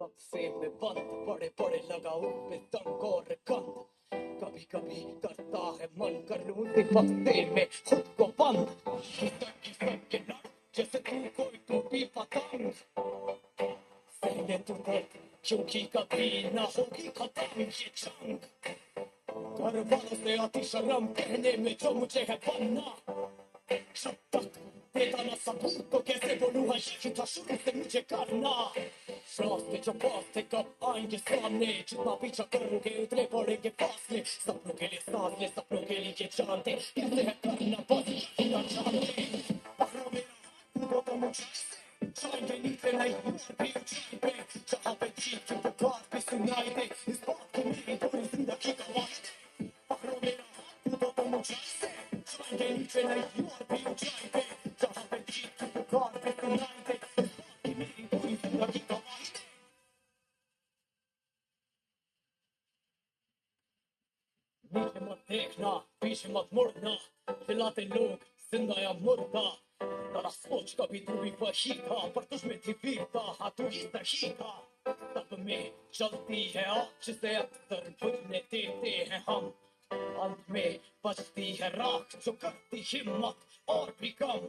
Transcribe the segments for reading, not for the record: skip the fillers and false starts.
बक्से में बंद बड़े बड़े लगाओ पे तंग और गंद। कभी कभी करता है मन कर लूं इस बक्से में खुद को बंद। किसम के लड़ जैसे तू कोई टूटी पतंग। सहने तू दर्द क्योंकि कभी ना होगी खत्म ये जंग। घर वालों से अति शर्म कहने में जो मुझे है बनना। जब तक देता ना सबूत तो कैसे बोलूं है ये था शुरू से मुझे करना। रास्ते जो पास थे कब आएंगे सामने। जितना पीछा करोगे उतने पड़ेंगे फासले। सपनों के लिए सांस ले सपनों के लिए जानते कैसे है करना बस यही ना जानते। पकड़ो मेरा हाथ तो मुझे जाएंगे नीचे नहीं भी ऊंचाई पे। जहाँ पे जीत की पुकार भी सुनाई दे इस बात को मेरी पूरी जिंदगी का वास्ते। पकड़ो मेरा हाथ तो मुझे जाएंगे नीचे नहीं भी ऊंचाई पे। जहाँ पे जीत की पुकार भी सुनाई दे इस बात की मेरी पूरी जिंदगी का वास्ते। नीचे मत देखना पीछे मत मुड़ना खिलाते लोग जिंदा या मुर्दा। जरा सोच कभी तू भी वही था पर तुझमें थी वीरता। हाँ तू ही सही था सब में चलती है आग जिसे अक्सर बुझने देते हैं हम। अंत में बचती है राख जो करती हिम्मत और भी कम।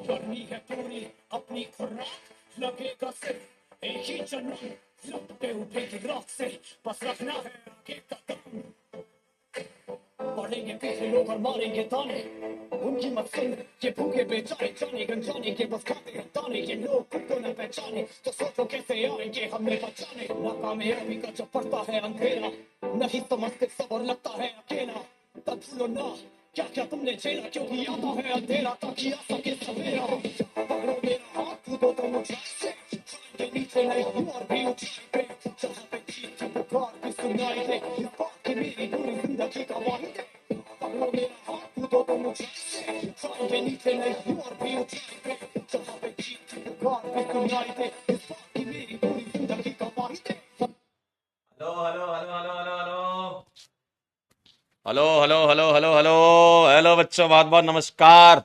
करनी है पूरी अपनी खुराक लगेगा सिर्फ एक ही जन्म। लपटे उठेगी राख से बस रखना है आगे कदम। पढ़ेंगे पीछे लोग और मारेंगे ताने उनकी मत सुन ये भूखे बेचारे जाने गंजाने के बस खाते हैं ताने। ये लोग खुद को न पहचाने तो सोचो कैसे आएंगे हमें बचाने। नाकामयाबी का जब पड़ता है अंधेरा नहीं समझते सब और लगता है अकेला। तब भूलो ना क्या क्या तुमने झेला क्योंकि आता है अंधेरा ताकि आ सके सवेरा। पकड़ो मेरा हाथ कूदो तो मुझे के नीचे नहीं और भी ऊंचाई पे। जहाँ पे जीत की पुकार भी सुनाई दे इस बात की मेरी पूरी जिंदगी का वास्ते। पकड़ो मेरा हाथ कूदो तो मुझे के नीचे नहीं और भी ऊंचाई पे। जहाँ पे जीत की पुकार भी सुनाई दे इस बात की मेरी पूरी जिंदगी का वास्ते। Hello hello hello hello hello hello hello hello hello hello hello बच्चों बहुत बहुत नमस्कार।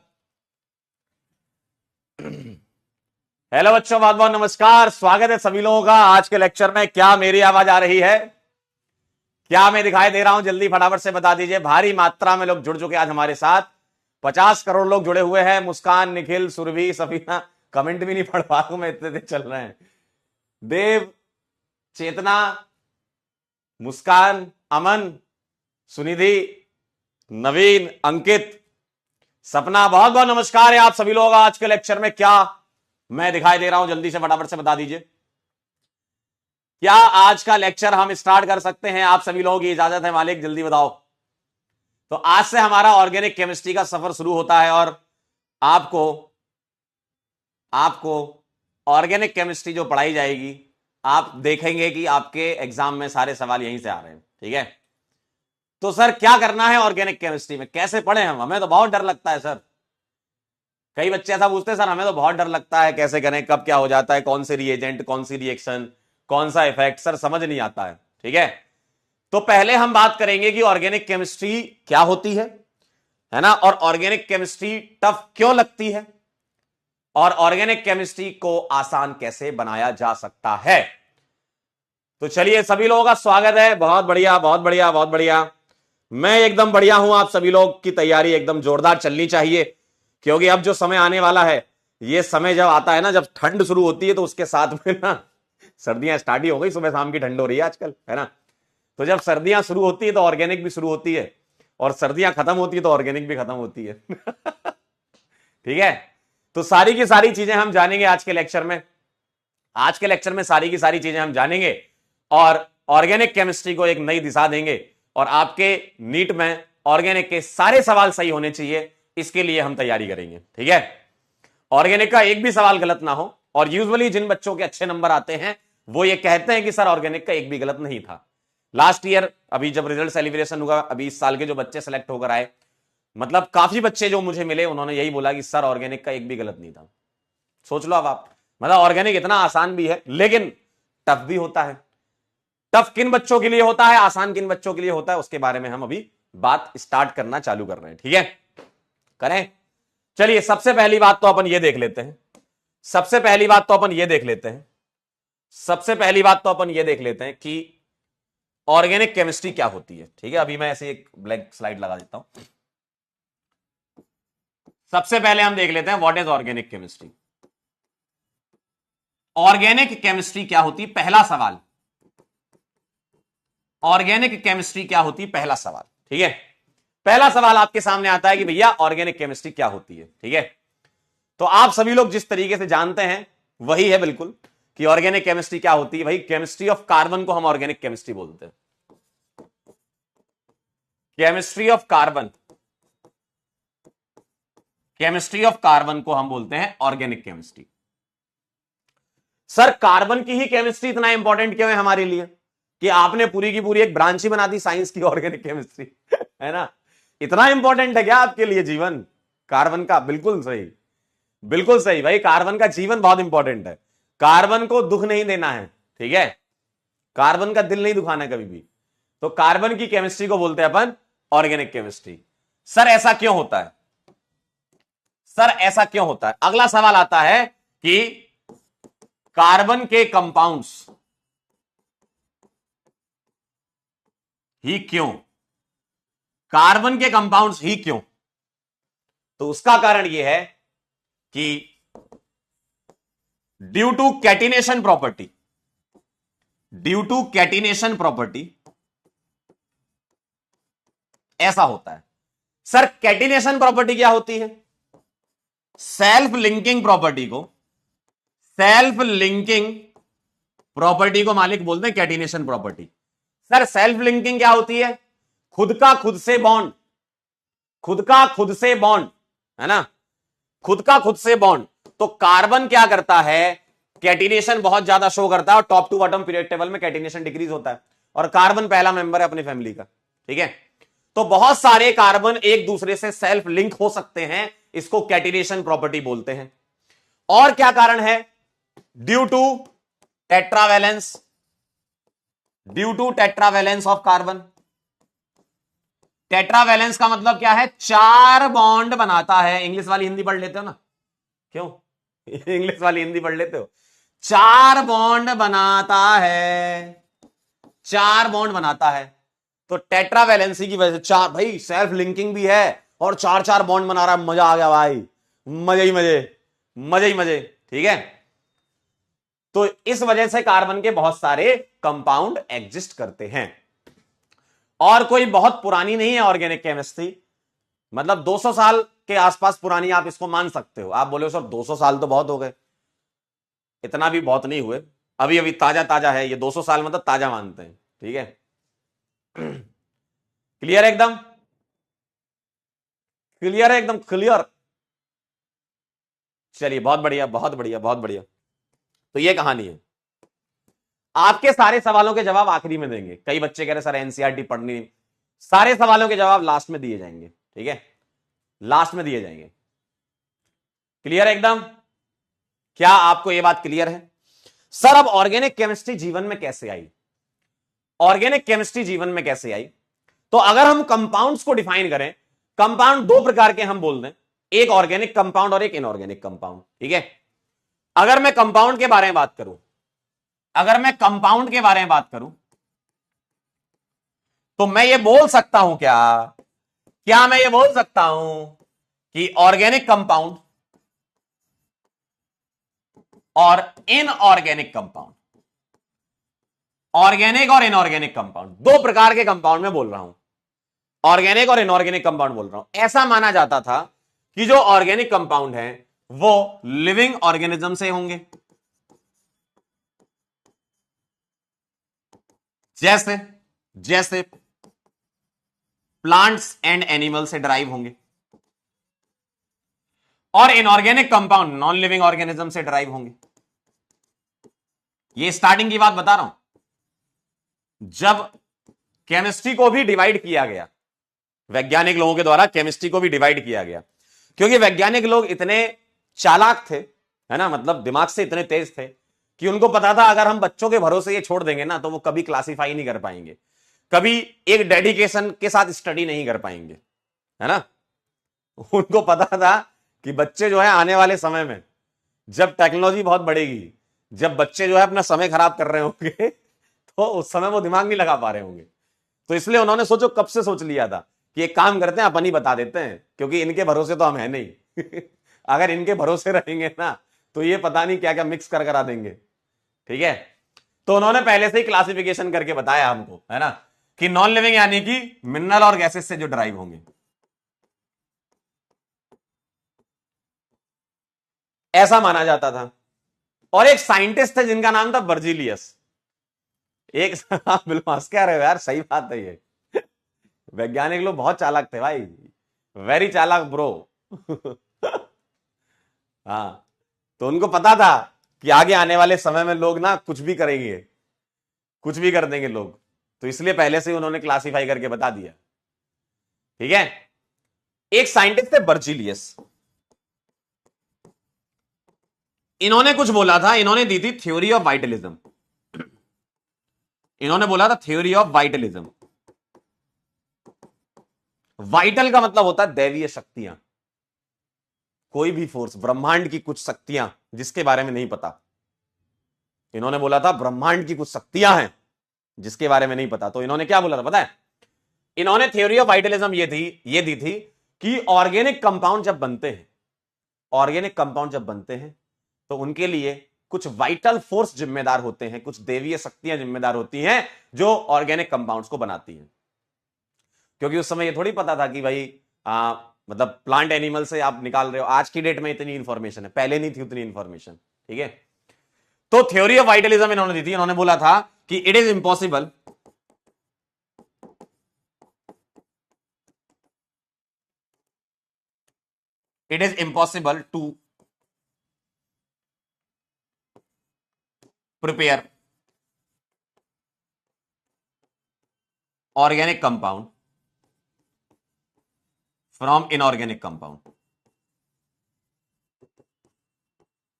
हेलो बच्चों बहुत बहुत नमस्कार। स्वागत है सभी लोगों का आज के लेक्चर में। क्या मेरी आवाज आ रही है? क्या मैं दिखाई दे रहा हूं? जल्दी फटाफट से बता दीजिए। भारी मात्रा में लोग जुड़ चुके आज हमारे साथ। 50 करोड़ लोग जुड़े हुए हैं। मुस्कान, निखिल, सुरभि, सफीना, कमेंट भी नहीं पढ़ पा रहा हूं मैं, इतने चल रहे हैं। देव, चेतना, मुस्कान, अमन, सुनिधि, नवीन, अंकित, सपना, बहुत बहुत नमस्कार है आप सभी लोग आज के लेक्चर में। क्या मैं दिखाई दे रहा हूं? जल्दी से फटाफट से बता दीजिए। क्या आज का लेक्चर हम स्टार्ट कर सकते हैं? आप सभी लोगों की इजाजत है मालिक, जल्दी बताओ। तो आज से हमारा ऑर्गेनिक केमिस्ट्री का सफर शुरू होता है और आपको ऑर्गेनिक केमिस्ट्री जो पढ़ाई जाएगी आप देखेंगे कि आपके एग्जाम में सारे सवाल यहीं से आ रहे हैं। ठीक है, तो सर क्या करना है ऑर्गेनिक केमिस्ट्री में, कैसे पढ़े हम? हमें तो बहुत डर लगता है सर। कई बच्चे ऐसा पूछते हैं सर हमें तो बहुत डर लगता है, कैसे करें, कब क्या हो जाता है, कौन से रिएजेंट, कौन सी रिएक्शन, कौन सा इफेक्ट, सर समझ नहीं आता है। ठीक है, तो पहले हम बात करेंगे कि ऑर्गेनिक केमिस्ट्री क्या होती है ना, और ऑर्गेनिक केमिस्ट्री टफ क्यों लगती है और ऑर्गेनिक केमिस्ट्री को आसान कैसे बनाया जा सकता है। तो चलिए, सभी लोगों का स्वागत है। बहुत बढ़िया बहुत बढ़िया बहुत बढ़िया। मैं एकदम बढ़िया हूं। आप सभी लोग की तैयारी एकदम जोरदार चलनी चाहिए क्योंकि अब जो समय आने वाला है, ये समय जब आता है ना, जब ठंड शुरू होती है तो उसके साथ में ना सर्दियां स्टार्ट ही हो गई। सुबह शाम की ठंड हो रही है आजकल, है ना। तो जब सर्दियां शुरू होती है तो ऑर्गेनिक भी शुरू होती है और सर्दियां खत्म होती है तो ऑर्गेनिक भी खत्म होती है। ठीक है, तो सारी की सारी चीजें हम जानेंगे आज के लेक्चर में। आज के लेक्चर में सारी की सारी चीजें हम जानेंगे और ऑर्गेनिक केमिस्ट्री को एक नई दिशा देंगे और आपके नीट में ऑर्गेनिक के सारे सवाल सही होने चाहिए, इसके लिए हम तैयारी करेंगे। ठीक है, ऑर्गेनिक का एक भी सवाल गलत ना हो। और यूजुअली जिन बच्चों के अच्छे नंबर आते हैं वो ये कहते हैं कि सर ऑर्गेनिक का एक भी गलत नहीं था। लास्ट ईयर अभी जब रिजल्ट सेलिब्रेशन हुआ, अभी इस साल के जो बच्चे सेलेक्ट होकर आए, मतलब काफी बच्चे जो मुझे मिले उन्होंने यही बोला कि सर ऑर्गेनिक का एक भी गलत नहीं था। सोच लो अब आप, मतलब ऑर्गेनिक इतना आसान भी है लेकिन टफ भी होता है। टफ किन बच्चों के लिए होता है, आसान किन बच्चों के लिए होता है, उसके बारे में हम अभी बात स्टार्ट करना चालू कर रहे हैं। ठीक है, करें। चलिए, सबसे पहली बात तो अपन ये देख लेते हैं सबसे पहली बात तो अपन ये देख लेते हैं कि ऑर्गेनिक केमिस्ट्री क्या होती है। ठीक है, अभी मैं ऐसे एक ब्लैंक स्लाइड लगा देता हूं। सबसे पहले हम देख लेते हैं what is organic chemistry. Organic chemistry क्या होती, पहला सवाल। ऑर्गेनिक केमिस्ट्री क्या होती, पहला सवाल। ठीक है, पहला सवाल आपके सामने आता है कि भैया ऑर्गेनिक केमिस्ट्री क्या होती है। ठीक है, तो आप सभी लोग जिस तरीके से जानते हैं वही है बिल्कुल कि ऑर्गेनिक केमिस्ट्री क्या होती है। भाई केमिस्ट्री ऑफ कार्बन को हम ऑर्गेनिक केमिस्ट्री बोलते हैं। Chemistry of carbon, chemistry of carbon को हम बोलते हैं ऑर्गेनिक केमिस्ट्री। सर कार्बन की ही केमिस्ट्री इतना इंपॉर्टेंट क्यों है हमारे लिए कि आपने पूरी की पूरी एक ब्रांच ही बना दी साइंस की, ऑर्गेनिक केमिस्ट्री है ना। इतना इंपॉर्टेंट है क्या आपके लिए जीवन कार्बन का? बिल्कुल सही, बिल्कुल सही भाई, कार्बन का जीवन बहुत इंपॉर्टेंट है। कार्बन को दुख नहीं देना है, ठीक है, कार्बन का दिल नहीं दुखाना है कभी भी। तो कार्बन की केमिस्ट्री को बोलते हैं अपन ऑर्गेनिक केमिस्ट्री। सर ऐसा क्यों होता है? सर ऐसा क्यों होता है? अगला सवाल आता है कि कार्बन के कंपाउंड्स ही क्यों, कार्बन के कंपाउंड्स ही क्यों? तो उसका कारण यह है कि due to catenation property, due to catenation property ऐसा होता है। सर कैटिनेशन प्रॉपर्टी क्या होती है? सेल्फ लिंकिंग प्रॉपर्टी को, सेल्फ लिंकिंग प्रॉपर्टी को मालिक बोलते हैं catenation property. Sir self linking क्या होती है? खुद का खुद से बॉन्ड, खुद का खुद से बॉन्ड, है ना, खुद का खुद से बॉन्ड। तो कार्बन क्या करता है, कैटिनेशन बहुत ज्यादा शो करता है और top to bottom period table में कैटिनेशन डिक्रीज होता है और कार्बन पहला मेंबर है अपनी फैमिली का। ठीक है, तो बहुत सारे कार्बन एक दूसरे से सेल्फ लिंक हो सकते हैं, इसको कैटिनेशन प्रॉपर्टी बोलते हैं। और क्या कारण है? Due to tetravalence, due to tetravalence of carbon. Tetravalence का मतलब क्या है? चार बॉन्ड बनाता है। इंग्लिश वाली हिंदी पढ़ लेते हो ना, क्यों इंग्लिश वाली हिंदी पढ़ लेते हो? चार बॉन्ड बनाता है, चार बॉन्ड बनाता है। तो टेट्रावैलेंसी की वजह से चार, भाई सेल्फ लिंकिंग भी है और चार चार बॉन्ड बना रहा है। मजा आ गया भाई, मजे ही मजे, मजे ही मजे। ठीक है, तो इस वजह से कार्बन के बहुत सारे कंपाउंड एग्जिस्ट करते हैं। और कोई बहुत पुरानी नहीं है ऑर्गेनिक केमिस्ट्री, मतलब 200 साल के आसपास पुरानी आप इसको मान सकते हो। आप बोले सर 200 साल तो बहुत हो गए, इतना भी बहुत नहीं हुए, अभी अभी ताजा ताजा है ये। 200 साल मतलब ताजा मानते हैं। ठीक है, क्लियर है एकदम, क्लियर है एकदम क्लियर। चलिए बहुत बढ़िया, बहुत बढ़िया, बहुत बढ़िया। तो ये कहानी है। आपके सारे सवालों के जवाब आखिरी में देंगे। कई बच्चे कह रहे सर एनसीईआरटी पढ़नी नहीं, सारे सवालों के जवाब लास्ट में दिए जाएंगे। ठीक है, लास्ट में दिए जाएंगे। क्लियर है एकदम? क्या आपको यह बात क्लियर है? सर अब ऑर्गेनिक केमिस्ट्री जीवन में कैसे आई? ऑर्गेनिक केमिस्ट्री जीवन में कैसे आई? तो अगर हम कंपाउंड्स को डिफाइन करें, कंपाउंड दो प्रकार के हम बोल दें, एक ऑर्गेनिक कंपाउंड और एक इनऑर्गेनिक कंपाउंड। ठीक है, अगर मैं कंपाउंड के बारे में बात करूं, अगर मैं कंपाउंड के बारे में बात करूं तो मैं ये बोल सकता हूं क्या, क्या मैं ये बोल सकता हूं कि ऑर्गेनिक कंपाउंड और इनऑर्गेनिक कंपाउंड, ऑर्गेनिक और इनऑर्गेनिक कंपाउंड, दो प्रकार के कंपाउंड में बोल रहा हूं, ऑर्गेनिक और इनऑर्गेनिक कंपाउंड बोल रहा हूं। ऐसा माना जाता था कि जो ऑर्गेनिक कंपाउंड है वो लिविंग ऑर्गेनिज्म से होंगे, जैसे जैसे प्लांट्स एंड एनिमल से ड्राइव होंगे, और inorganic compound non living organism से ड्राइव होंगे। ये स्टार्टिंग की बात बता रहा हूं। जब केमिस्ट्री को भी डिवाइड किया गया, वैज्ञानिक लोगों के द्वारा केमिस्ट्री को भी डिवाइड किया गया, क्योंकि वैज्ञानिक लोग इतने चालाक थे, है ना, मतलब दिमाग से इतने तेज थे कि उनको पता था अगर हम बच्चों के भरोसे ये छोड़ देंगे ना तो वो कभी क्लासिफाई नहीं कर पाएंगे, कभी एक डेडिकेशन के साथ स्टडी नहीं कर पाएंगे, है ना। उनको पता था कि बच्चे जो है आने वाले समय में जब टेक्नोलॉजी बहुत बढ़ेगी, जब बच्चे जो है अपना समय खराब कर रहे होंगे तो उस समय वो दिमाग नहीं लगा पा रहे होंगे। तो इसलिए उन्होंने सोचो कब से सोच लिया था कि एक काम करते हैं, अपन ही बता देते हैं, क्योंकि इनके भरोसे तो हम है नहीं। अगर इनके भरोसे रहेंगे ना तो ये पता नहीं क्या क्या मिक्स कर करा देंगे। ठीक है, तो उन्होंने पहले से ही क्लासिफिकेशन करके बताया हमको, है ना, कि नॉन लिविंग यानी कि मिनरल और गैसेस से जो ड्राइव होंगे, ऐसा माना जाता था। और एक साइंटिस्ट थे जिनका नाम था बर्जीलियस। एक बिल्कुल हंस क्या रहे हो यार, सही बात है ये। वैज्ञानिक लोग बहुत चालाक थे भाई, वेरी चालाक ब्रो। हाँ, तो उनको पता था कि आगे आने वाले समय में लोग ना कुछ भी करेंगे, कुछ भी कर देंगे लोग, तो इसलिए पहले से ही उन्होंने क्लासिफाई करके बता दिया। ठीक है, एक साइंटिस्ट थे बर्जीलियस, इन्होंने कुछ बोला था, इन्होंने दी थी थ्योरी ऑफ वाइटलिज्म। इन्होंने बोला था थ्योरी ऑफ वाइटलिज्म। वाइटल का मतलब होता है दैवीय शक्तियां, कोई भी फोर्स, ब्रह्मांड की कुछ शक्तियां जिसके बारे में नहीं पता। इन्होंने बोला था ब्रह्मांड की कुछ शक्तियां हैं जिसके बारे में नहीं पता। तो इन्होंने क्या बोला था पता है? इन्होंने थ्योरी ऑफ वाइटलिज्म ये दी थी कि ऑर्गेनिक कंपाउंड जब बनते हैं, ऑर्गेनिक कंपाउंड जब बनते हैं तो उनके लिए कुछ वाइटल फोर्स जिम्मेदार होते हैं, कुछ देवीय शक्तियां जिम्मेदार होती हैं जो ऑर्गेनिक कंपाउंड्स को बनाती हैं। क्योंकि उस समय ये थोड़ी पता था कि भाई मतलब प्लांट एनिमल से आप निकाल रहे हो, आज की डेट में इतनी इंफॉर्मेशन है, पहले नहीं थी उतनी इंफॉर्मेशन। ठीक है, तो थ्योरी ऑफ वाइटलिज्म इन्होंने दी थी। इन्होंने बोला था कि it is impossible, it is impossible to prepare organic compound from inorganic compound.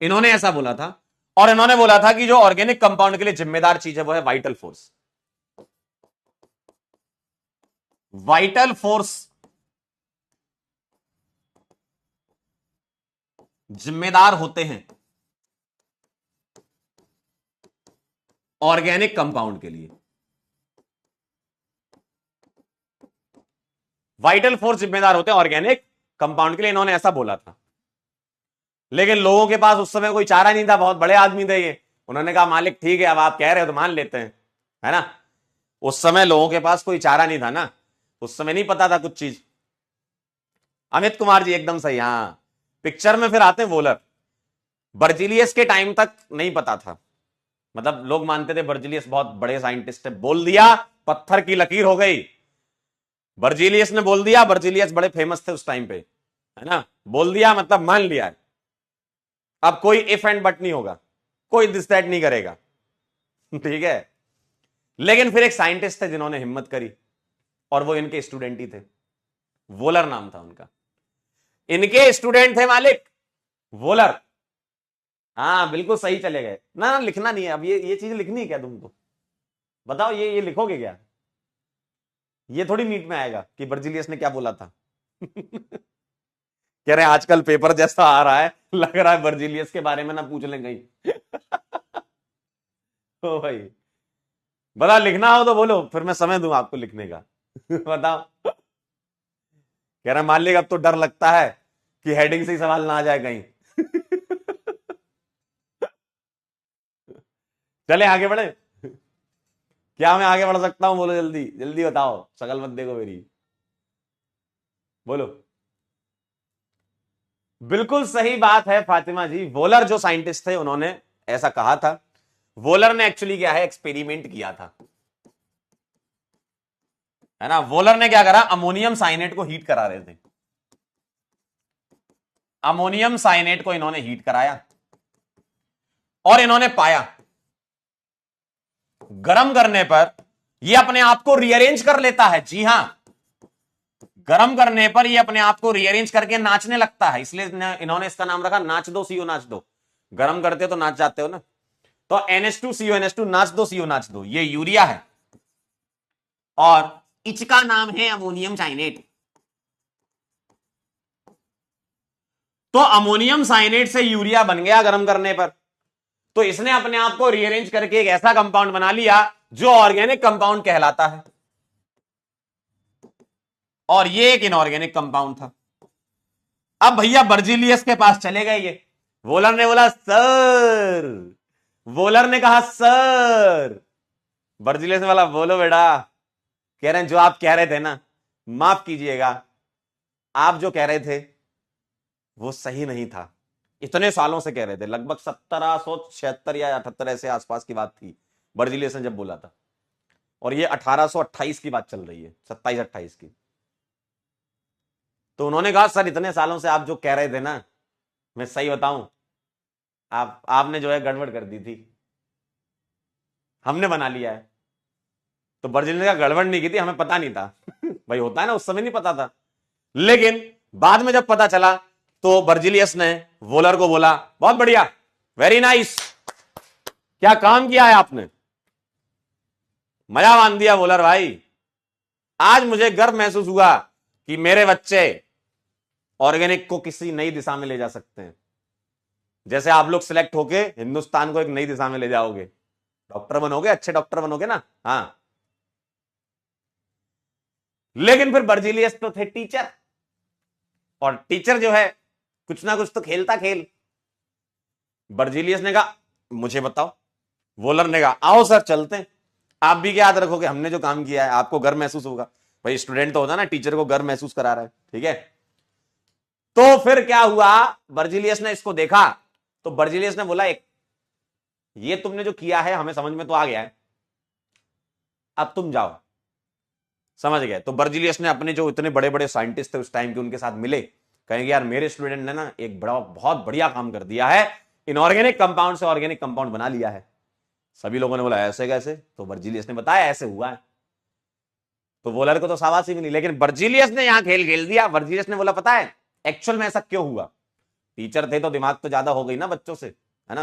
इन्होंने ऐसा बोला था, और इन्होंने बोला था कि जो ऑर्गेनिक कंपाउंड के लिए जिम्मेदार चीज है वो है वाइटल फोर्स। वाइटल फोर्स जिम्मेदार होते हैं ऑर्गेनिक कंपाउंड के लिए। वाइटल फोर्स जिम्मेदार होते हैं ऑर्गेनिक कंपाउंड के लिए, इन्होंने ऐसा बोला था। लेकिन लोगों के पास उस समय कोई चारा नहीं था, बहुत बड़े आदमी थे ये। उन्होंने कहा मालिक ठीक है, अब आप कह रहे हो तो मान लेते हैं, है ना। उस समय लोगों के पास कोई चारा नहीं था ना, उस समय नहीं पता था कुछ चीज। अमित कुमार जी एकदम सही। हाँ, पिक्चर में फिर आते हैं वोलर। बर्जीलियस के टाइम तक नहीं पता था, मतलब लोग मानते थे बर्जीलियस बहुत बड़े साइंटिस्ट है, बोल दिया पत्थर की लकीर हो गई। बर्जीलियस ने बोल दिया, बर्जीलियस बड़े फेमस थे उस टाइम पे, है ना, बोल दिया मतलब मान लिया। अब कोई इफ एंड बट नहीं होगा, कोई दिस दैट नहीं करेगा। ठीक है, लेकिन फिर एक साइंटिस्ट थे जिन्होंने हिम्मत करी, और वो इनके स्टूडेंट ही थे, वोलर नाम था उनका। इनके स्टूडेंट थे मालिक वोलर। हाँ बिल्कुल सही चले गए ना, लिखना नहीं है अब, ये चीज लिखनी है क्या तुमको? बताओ, ये लिखोगे क्या? ये थोड़ी नीट में आएगा कि बर्जीलियस ने क्या बोला था। कह रहे हैं आजकल पेपर जैसा आ रहा है, लग रहा है बर्जीलियस के बारे में ना पूछ लें कहीं। ओ भाई, बता, लिखना हो तो बोलो, फिर मैं समय दूं आपको लिखने का। बताओ। कह रहा मालिक अब तो डर लगता है कि हेडिंग से ही सवाल ना आ जाए कहीं। चले आगे बढ़े, क्या मैं आगे बढ़ सकता हूं? बोलो जल्दी जल्दी बताओ, शकल मत देखो मेरी, बोलो। बिल्कुल सही बात है फातिमा जी, वोलर जो साइंटिस्ट थे उन्होंने ऐसा कहा था। वोलर ने एक्चुअली क्या है, एक्सपेरिमेंट किया था, है ना। वोलर ने क्या करा, अमोनियम साइनेट को हीट करा रहे थे, अमोनियम साइनेट को इन्होंने हीट कराया, और इन्होंने पाया गर्म करने पर यह अपने आप को रीअरेंज कर लेता है। जी हां, गर्म करने पर यह अपने आप को रीअरेंज करके नाचने लगता है, इसलिए इन्होंने इसका नाम रखा नाच दो सीओ नाच दो। गर्म करते हो तो नाच जाते हो ना, तो NH2CO NH2 नाच दो सीओ नाच दो, ये यूरिया है, और इसका नाम है अमोनियम साइनेट। तो अमोनियम साइनेट से यूरिया बन गया गर्म करने पर, तो इसने अपने आप को रीअरेंज करके एक ऐसा कंपाउंड बना लिया जो ऑर्गेनिक कंपाउंड कहलाता है, और ये एक इनऑर्गेनिक कंपाउंड था। अब भैया बर्जीलियस के पास चले गए ये, वोलर ने बोला सर, वोलर ने कहा सर, बर्जीलियस ने बोला बोलो बेटा। कह रहे हैं जो आप कह रहे थे ना, माफ कीजिएगा, आप जो कह रहे थे वो सही नहीं था। इतने सालों से कह रहे थे, लगभग 1776 या 78 ऐसे आसपास की बात थी बर्जीलियस ने जब बोला था, और ये 1828 की बात चल रही है, 27-28 की। तो उन्होंने कहा सर इतने सालों से आप जो कह रहे थे ना, मैं सही बताऊं, आपने जो है गड़बड़ कर दी थी, हमने बना लिया है। तो बर्जीलियस ने कहा गड़बड़ नहीं की थी, हमें पता नहीं था। भाई होता है ना, उस समय नहीं पता था, लेकिन बाद में जब पता चला तो बर्जीलियस ने वोलर को बोला बहुत बढ़िया, वेरी नाइस, क्या काम किया है आपने, मजा बांध दिया वोलर भाई। आज मुझे गर्व महसूस हुआ कि मेरे बच्चे ऑर्गेनिक को किसी नई दिशा में ले जा सकते हैं, जैसे आप लोग सिलेक्ट होके हिंदुस्तान को एक नई दिशा में ले जाओगे, डॉक्टर बनोगे, अच्छे डॉक्टर बनोगे ना। हाँ, लेकिन फिर बर्जीलियस तो थे टीचर, और टीचर जो है कुछ ना कुछ तो खेलता खेल। बर्जीलियस ने कहा मुझे बताओ, वोलर ने कहा आओ सर चलते हैं, आप भी क्या याद रखोगे, हमने जो काम किया है आपको गर्व महसूस होगा। भाई स्टूडेंट तो होता ना, टीचर को गर्व महसूस करा रहा है, ठीक है। तो फिर क्या हुआ, बर्जीलियस ने इसको देखा, तो बर्जीलियस ने बोला एक, ये तुमने जो किया है हमें समझ में तो आ गया है, अब तुम जाओ। समझ गए। तो बर्जीलियस ने अपने जो इतने बड़े बड़े साइंटिस्ट थे उस टाइम के, उनके साथ मिले, कहेंगे यार मेरे स्टूडेंट ने ना एक बड़ा बहुत बढ़िया काम कर दिया है, इनऑर्गेनिक कंपाउंड से ऑर्गेनिक कंपाउंड बना लिया है। सभी लोगों ने बोला ऐसे कैसे, तो बर्जीलियस ने बताया ऐसे हुआ है। तो वोलर को तो शाबाशी मिली, लेकिन बर्जीलियस ने यहां खेल खेल दिया। बर्जीलियस ने बोला पता है एक्चुअल में ऐसा क्यों हुआ, टीचर थे तो दिमाग तो ज्यादा हो गई ना बच्चों से, है ना,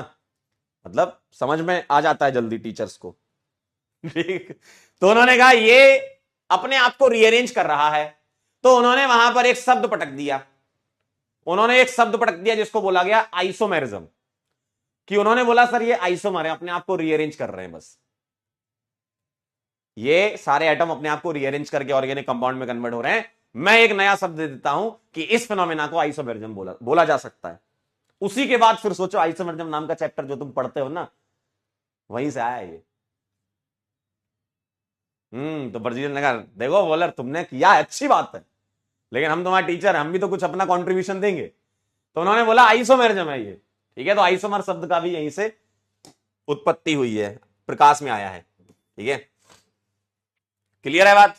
मतलब समझ में आ जाता है जल्दी टीचर्स को। ठीक, तो उन्होंने कहा ये अपने आप को रीअरेंज कर रहा है, तो उन्होंने वहां पर एक शब्द पटक दिया, उन्होंने एक शब्द पटक दिया जिसको बोला गया आइसोमेरिज्म, कि उन्होंने बोला सर ये आइसोमर है, अपने आप को रीअरेंज कर रहे हैं, बस ये सारे एटम अपने आप को रीअरेंज करके ऑर्गेनिक कंपाउंड में कन्वर्ट हो रहे हैं। मैं एक नया शब्द दे देता हूं कि इस फिनोमेना को आइसोमेरिज्म बोला जा सकता है। उसी के बाद फिर सोचो आइसोमेरिज्म नाम का चैप्टर जो तुम पढ़ते हो ना, वहीं से आया ये। तो बर्जीलियस ने कहा देखो वोलर तुमने किया अच्छी बात है, लेकिन हम तुम्हारे टीचर, हम भी तो कुछ अपना कंट्रीब्यूशन देंगे। तो उन्होंने बोला आइसोमेरिज्म है ये, ठीक है। तो आइसोमर शब्द का भी यहीं से उत्पत्ति हुई है, प्रकाश में आया है, ठीक है। क्लियर है बात।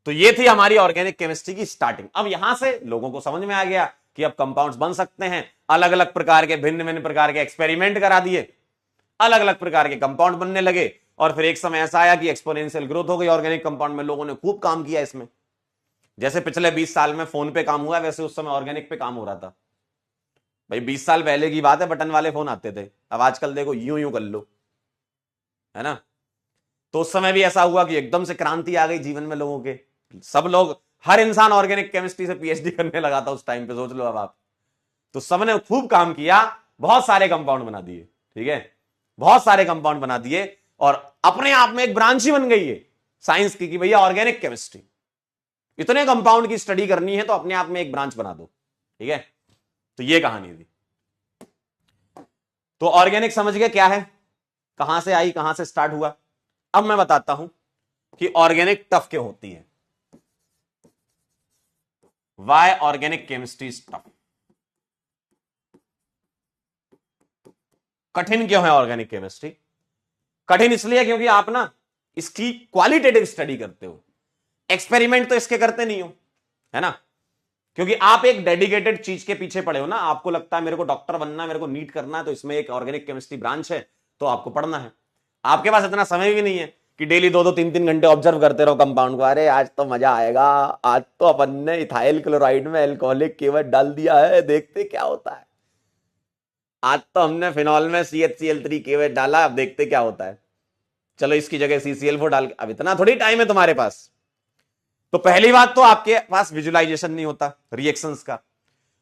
तो ये थी हमारी ऑर्गेनिक केमिस्ट्री की स्टार्टिंग। अब यहां से लोगों को समझ में आ गया कि अब कंपाउंड्स बन सकते हैं, अलग अलग प्रकार के भिन्न भिन्न प्रकार के एक्सपेरिमेंट करा दिए, अलग अलग प्रकार के कंपाउंड बनने लगे, और फिर एक समय ऐसा आया कि एक्सपोनेंशियल ग्रोथ हो गई ऑर्गेनिक कंपाउंड में, लोगों ने खूब काम किया इसमें। जैसे पिछले 20 साल में फोन पे काम हुआ, वैसे उस समय ऑर्गेनिक पे काम हो रहा था। भाई 20 साल पहले की बात है, बटन वाले फोन आते थे, अब आजकल देखो यूं यूं कर लो, है ना। तो उस समय भी ऐसा हुआ कि एकदम से क्रांति आ गई जीवन में लोगों के, सब लोग, हर इंसान ऑर्गेनिक केमिस्ट्री से पीएचडी करने लगा था उस टाइम पे, सोच लो अब आप। तो सबने खूब काम किया, बहुत सारे कंपाउंड बना दिए, ठीक है, बहुत सारे कंपाउंड बना दिए, और अपने आप में एक ब्रांच ही बन गई है साइंस की कि भैया ऑर्गेनिक केमिस्ट्री, इतने कंपाउंड की स्टडी करनी है तो अपने आप में एक ब्रांच बना दो, ठीक है। तो ये कहानी थी। तो ऑर्गेनिक समझ गए क्या है, कहां से आई, कहां से स्टार्ट हुआ। अब मैं बताता हूं कि ऑर्गेनिक टफ क्यों होती है, why organic chemistry is tough. कठिन क्यों है ऑर्गेनिक केमिस्ट्री, कठिन इसलिए क्योंकि आप ना इसकी क्वालिटेटिव स्टडी करते हो, एक्सपेरिमेंट तो इसके करते नहीं हो, है ना, क्योंकि आप एक डेडिकेटेड चीज के पीछे पड़े हो ना। आपको लगता है मेरे को डॉक्टर बनना है, मेरे को नीट करना है, तो इसमें एक ऑर्गेनिक केमिस्ट्री ब्रांच है तो आपको पढ़ना है। आपके पास इतना समय भी नहीं है कि डेली 2-2, 3-3 घंटे ऑब्जर्व करते रहो कंपाउंड को, अरे आज तो मजा आएगा, आज तो अपन ने इथाइल क्लोराइड में एल्कोहलिक केवट डाल दिया है, देखते क्या होता है, आज तो हमने फिनॉल में CHCl3 केवट डाला, अब देखते क्या होता है, चलो इसकी जगह CCl4 डाल के। अब इतना थोड़ी टाइम है तुम्हारे पास। तो पहली बात तो आपके पास विजुअलाइजेशन नहीं होता रिएक्शंस का,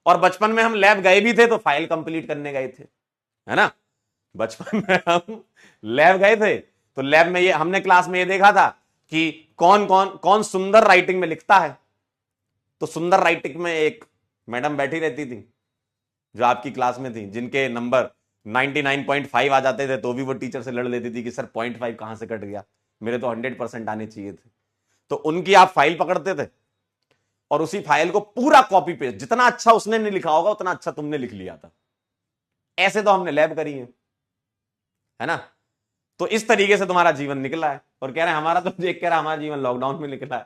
और बचपन में हम लैब गए भी थे तो फाइल कंप्लीट करने गए थे, है ना, बचपन में हम लैब गए थे, तो लैब में ये हमने क्लास में ये देखा था कि कौन कौन कौन सुंदर राइटिंग में लिखता है। तो सुंदर राइटिंग में एक मैडम बैठी रहती थी जो आपकी क्लास में थी, जिनके नंबर 99.5 आ जाते थे, तो भी वो टीचर से लड़ लेती थी कि सर 0.5 कहां से कट गया, मेरे तो 100% आने चाहिए थे। तो उनकी आप फाइल पकड़ते थे और उसी फाइल को पूरा कॉपी पेस्ट, जितना अच्छा उसने नहीं लिखा होगा उतना अच्छा तुमने लिख लिया था। ऐसे तो हमने लैब करी है ना। तो इस तरीके से तुम्हारा जीवन निकला है, और कह रहे हैं हमारा तो देख कह रहा हमारा जीवन लॉकडाउन में निकला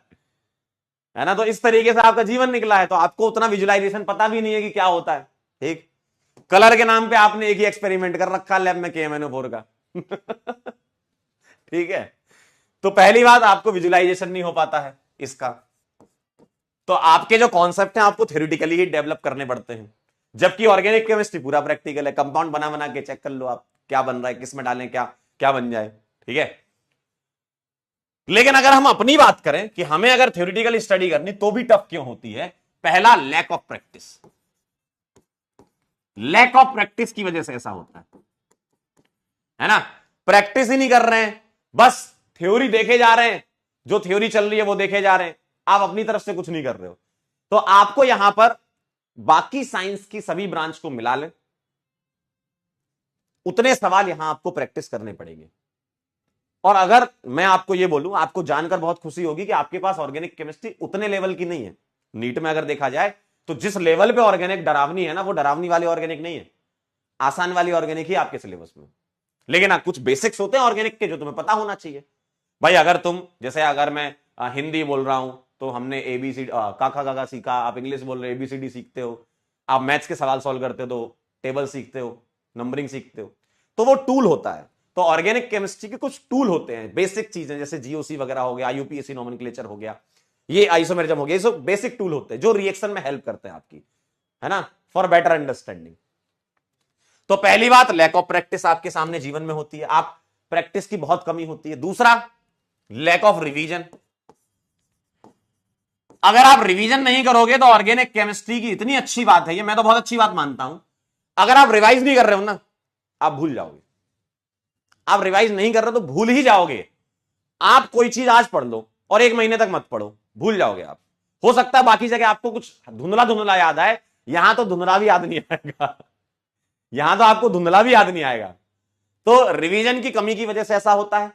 है ना। तो इस तरीके से आपका जीवन निकला है, तो आपको उतना विजुअलाइजेशन पता भी नहीं है कि क्या होता है। ठीक, कलर के नाम पे आपने एक ही एक्सपेरिमेंट कर रखा लैब में KMnO4 का ठीक है। तो पहली बात, आपको विजुअलाइजेशन नहीं हो पाता है इसका। तो आपके जो कॉन्सेप्ट हैं आपको थ्योरेटिकली ही डेवलप करने पड़ते हैं, जबकि ऑर्गेनिक केमिस्ट्री पूरा प्रैक्टिकल है। कंपाउंड बना बना के चेक कर लो आप क्या बन रहा है, किस में डालें, क्या क्या बन जाए। ठीक है, लेकिन अगर हम अपनी बात करें कि हमें अगर थ्योरेटिकल स्टडी करनी तो भी टफ क्यों होती है, पहला lack of practice. Lack of practice की वजह से ऐसा होता है ना। प्रैक्टिस ही नहीं कर रहे हैं, बस थ्योरी देखे जा रहे हैं, जो थ्योरी चल रही है वो देखे जा रहे हैं, आप अपनी तरफ से कुछ नहीं कर रहे हो। तो आपको यहां पर बाकी साइंस की सभी ब्रांच को मिला लें, उतने सवाल यहां आपको प्रैक्टिस करने पड़ेंगे। और अगर मैं आपको यह बोलूं, आपको जानकर बहुत खुशी होगी कि आपके पास ऑर्गेनिक केमिस्ट्री उतने लेवल की नहीं है। नीट में अगर देखा जाए तो जिस लेवल पे ऑर्गेनिक डरावनी है ना, वो डरावनी वाली ऑर्गेनिक नहीं है, आसान वाली ऑर्गेनिक ही आपके सिलेबस में। लेकिन कुछ बेसिक्स होते हैं ऑर्गेनिक के जो तुम्हें पता होना चाहिए भाई। अगर तुम जैसे अगर मैं हिंदी बोल रहा हूं तो हमने ABCD काका काका सीखा, आप इंग्लिश बोल रहे हो ABCD सीखते हो, आप मैथ्स के सवाल सॉल्व करते हो तो टेबल सीखते हो, नंबरिंग सीखते हो, तो वो टूल होता है। तो ऑर्गेनिक केमिस्ट्री के कुछ टूल होते हैं, बेसिक चीजें, जैसे GOC वगैरह हो गया, UPSC नोमेनक्लेचर हो गया, ये आइसोमेरिज्म हो गया, ये सब बेसिक टूल होते हैं जो रिएक्शन में हेल्प करते हैं आपकी, है ना, फॉर बेटर अंडरस्टैंडिंग। तो पहली बात, लैक ऑफ प्रैक्टिस आपके सामने जीवन में होती है, आप प्रैक्टिस की बहुत कमी होती है। दूसरा, लैक ऑफ रिवीजन। अगर आप रिवीजन नहीं करोगे तो ऑर्गेनिक केमिस्ट्री की इतनी अच्छी बात है, ये मैं तो बहुत अच्छी बात मानता हूं, अगर आप रिवाइज नहीं कर रहे हो ना, आप भूल जाओगे। आप रिवाइज नहीं कर रहे तो भूल ही जाओगे। आप कोई चीज आज पढ़ लो और 1 महीने तक मत पढ़ो, भूल जाओगे आप। हो सकता है बाकी जगह आपको कुछ धुंधला धुंधला याद आए, यहां तो धुंधला भी याद नहीं आएगा यहां तो आपको धुंधला भी याद नहीं आएगा। तो रिवीजन की कमी की वजह से ऐसा होता है।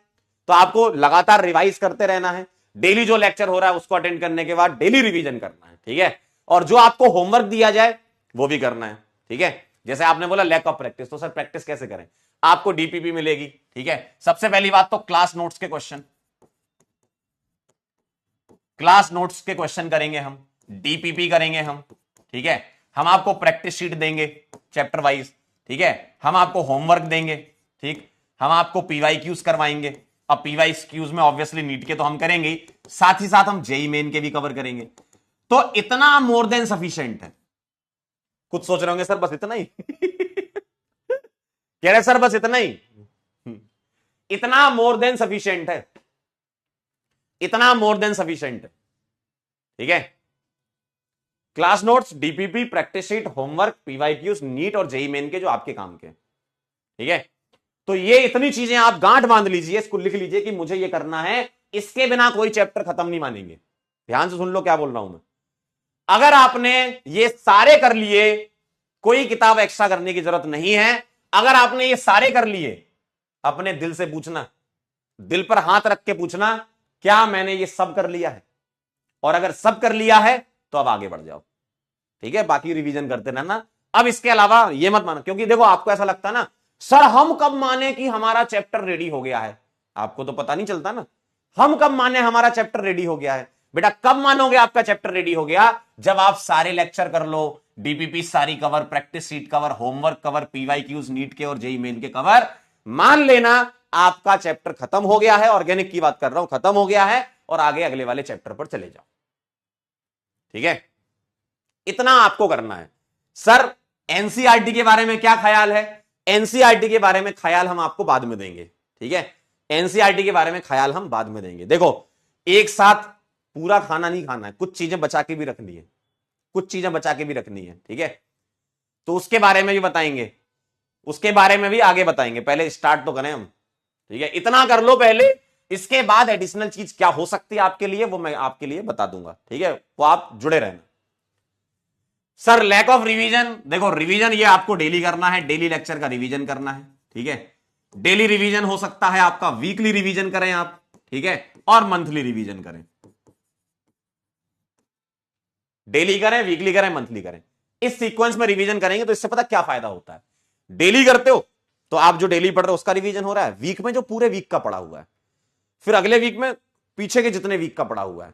तो आपको लगातार रिवाइज करते रहना है, डेली जो लेक्चर हो रहा है उसको अटेंड करने के बाद डेली रिवीजन करना है। ठीक है, और जो आपको होमवर्क दिया जाए वो भी करना है। ठीक है, जैसे आपने बोला लैक ऑफ प्रैक्टिस, तो सर प्रैक्टिस कैसे करें? आपको DPP मिलेगी। ठीक है, सबसे पहली बात तो क्लास नोट्स के क्वेश्चन, क्लास नोट्स के क्वेश्चन करेंगे हम, DPP करेंगे हम। ठीक है, हम आपको प्रैक्टिस शीट देंगे चैप्टर वाइज। ठीक है, हम आपको होमवर्क देंगे। ठीक, हम आपको PYQs करवाएंगे। अब PYQs में ऑब्वियसली नीट के तो हम करेंगे, साथ ही साथ हम JEE मेन के भी कवर करेंगे। तो इतना मोर देन सफिशिएंट है। कुछ सोच रहे होंगे सर बस इतना ही कह रहे सर बस इतना ही, इतना मोर देन सफिशिएंट है, इतना मोर देन सफिशिएंट है। ठीक है, class notes, DPP, practice sheet, homework, PYQs, NEET और JEE मेन के जो आपके काम के। ठीक है, तो ये इतनी चीजें आप गांठ बांध लीजिए, इसको लिख लीजिए कि मुझे ये करना है, इसके बिना कोई चैप्टर खत्म नहीं मानेंगे। ध्यान से सुन लो क्या बोल रहा हूं मैं। अगर आपने ये सारे कर लिए, कोई किताब एक्स्ट्रा करने की जरूरत नहीं है। अगर आपने ये सारे कर लिए, अपने दिल से पूछना, दिल पर हाथ रख के पूछना, क्या मैंने ये सब कर लिया है? और अगर सब कर लिया है तो अब आगे बढ़ जाओ। ठीक है, बाकी रिवीजन करते रहना। अब इसके अलावा ये मत मानो, क्योंकि देखो आपको ऐसा लगता है ना, सर हम कब माने कि हमारा चैप्टर रेडी हो गया है? आपको तो पता नहीं चलता ना, हम कब माने हमारा चैप्टर रेडी हो गया है? बेटा कब मानोगे आपका चैप्टर रेडी हो गया? जब आप सारे लेक्चर कर लो, DPP सारी cover, practice sheet cover, homework cover, PYQs NEET के और JEE मेन के कवर, मान लेना आपका चैप्टर खत्म हो गया है। ऑर्गेनिक की बात कर रहा हूं, खत्म हो गया है, और आगे अगले वाले चैप्टर पर चले जाओ। ठीक है, इतना आपको करना है। सर NCERT के बारे में क्या ख्याल है? NCERT के बारे में ख्याल हम आपको बाद में देंगे। ठीक है, NCERT के बारे में ख्याल हम बाद में देंगे। देखो, एक साथ पूरा खाना नहीं खाना है, कुछ चीजें बचा के भी रखनी है, कुछ चीजें बचा के भी रखनी है। ठीक है, तो उसके बारे में भी बताएंगे। उसके बारे में भी आगे बताएंगे, पहले स्टार्ट तो करें हम, ठीक है। इतना कर लो पहले, इसके बाद एडिशनल चीज क्या हो सकती है आपके लिए वो मैं आपके लिए बता दूंगा, ठीक है। वो आप जुड़े रहना। सर लैक ऑफ रिवीजन, देखो रिवीजन ये आपको डेली करना है, डेली लेक्चर का रिवीजन करना है, ठीक है। डेली रिवीजन हो सकता है आपका, वीकली रिवीजन करें आप, ठीक है, और मंथली रिवीजन करें। डेली करें, वीकली करें, मंथली करें, इस सीक्वेंस में रिवीजन करेंगे तो इससे पता क्या फायदा होता है। डेली करते हो तो आप जो डेली पढ़ रहे हो उसका रिवीजन हो रहा है, वीक में जो पूरे वीक का पढ़ा हुआ है, फिर अगले वीक में पीछे के जितने वीक का पढ़ा हुआ है,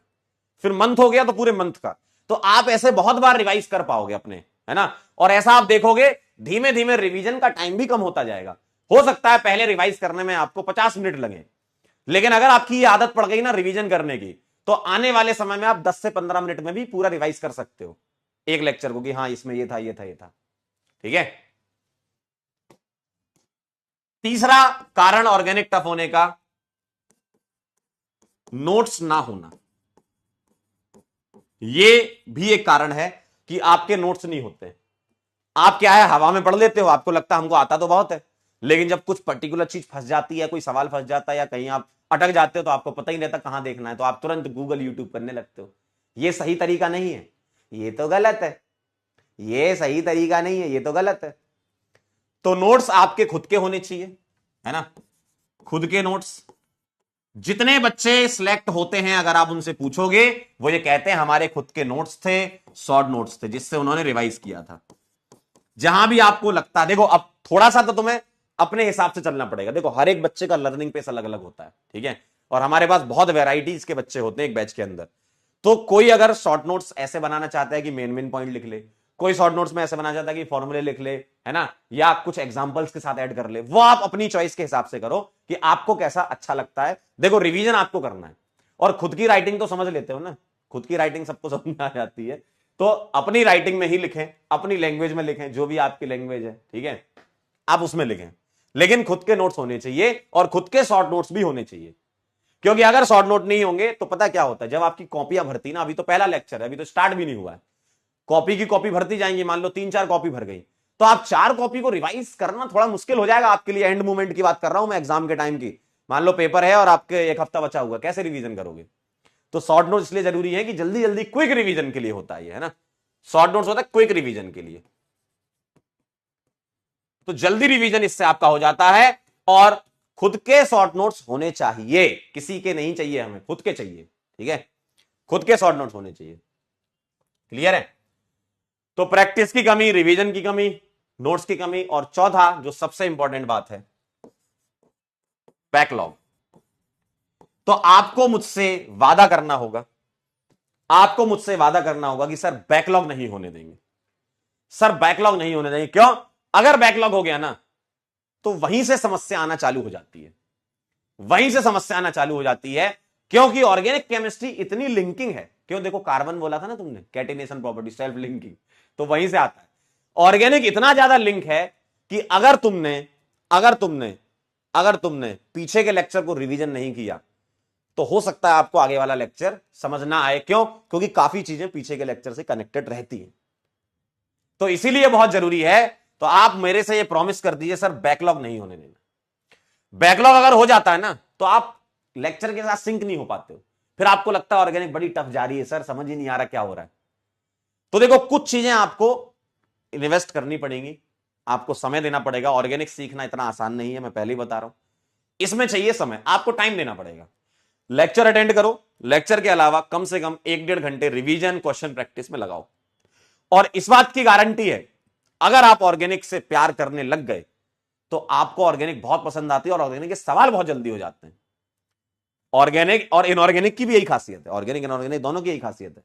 फिर मंथ हो गया तो पूरे मंथ का। तो आप ऐसे बहुत बार रिवाइज कर पाओगे अपने, है ना। और ऐसा आप देखोगे धीमे धीमे रिवीजन का टाइम भी कम होता जाएगा। हो सकता है पहले रिवाइज करने में आपको 50 मिनट लगे, लेकिन अगर आपकी ये आदत पड़ गई ना रिवीजन करने की, तो आने वाले समय में आप 10 से 15 मिनट में भी पूरा रिवाइज कर सकते हो एक लेक्चर को, कि हाँ इसमें ये था ये था ये था, ठीक है। तीसरा कारण ऑर्गेनिक टफ होने का, नोट्स ना होना। ये भी एक कारण है कि आपके नोट्स नहीं होते। आप क्या है हवा में पढ़ लेते हो, आपको लगता है हमको आता तो बहुत है, लेकिन जब कुछ पर्टिकुलर चीज फंस जाती है, कोई सवाल फंस जाता है या कहीं आप अटक जाते हो तो आपको पता ही नहीं रहता कहां देखना है, तो आप तुरंत गूगल यूट्यूब करने लगते हो। ये सही तरीका नहीं है, ये तो गलत है, ये सही तरीका नहीं है, ये तो गलत है। तो नोट्स आपके खुद के होने चाहिए, है ना, खुद के नोट्स। जितने बच्चे सिलेक्ट होते हैं अगर आप उनसे पूछोगे, वो ये कहते हैं हमारे खुद के नोट्स थे, शॉर्ट नोट्स थे जिससे उन्होंने रिवाइज किया था। जहां भी आपको लगता है, देखो अब थोड़ा सा तो तुम्हें अपने हिसाब से चलना पड़ेगा। देखो हर एक बच्चे का लर्निंग पेस अलग अलग होता है, ठीक है, और हमारे पास बहुत वेराइटीज के बच्चे होते हैं एक बैच के अंदर। तो कोई अगर शॉर्ट नोट्स ऐसे बनाना चाहता है कि मेन पॉइंट लिख ले, कोई शॉर्ट नोट्स में ऐसे बनाना चाहता है कि फॉर्मूले लिख ले, है ना, या कुछ एग्जांपल्स के साथ ऐड कर ले, वो आप अपनी चॉइस के हिसाब से करो कि आपको कैसा अच्छा लगता है। देखो रिवीजन आपको करना है, और खुद की राइटिंग तो समझ लेते हो ना, खुद की राइटिंग सबको समझ में आ जाती है, तो अपनी राइटिंग में ही लिखें, अपनी लैंग्वेज में लिखें, जो भी आपकी लैंग्वेज है, ठीक है, आप उसमें लिखें। लेकिन खुद के नोट्स होने चाहिए और खुद के शॉर्ट नोट्स भी होने चाहिए, क्योंकि अगर शॉर्ट नोट नहीं होंगे तो पता क्या होता है, जब आपकी कॉपियां भरती ना, अभी तो पहला लेक्चर है, अभी तो स्टार्ट भी नहीं हुआ है, कॉपी की कॉपी भरती जाएंगी, मान लो 3-4 कॉपी भर गई, तो आप 4 कॉपी को रिवाइज करना थोड़ा मुश्किल हो जाएगा आपके लिए। एंड मोमेंट की बात कर रहा हूं मैं, एग्जाम के टाइम की, मान लो पेपर है और आपके 1 हफ्ता बचा हुआ, कैसे रिवीजन करोगे। तो शॉर्ट नोट इसलिए जरूरी है कि जल्दी जल्दी क्विक रिवीजन के लिए होता है, ना, शॉर्ट नोट्स होता है क्विक रिवीजन के लिए, तो जल्दी रिवीजन इससे आपका हो जाता है। और खुद के शॉर्ट नोट्स होने चाहिए, किसी के नहीं चाहिए, हमें खुद के चाहिए, ठीक है, खुद के शॉर्ट नोट्स होने चाहिए। क्लियर है। तो प्रैक्टिस की कमी, रिवीजन की कमी, नोट्स की कमी, और चौथा जो सबसे इंपॉर्टेंट बात है, बैकलॉग। तो आपको मुझसे वादा करना होगा, आपको मुझसे वादा करना होगा कि सर बैकलॉग नहीं होने देंगे, सर बैकलॉग नहीं होने देंगे। क्यों? अगर बैकलॉग हो गया ना तो वहीं से समस्या आना चालू हो जाती है, वहीं से समस्या आना चालू हो जाती है, क्योंकि ऑर्गेनिक केमिस्ट्री इतनी लिंकिंग है। क्यों? देखो कार्बन बोला था ना तुमने, कैटिनेशन प्रॉपर्टी, सेल्फ लिंकिंग, तो वहीं से आता है। ऑर्गेनिक इतना ज्यादा लिंक है कि अगर तुमने पीछे के लेक्चर को रिवीजन नहीं किया तो हो सकता है आपको आगे वाला लेक्चर समझ ना आए। क्यों? क्योंकि काफी चीजें पीछे के लेक्चर से कनेक्टेड रहती हैं। तो इसीलिए बहुत जरूरी है, तो आप मेरे से ये प्रॉमिस कर दीजिए सर बैकलॉग नहीं होने देना। बैकलॉग अगर हो जाता है ना तो आप लेक्चर के साथ सिंक नहीं हो पाते हो, फिर आपको लगता है ऑर्गेनिक बड़ी टफ जा रही है, सर समझ ही नहीं आ रहा क्या हो रहा है। तो देखो कुछ चीजें आपको इन्वेस्ट करनी पड़ेंगी, आपको समय देना पड़ेगा। ऑर्गेनिक सीखना इतना आसान नहीं है, मैं पहले ही बता रहा हूं, इसमें चाहिए समय, आपको टाइम देना पड़ेगा। लेक्चर अटेंड करो, लेक्चर के अलावा कम से कम 1-1.5 घंटे रिवीजन, क्वेश्चन प्रैक्टिस में लगाओ। और इस बात की गारंटी है, अगर आप ऑर्गेनिक से प्यार करने लग गए तो आपको ऑर्गेनिक बहुत पसंद आती है और ऑर्गेनिक के सवाल बहुत जल्दी हो जाते हैं। ऑर्गेनिक और इनऑर्गेनिक की भी यही खासियत है, ऑर्गेनिक इनऑर्गेनिक दोनों की यही खासियत है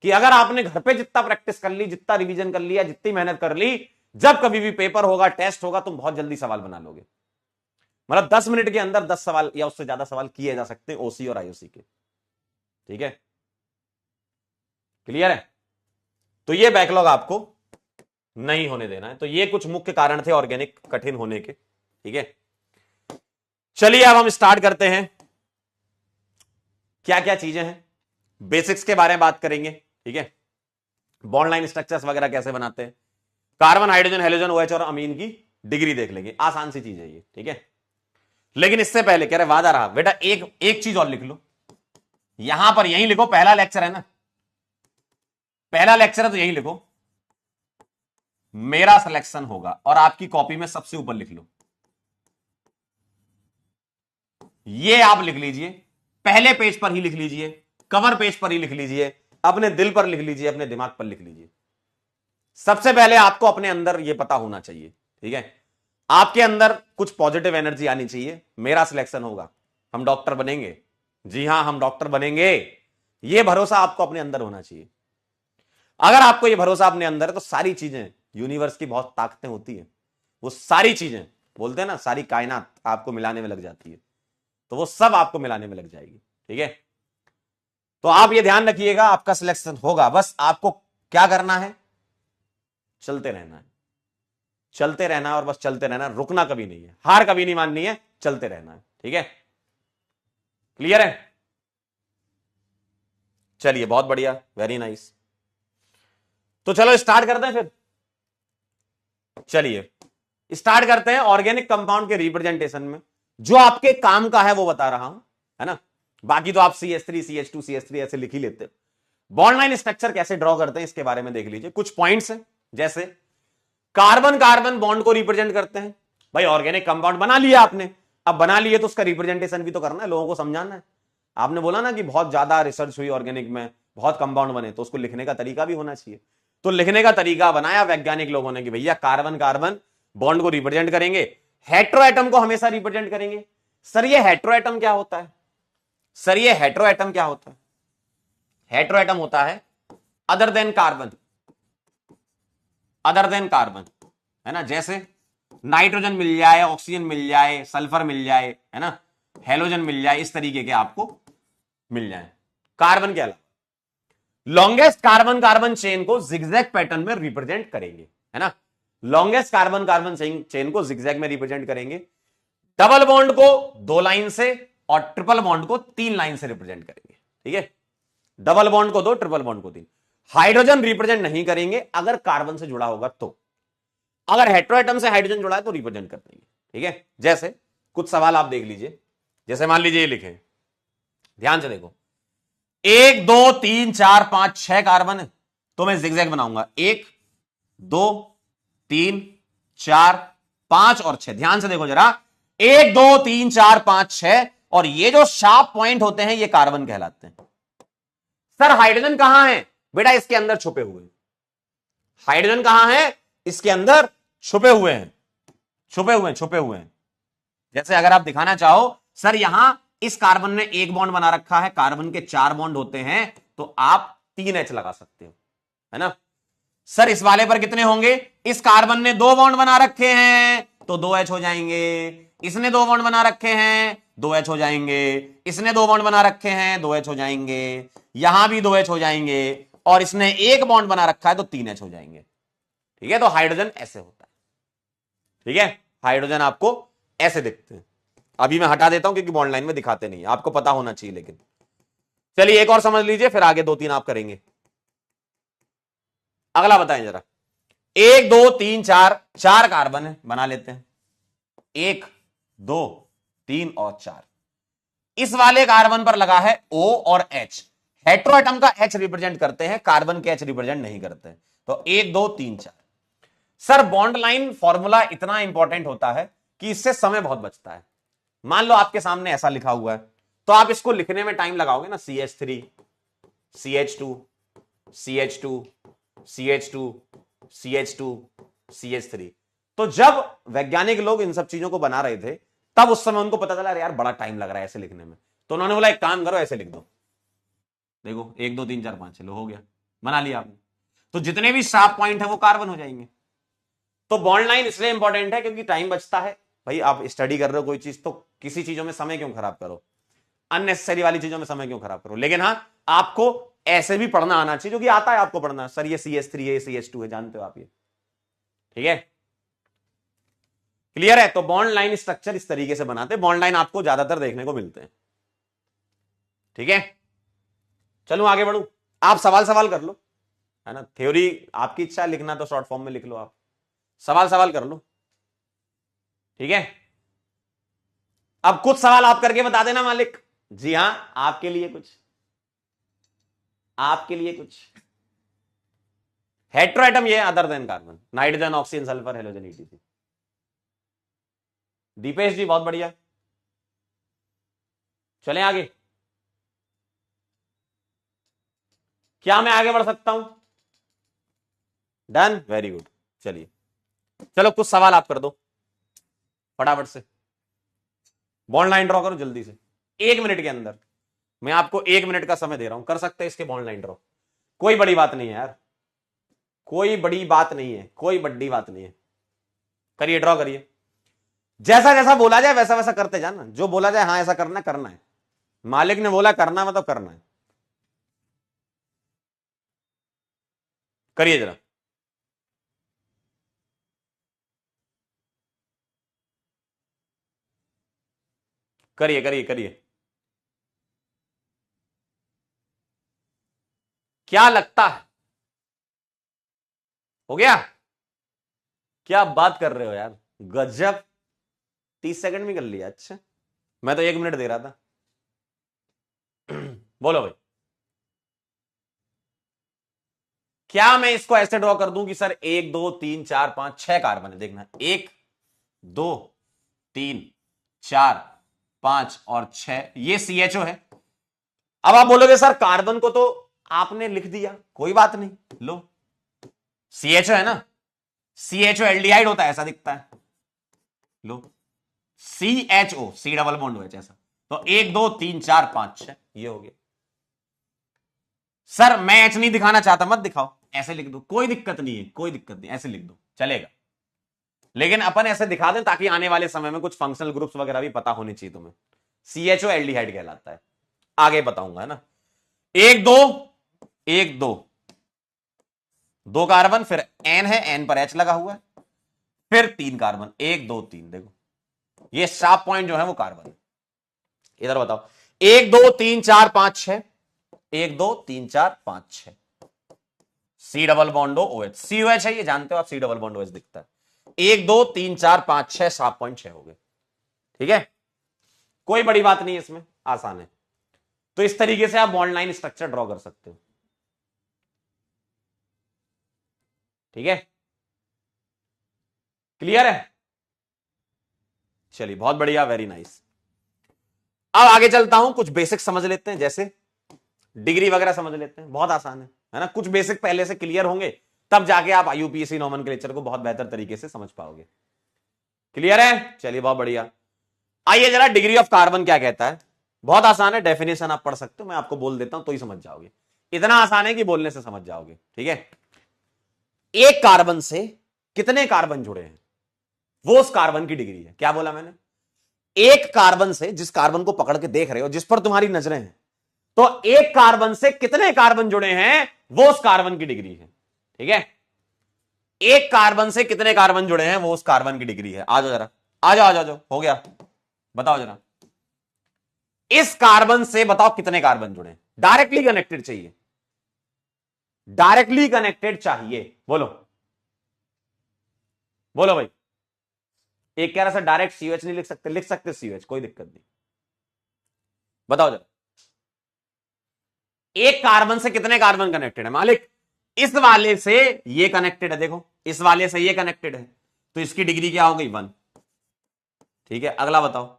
कि अगर आपने घर पे जितना प्रैक्टिस कर ली, जितना रिवीजन कर लिया, जितनी मेहनत कर ली, जब कभी भी पेपर होगा, टेस्ट होगा, तुम बहुत जल्दी सवाल बना लोगे। मतलब 10 मिनट के अंदर 10 सवाल या उससे ज्यादा सवाल किए जा सकते हैं ओसी और आईओसी के, ठीक है, क्लियर है। तो ये बैकलॉग आपको नहीं होने देना है। तो ये कुछ मुख्य कारण थे ऑर्गेनिक कठिन होने के, ठीक है। चलिए अब हम स्टार्ट करते हैं, क्या क्या चीजें हैं, बेसिक्स के बारे में बात करेंगे, ठीक है, बॉन्ड लाइन स्ट्रक्चर्स वगैरह कैसे बनाते हैं, कार्बन, हाइड्रोजन, हेलोजन, ओएच और अमीन की डिग्री देख लेंगे, आसान सी चीज है ये, ठीक है। लेकिन इससे पहले कह रहे वादा रहा बेटा, एक चीज और लिख लो, यहां पर यही लिखो, पहला लेक्चर है ना, पहला लेक्चर है तो यही लिखो, मेरा सिलेक्शन होगा, और आपकी कॉपी में सबसे ऊपर लिख लो, ये आप लिख लीजिए, पहले पेज पर ही लिख लीजिए, कवर पेज पर ही लिख लीजिए, अपने दिल पर लिख लीजिए, अपने दिमाग पर लिख लीजिए। सबसे पहले आपको अपने अंदर यह पता होना चाहिए, ठीक है, आपके अंदर कुछ पॉजिटिव एनर्जी आनी चाहिए, मेरा सिलेक्शन होगा, हम डॉक्टर बनेंगे, जी हां हम डॉक्टर बनेंगे, यह भरोसा आपको अपने अंदर होना चाहिए। अगर आपको यह भरोसा अपने अंदर है तो सारी चीजें, यूनिवर्स की बहुत ताकतें होती है, वो सारी चीजें बोलते हैं ना, सारी कायनात आपको मिलाने में लग जाती है, तो वो सब आपको मिलाने में लग जाएगी, ठीक है। तो आप ये ध्यान रखिएगा, आपका सिलेक्शन होगा, बस आपको क्या करना है, चलते रहना है, चलते रहना है, और बस चलते रहना है, रुकना कभी नहीं है, हार कभी नहीं माननी है, चलते रहना है, ठीक है। क्लियर है? चलिए बहुत बढ़िया, वेरी नाइस। तो चलो स्टार्ट करते हैं फिर, चलिए स्टार्ट करते हैं ऑर्गेनिक कंपाउंड के रिप्रेजेंटेशन में। जो आपके काम का है वो बता रहा हूं, है ना, बाकी तो आप CH3 CH2 CH3 ऐसे लिख ही लेते हो। बॉन्ड लाइन स्ट्रक्चर कैसे ड्रॉ करते हैं इसके बारे में देख लीजिए, कुछ पॉइंट्स हैं, जैसे कार्बन कार्बन बॉन्ड को रिप्रेजेंट करते हैं। भाई ऑर्गेनिक कंपाउंड बना लिया आपने, अब बना लिए तो उसका रिप्रेजेंटेशन भी तो करना है, लोगों को समझाना है। आपने बोला ना कि बहुत ज्यादा रिसर्च हुई ऑर्गेनिक में, बहुत कंपाउंड बने, तो उसको लिखने का तरीका भी होना चाहिए। तो लिखने का तरीका बनाया वैज्ञानिक लोगों ने कि भैया कार्बन कार्बन बॉन्ड को रिप्रेजेंट करेंगे, हेटेरोएटम को हमेशा रिप्रेजेंट करेंगे। सर ये हेटेरोएटम क्या होता है? सर ये हेटेरोएटम क्या होता है? हेटेरोएटम होता है other than carbon, other than carbon, है ना, जैसे नाइट्रोजन मिल जाए, ऑक्सीजन मिल जाए, सल्फर मिल जाए, है ना, हेलोजन मिल जाए, इस तरीके के आपको मिल जाए कार्बन के अलावा। लॉन्गेस्ट कार्बन कार्बन चेन को जिगजैग पैटर्न में रिप्रेजेंट करेंगे, है ना, लॉन्गेस्ट कार्बन कार्बन चेन को जिगजैग में रिप्रेजेंट करेंगे। डबल बॉन्ड को 2 लाइन से और ट्रिपल बॉन्ड को 3 लाइन से रिप्रेजेंट करेंगे, ठीक है, डबल बॉन्ड को 2, ट्रिपल बॉन्ड को 3। हाइड्रोजन रिप्रेजेंट नहीं करेंगे अगर कार्बन से जुड़ा होगा तो, अगर हेटेरोएटम से हाइड्रोजन जुड़ा है तो रिप्रेजेंट कर देंगे, ठीक है। जैसे कुछ सवाल आप देख लीजिए, जैसे मान लीजिए ये लिखे, ध्यान से देखो, 1 2 3 4 5 6 कार्बन है, तो मैं जिगजैग बनाऊंगा, 1 2 3 4 5 और 6। ध्यान से देखो जरा, 1 2 3 4 5 6, और ये जो शार्प पॉइंट होते हैं ये कार्बन कहलाते हैं। सर हाइड्रोजन कहां है? बेटा इसके अंदर छुपे हुए हैं। हाइड्रोजन कहां है? इसके अंदर छुपे हुए हैं, छुपे हुए हैं, छुपे हुए हैं। जैसे अगर आप दिखाना चाहो, सर यहां इस कार्बन ने 1 बॉन्ड बना रखा है, कार्बन के 4 बॉन्ड होते हैं, तो आप 3H लगा सकते हो, है ना। सर इस वाले पर कितने होंगे? इस कार्बन ने 2 बॉन्ड बना रखे हैं तो 2H हो जाएंगे, इसने 2 बॉन्ड बना रखे हैं 2H हो जाएंगे, इसने 2 बॉन्ड बना रखे हैं 2H हो जाएंगे, यहां भी 2H हो जाएंगे, और इसने 1 बॉन्ड बना रखा है तो 3H हो जाएंगे, ठीक है। तो हाइड्रोजन ऐसे होता है, ठीक है, हाइड्रोजन आपको ऐसे दिखते हैं। अभी मैं हटा देता हूं क्योंकि बॉन्ड लाइन में दिखाते नहीं, आपको पता होना चाहिए। लेकिन चलिए एक और समझ लीजिए, फिर आगे 2 3 आप करेंगे। अगला बताएं जरा, 1 2 3 4 4 कार्बन है, बना लेते हैं, 1 2 3 और 4। इस वाले कार्बन पर लगा है O और H, हेटेरोएटम का H रिप्रेजेंट करते हैं, कार्बन के H रिप्रेजेंट नहीं करते हैं। तो 1 2 3 4। सर बॉन्ड लाइन फॉर्मूला इतना इंपॉर्टेंट होता है कि इससे समय बहुत बचता है। मान लो आपके सामने ऐसा लिखा हुआ है, तो आप इसको लिखने में टाइम लगाओगे ना, CH3 CH2 CH2 CH2 CH2 CH3। तो जब वैज्ञानिक लोग इन सब चीजों को बना रहे थे, तब उस समय उनको पता चला यार बड़ा टाइम लग रहा है ऐसे लिखने में, तो उन्होंने बोला एक काम करो ऐसे लिख दो, देखो 1 2 3 4 5 चलो हो गया, बना लिया आपने। तो जितने भी शार्प पॉइंट है वो कार्बन हो जाएंगे। तो बॉन्ड लाइन इसलिए इंपॉर्टेंट है क्योंकि टाइम बचता है। भाई आप स्टडी कर रहे हो कोई चीज, तो किसी चीजों में समय क्यों खराब करो, अननेसेसरी वाली चीजों में समय क्यों खराब करो। लेकिन हाँ आपको ऐसे भी पढ़ना आना चाहिए, जो कि आता है आपको पढ़ना। सर ये CH3 है, CH2 है, जानते हो आप ये, ठीक है, क्लियर है। तो बॉन्ड लाइन स्ट्रक्चर इस तरीके से बनाते हैं, बॉन्ड लाइन आपको ज्यादातर देखने को मिलते हैं, ठीक है। चलूं आगे बढ़ूं, आप सवाल सवाल कर लो, है ना, थ्योरी आपकी इच्छा लिखना तो शॉर्ट फॉर्म में लिख लो, आप सवाल सवाल कर लो। ठीक है, अब कुछ सवाल आप करके बता देना मालिक। जी हां, आपके लिए कुछ, आपके लिए कुछ। हेट्रोएटम ये other than carbon, nitrogen, oxygen, sulphur, halogen, ETC. Dipesh ji बहुत बढ़िया, चलें आगे। क्या मैं आगे बढ़ सकता हूं? Done, very good. चलिए, चलो कुछ सवाल आप कर दो फटाफट से। बॉन्ड लाइन ड्रॉ करो जल्दी से, 1 मिनट के अंदर। मैं आपको 1 मिनट का समय दे रहा हूं, कर सकते हैं इसके बॉन्ड लाइन ड्रॉ। कोई बड़ी बात नहीं है यार, कोई बड़ी बात नहीं है, कोई बड़ी बात नहीं है। करिए, ड्रॉ करिए। जैसा जैसा बोला जाए वैसा वैसा करते जाना। जो बोला जाए हाँ ऐसा करना, करना है। मालिक ने बोला करना मतलब करना है। करिए जरा। करिए करिए करिए। क्या लगता है हो गया? क्या बात कर रहे हो यार, गजब, 30 सेकंड में कर लिया। अच्छा, मैं तो 1 मिनट दे रहा था। बोलो भाई, क्या मैं इसको ऐसे ड्रॉ कर दूं कि सर 1 2 3 4 5 6 कार्बन है? देखना, 1 2 3 4 5 और 6, ये CHO है। अब आप बोलोगे सर कार्बन को तो आपने लिख दिया, कोई बात नहीं, लो CHO है ना, CHO एल्डिहाइड होता है, ऐसा दिखता है। लो CHO, C double bond OH, ऐसा। तो 1 2 3 4 5 6, ये हो गया। सर मैं H नहीं दिखाना चाहता, मत दिखाओ, ऐसे लिख दो, कोई दिक्कत नहीं है, कोई दिक्कत नहीं, ऐसे लिख दो चलेगा। लेकिन अपन ऐसे दिखा दें ताकि आने वाले समय में कुछ फंक्शनल ग्रुप्स वगैरह भी पता होनी चाहिए तुम्हें। CHO एल्डिहाइड कहलाता है, आगे बताऊंगा, है ना। 1 2 1 2 2 कार्बन, फिर N है, N पर H लगा हुआ है, फिर 3 कार्बन, 1 2 3। देखो ये शार्प पॉइंट जो है वो कार्बन है। इधर बताओ, 1 2 3 4 5 6, 1 2 3 4 5 6, C double bond OH, COH है ये, जानते हो आप, C डबल बॉन्ड OH दिखता है। 1 2 3 4 5 6, शार्प पॉइंट 6 हो गए। ठीक है, कोई बड़ी बात नहीं है इसमें, आसान है। तो इस तरीके से आप बॉन्ड लाइन स्ट्रक्चर ड्रॉ कर सकते हो। ठीक है, क्लियर है? चलिए बहुत बढ़िया, वेरी नाइस। अब आगे चलता हूं, कुछ बेसिक समझ लेते हैं, जैसे डिग्री वगैरह समझ लेते हैं, बहुत आसान है ना। कुछ बेसिक पहले से क्लियर होंगे तब जाके आप IUPAC नोमेनक्लेचर को बहुत बेहतर तरीके से समझ पाओगे। क्लियर है? चलिए बहुत बढ़िया। आइए जरा, डिग्री ऑफ कार्बन क्या कहता है। बहुत आसान है, डेफिनेशन आप पढ़ सकते हो, मैं आपको बोल देता हूं तो ही समझ जाओगे। इतना आसान है कि बोलने से समझ जाओगे। ठीक है, एक कार्बन से कितने कार्बन जुड़े हैं वो उस कार्बन की डिग्री है। क्या बोला मैंने? एक कार्बन से, जिस कार्बन को पकड़ के देख रहे हो, जिस पर तुम्हारी नजरें हैं, तो एक कार्बन से कितने कार्बन जुड़े हैं वो उस कार्बन की डिग्री है। ठीक है, एक कार्बन से कितने कार्बन जुड़े हैं वो उस कार्बन की डिग्री है। आ जाओ जरा, आ जाओ, आ जाओ, हो गया, बताओ जरा। इस कार्बन से बताओ कितने कार्बन जुड़े हैं। डायरेक्टली कनेक्टेड चाहिए, डायरेक्टली कनेक्टेड चाहिए, बोलो बोलो भाई। एक कह रहा सर डायरेक्ट COH नहीं लिख सकते, लिख सकते COH, कोई दिक्कत नहीं, बताओ जरा। एक कार्बन से कितने कार्बन कनेक्टेड है मालिक? इस वाले से ये कनेक्टेड है, देखो इस वाले से ये कनेक्टेड है, तो इसकी डिग्री क्या हो गई? 1। ठीक है, अगला बताओ,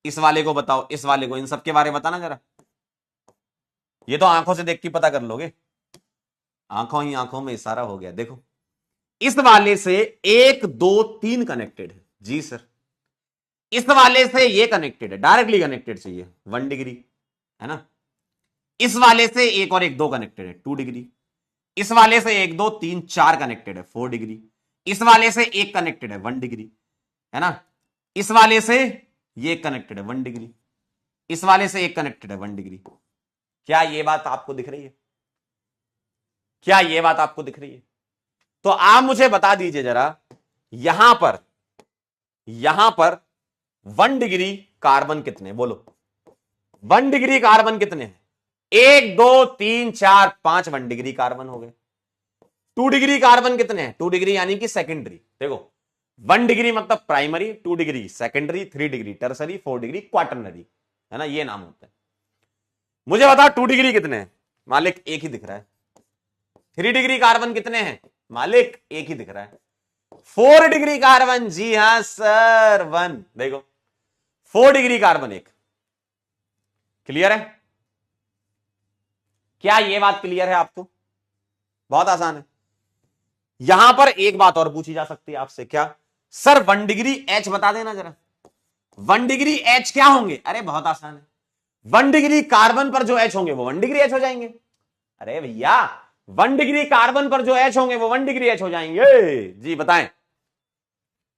इस वाले को बताओ, इस वाले को, इन सब के बारे में बताना जरा। ये तो आंखों से देख के पता कर लोगे, आंखों ही आंखों में इशारा हो गया। देखो इस वाले से 1 2 3 कनेक्टेड है, जी सर। इस वाले से ये कनेक्टेड है, डायरेक्टली कनेक्टेड चाहिए, 1 डिग्री, है ना। इस वाले से 1 और 1 2 कनेक्टेड है, 2 डिग्री। इस वाले से 1 2 3 4 कनेक्टेड है, 4 डिग्री। इस वाले से 1 कनेक्टेड है, 1 डिग्री, है ना। इस वाले से ये कनेक्टेड है, 1 डिग्री। इस वाले से 1 कनेक्टेड है, 1 डिग्री। क्या ये बात आपको दिख रही है? क्या ये बात आपको दिख रही है? तो आप मुझे बता दीजिए जरा, यहां पर 1 डिग्री कार्बन कितने, बोलो 1 डिग्री कार्बन कितने हैं? 1 2 3 4 5 1 डिग्री कार्बन हो गए। 2 डिग्री कार्बन कितने हैं? 2 डिग्री यानी कि सेकेंडरी। देखो 1 डिग्री मतलब primary, 2 degree secondary, 3 degree tertiary, 4 degree quaternary, है ना, ये नाम होता है। मुझे बताओ 2 डिग्री कितने हैं? मालिक एक ही दिख रहा है। 3 डिग्री कार्बन कितने हैं? मालिक एक ही दिख रहा है। 4 डिग्री कार्बन, जी हां सर 1, देखो 4 डिग्री कार्बन एक। क्लियर है? क्या ये बात क्लियर है आपको? बहुत आसान है। यहां पर एक बात और पूछी जा सकती है आपसे, क्या सर 1 डिग्री एच बता देना जरा। 1 डिग्री एच क्या होंगे? अरे बहुत आसान है, 1 डिग्री कार्बन पर जो एच होंगे वो 1 डिग्री एच हो जाएंगे। अरे भैया 1 डिग्री कार्बन पर जो एच होंगे वो 1 डिग्री एच हो जाएंगे। जी बताएं,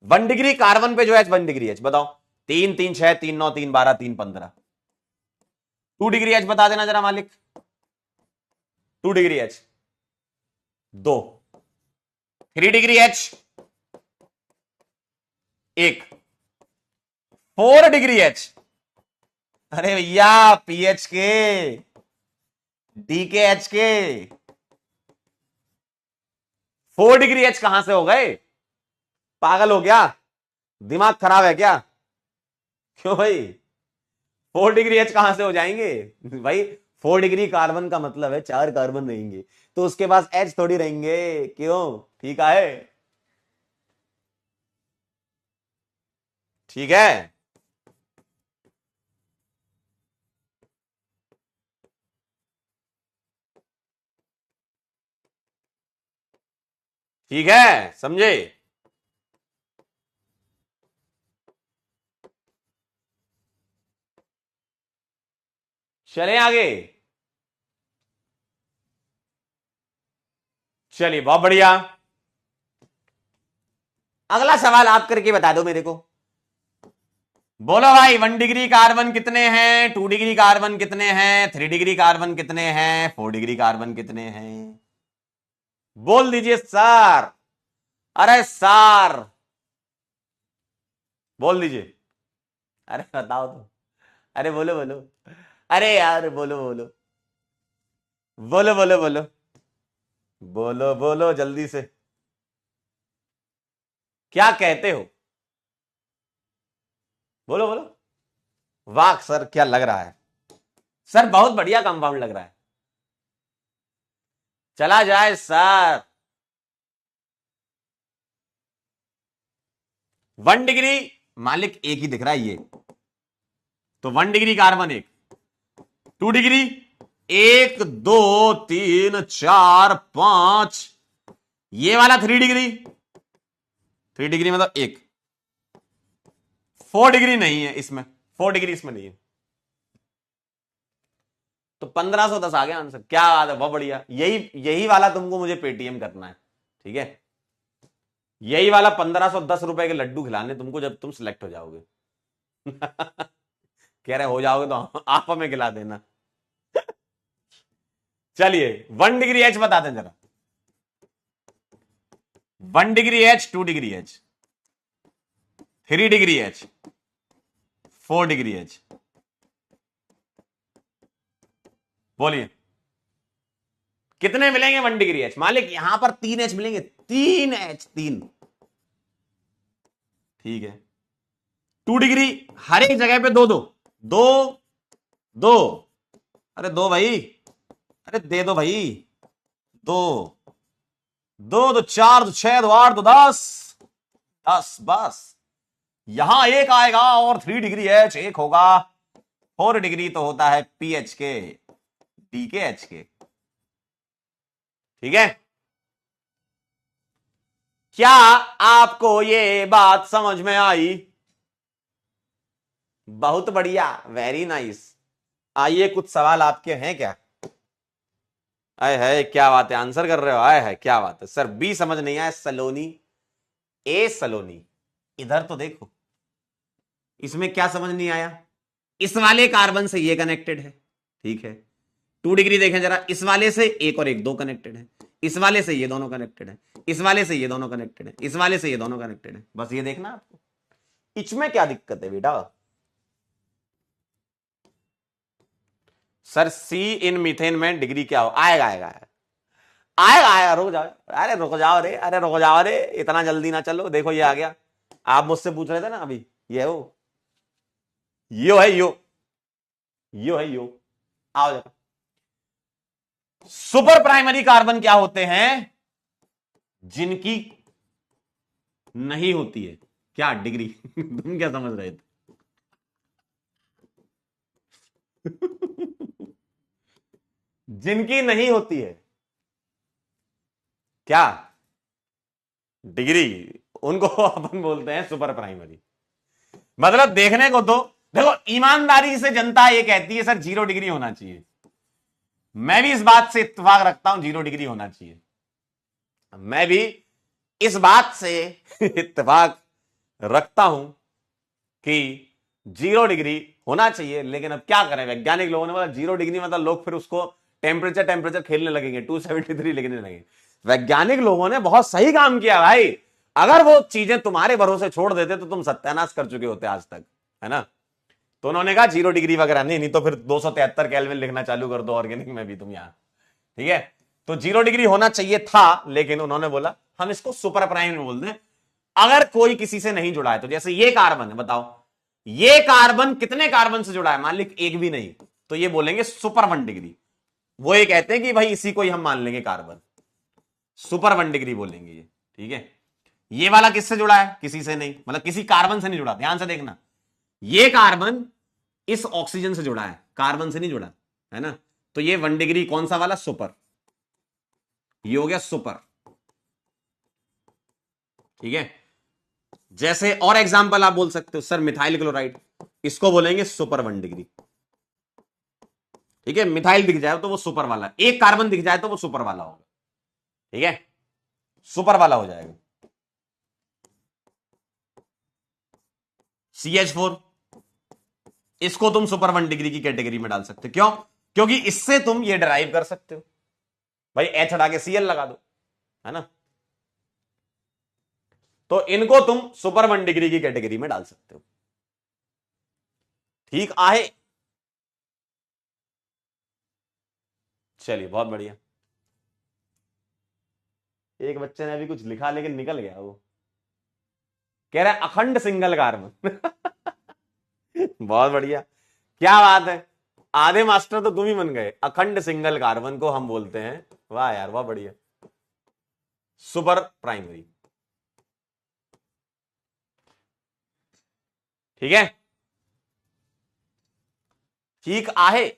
1 डिग्री कार्बन पे जो एच 1 डिग्री एच, बताओ 3 3 6 3 9 3 12 3 15। 2 डिग्री एच बता देना जरा मालिक। 2 degree H 2, 3 degree H 1, 4 degree H, अरे भैया पीएच के, डी के एच के, 4 डिग्री एच कहां से हो गए? पागल हो गया? दिमाग खराब है क्या? क्यों भाई 4 डिग्री एच कहां से हो जाएंगे भाई? 4 डिग्री कार्बन का मतलब है 4 कार्बन रहेंगे, तो उसके पास एच थोड़ी रहेंगे। क्यों? ठीक है, ठीक है। ठीक है, समझे? चले आगे। चलिए बहुत बढ़िया। अगला सवाल आप करके बता दो मेरे को। बोलो भाई 1 डिग्री कार्बन कितने हैं, 2 डिग्री कार्बन कितने हैं, 3 डिग्री कार्बन कितने हैं, 4 डिग्री कार्बन कितने हैं? बोल दीजिए सर। अरे सर बोल दीजिए। अरे बताओ तो, अरे बोलो बोलो, अरे यार बोलो बोलो, बोलो बोलो बोलो, बोलो बोलो जल्दी से, क्या कहते हो? बोलो बोलो। वाह सर क्या लग रहा है? सर बहुत बढ़िया कंपाउंड लग रहा है, चला जाए सर। 1 डिग्री मालिक एक ही दिख रहा है ये, तो 1 डिग्री कार्बन एक, 2 डिग्री 1 2 3 4 5, ये वाला 3 डिग्री, 3 डिग्री मतलब एक, 4 डिग्री नहीं है इसमें, 4 डिग्री इसमें नहीं है, तो 1510 आ गया आंसर। क्या बात है, बहुत बढ़िया। यही यही वाला तुमको मुझे पेटीएम करना है, ठीक है? यही वाला 1510 रुपए के लड्डू खिलाने तुमको जब तुम सिलेक्ट हो जाओगे। कह रहे हो जाओगे तो आप हमें खिला देना। चलिए 1 डिग्री एच बता दें जरा। 1 degree H, 2 degree H, 3 degree H, 4 degree H, बोलिए कितने मिलेंगे 1 डिग्री एच? मालिक यहां पर 3 एच मिलेंगे, 3 एच 3, ठीक है। 2 डिग्री हर एक जगह पे दो दो दो दो, अरे दो भाई, अरे दे दो भाई, दो दो दो 4 दो 6 दो 8 दो 10 10, बस यहां एक आएगा और 3 डिग्री एच एक होगा, 4 डिग्री तो होता है पीएच के, डी के एच के, ठीक है? क्या आपको ये बात समझ में आई? बहुत बढ़िया, वेरी नाइस। आइए कुछ सवाल आपके हैं क्या? आए है क्या बात है, आंसर कर रहे हो, आए है क्या बात है। सर बी समझ नहीं आया, सलोनी, ए सलोनी, इधर तो देखो, इसमें क्या समझ नहीं आया? इस वाले कार्बन से ये कनेक्टेड है, ठीक है। 2 डिग्री देखें जरा, इस वाले से एक और एक दो कनेक्टेड है, इस वाले से ये दोनों कनेक्टेड है, इस वाले से ये दोनों कनेक्टेड है, इस वाले से ये दोनों कनेक्टेड है, बस ये देखना आपको। इसमें क्या दिक्कत है बेटा? सर सी इन मीथेन में डिग्री क्या हो? आएगा आएगा आएगा आएगा, रुक जाओ, अरे रुक जाओ रे, अरे रुक जाओ रे, इतना जल्दी ना चलो। देखो ये आ गया, आप मुझसे पूछ रहे थे ना अभी, ये हो, यो है यो, यो है यो। आओ जरा, सुपर प्राइमरी कार्बन क्या होते हैं? जिनकी नहीं होती है क्या डिग्री? तुम क्या समझ रहे थे? जिनकी नहीं होती है क्या डिग्री, उनको अपन बोलते हैं सुपर प्राइमरी। मतलब देखने को तो देखो, ईमानदारी से जनता ये कहती है सर 0 डिग्री होना चाहिए। मैं भी इस बात से इत्तेफाक रखता हूं 0 डिग्री होना चाहिए। मैं भी इस बात से इत्तेफाक रखता हूं कि 0 डिग्री होना चाहिए। लेकिन अब क्या करें, वैज्ञानिक लोगों ने बोला 0 डिग्री मतलब लोग फिर उसको टेम्परेचर खेलने लगेंगे, 273 लिखने लगेंगे। वैज्ञानिक लोगों ने बहुत सही काम किया भाई। अगर वो चीजें तुम्हारे भरोसे छोड़ देते तो तुम सत्यानाश कर चुके होते आज तक, है ना। तो उन्होंने कहा 0 डिग्री वगैरह नहीं तो फिर 273 केल्विन लिखना चालू कर दो ऑर्गेनिक में भी तुम यहां, ठीक है। तो 0 डिग्री होना चाहिए था, लेकिन उन्होंने बोला हम इसको सुपर प्राइम में बोल दें। अगर कोई किसी से नहीं जुड़ा है, तो जैसे ये कार्बन है, बताओ ये कार्बन कितने कार्बन से जुड़ा है, मान ली एक भी नहीं, तो ये बोलेंगे सुपर 1 डिग्री। वो ये कहते हैं कि भाई इसी को ही हम मान लेंगे कार्बन, सुपर 1 डिग्री बोलेंगे ये, ठीक है। ये वाला किससे जुड़ा है? किसी से नहीं, मतलब किसी कार्बन से नहीं जुड़ा। ध्यान से देखना, ये कार्बन इस ऑक्सीजन से जुड़ा है, कार्बन से नहीं जुड़ा, है ना। तो ये 1 डिग्री कौन सा वाला? सुपर। ये हो गया सुपर, ठीक है। जैसे और एग्जांपल आप बोल सकते हो सर मिथाइल क्लोराइड, इसको बोलेंगे सुपर 1 डिग्री, ठीक है। मिथाइल दिख जाए तो वो सुपर वाला, एक कार्बन दिख जाए तो वो सुपर वाला होगा, ठीक है, सुपर वाला हो जाएगा। CH4, इसको तुम सुपर 1 डिग्री की कैटेगरी में डाल सकते हो। क्यों? क्योंकि इससे तुम ये डिराइव कर सकते हो भाई, H हटा के Cl लगा दो, है ना। तो इनको तुम सुपर 1 डिग्री की कैटेगरी में डाल सकते हो, ठीक आहे। चलिए बहुत बढ़िया। एक बच्चे ने अभी कुछ लिखा लेकिन निकल गया, वो कह रहा है अखंड सिंगल कार्बन। बहुत बढ़िया, क्या बात है, आधे मास्टर तो तुम ही बन गए। अखंड सिंगल कार्बन को हम बोलते हैं, वाह यार बहुत बढ़िया, सुपर प्राइमरी, ठीक है, ठीक आहे।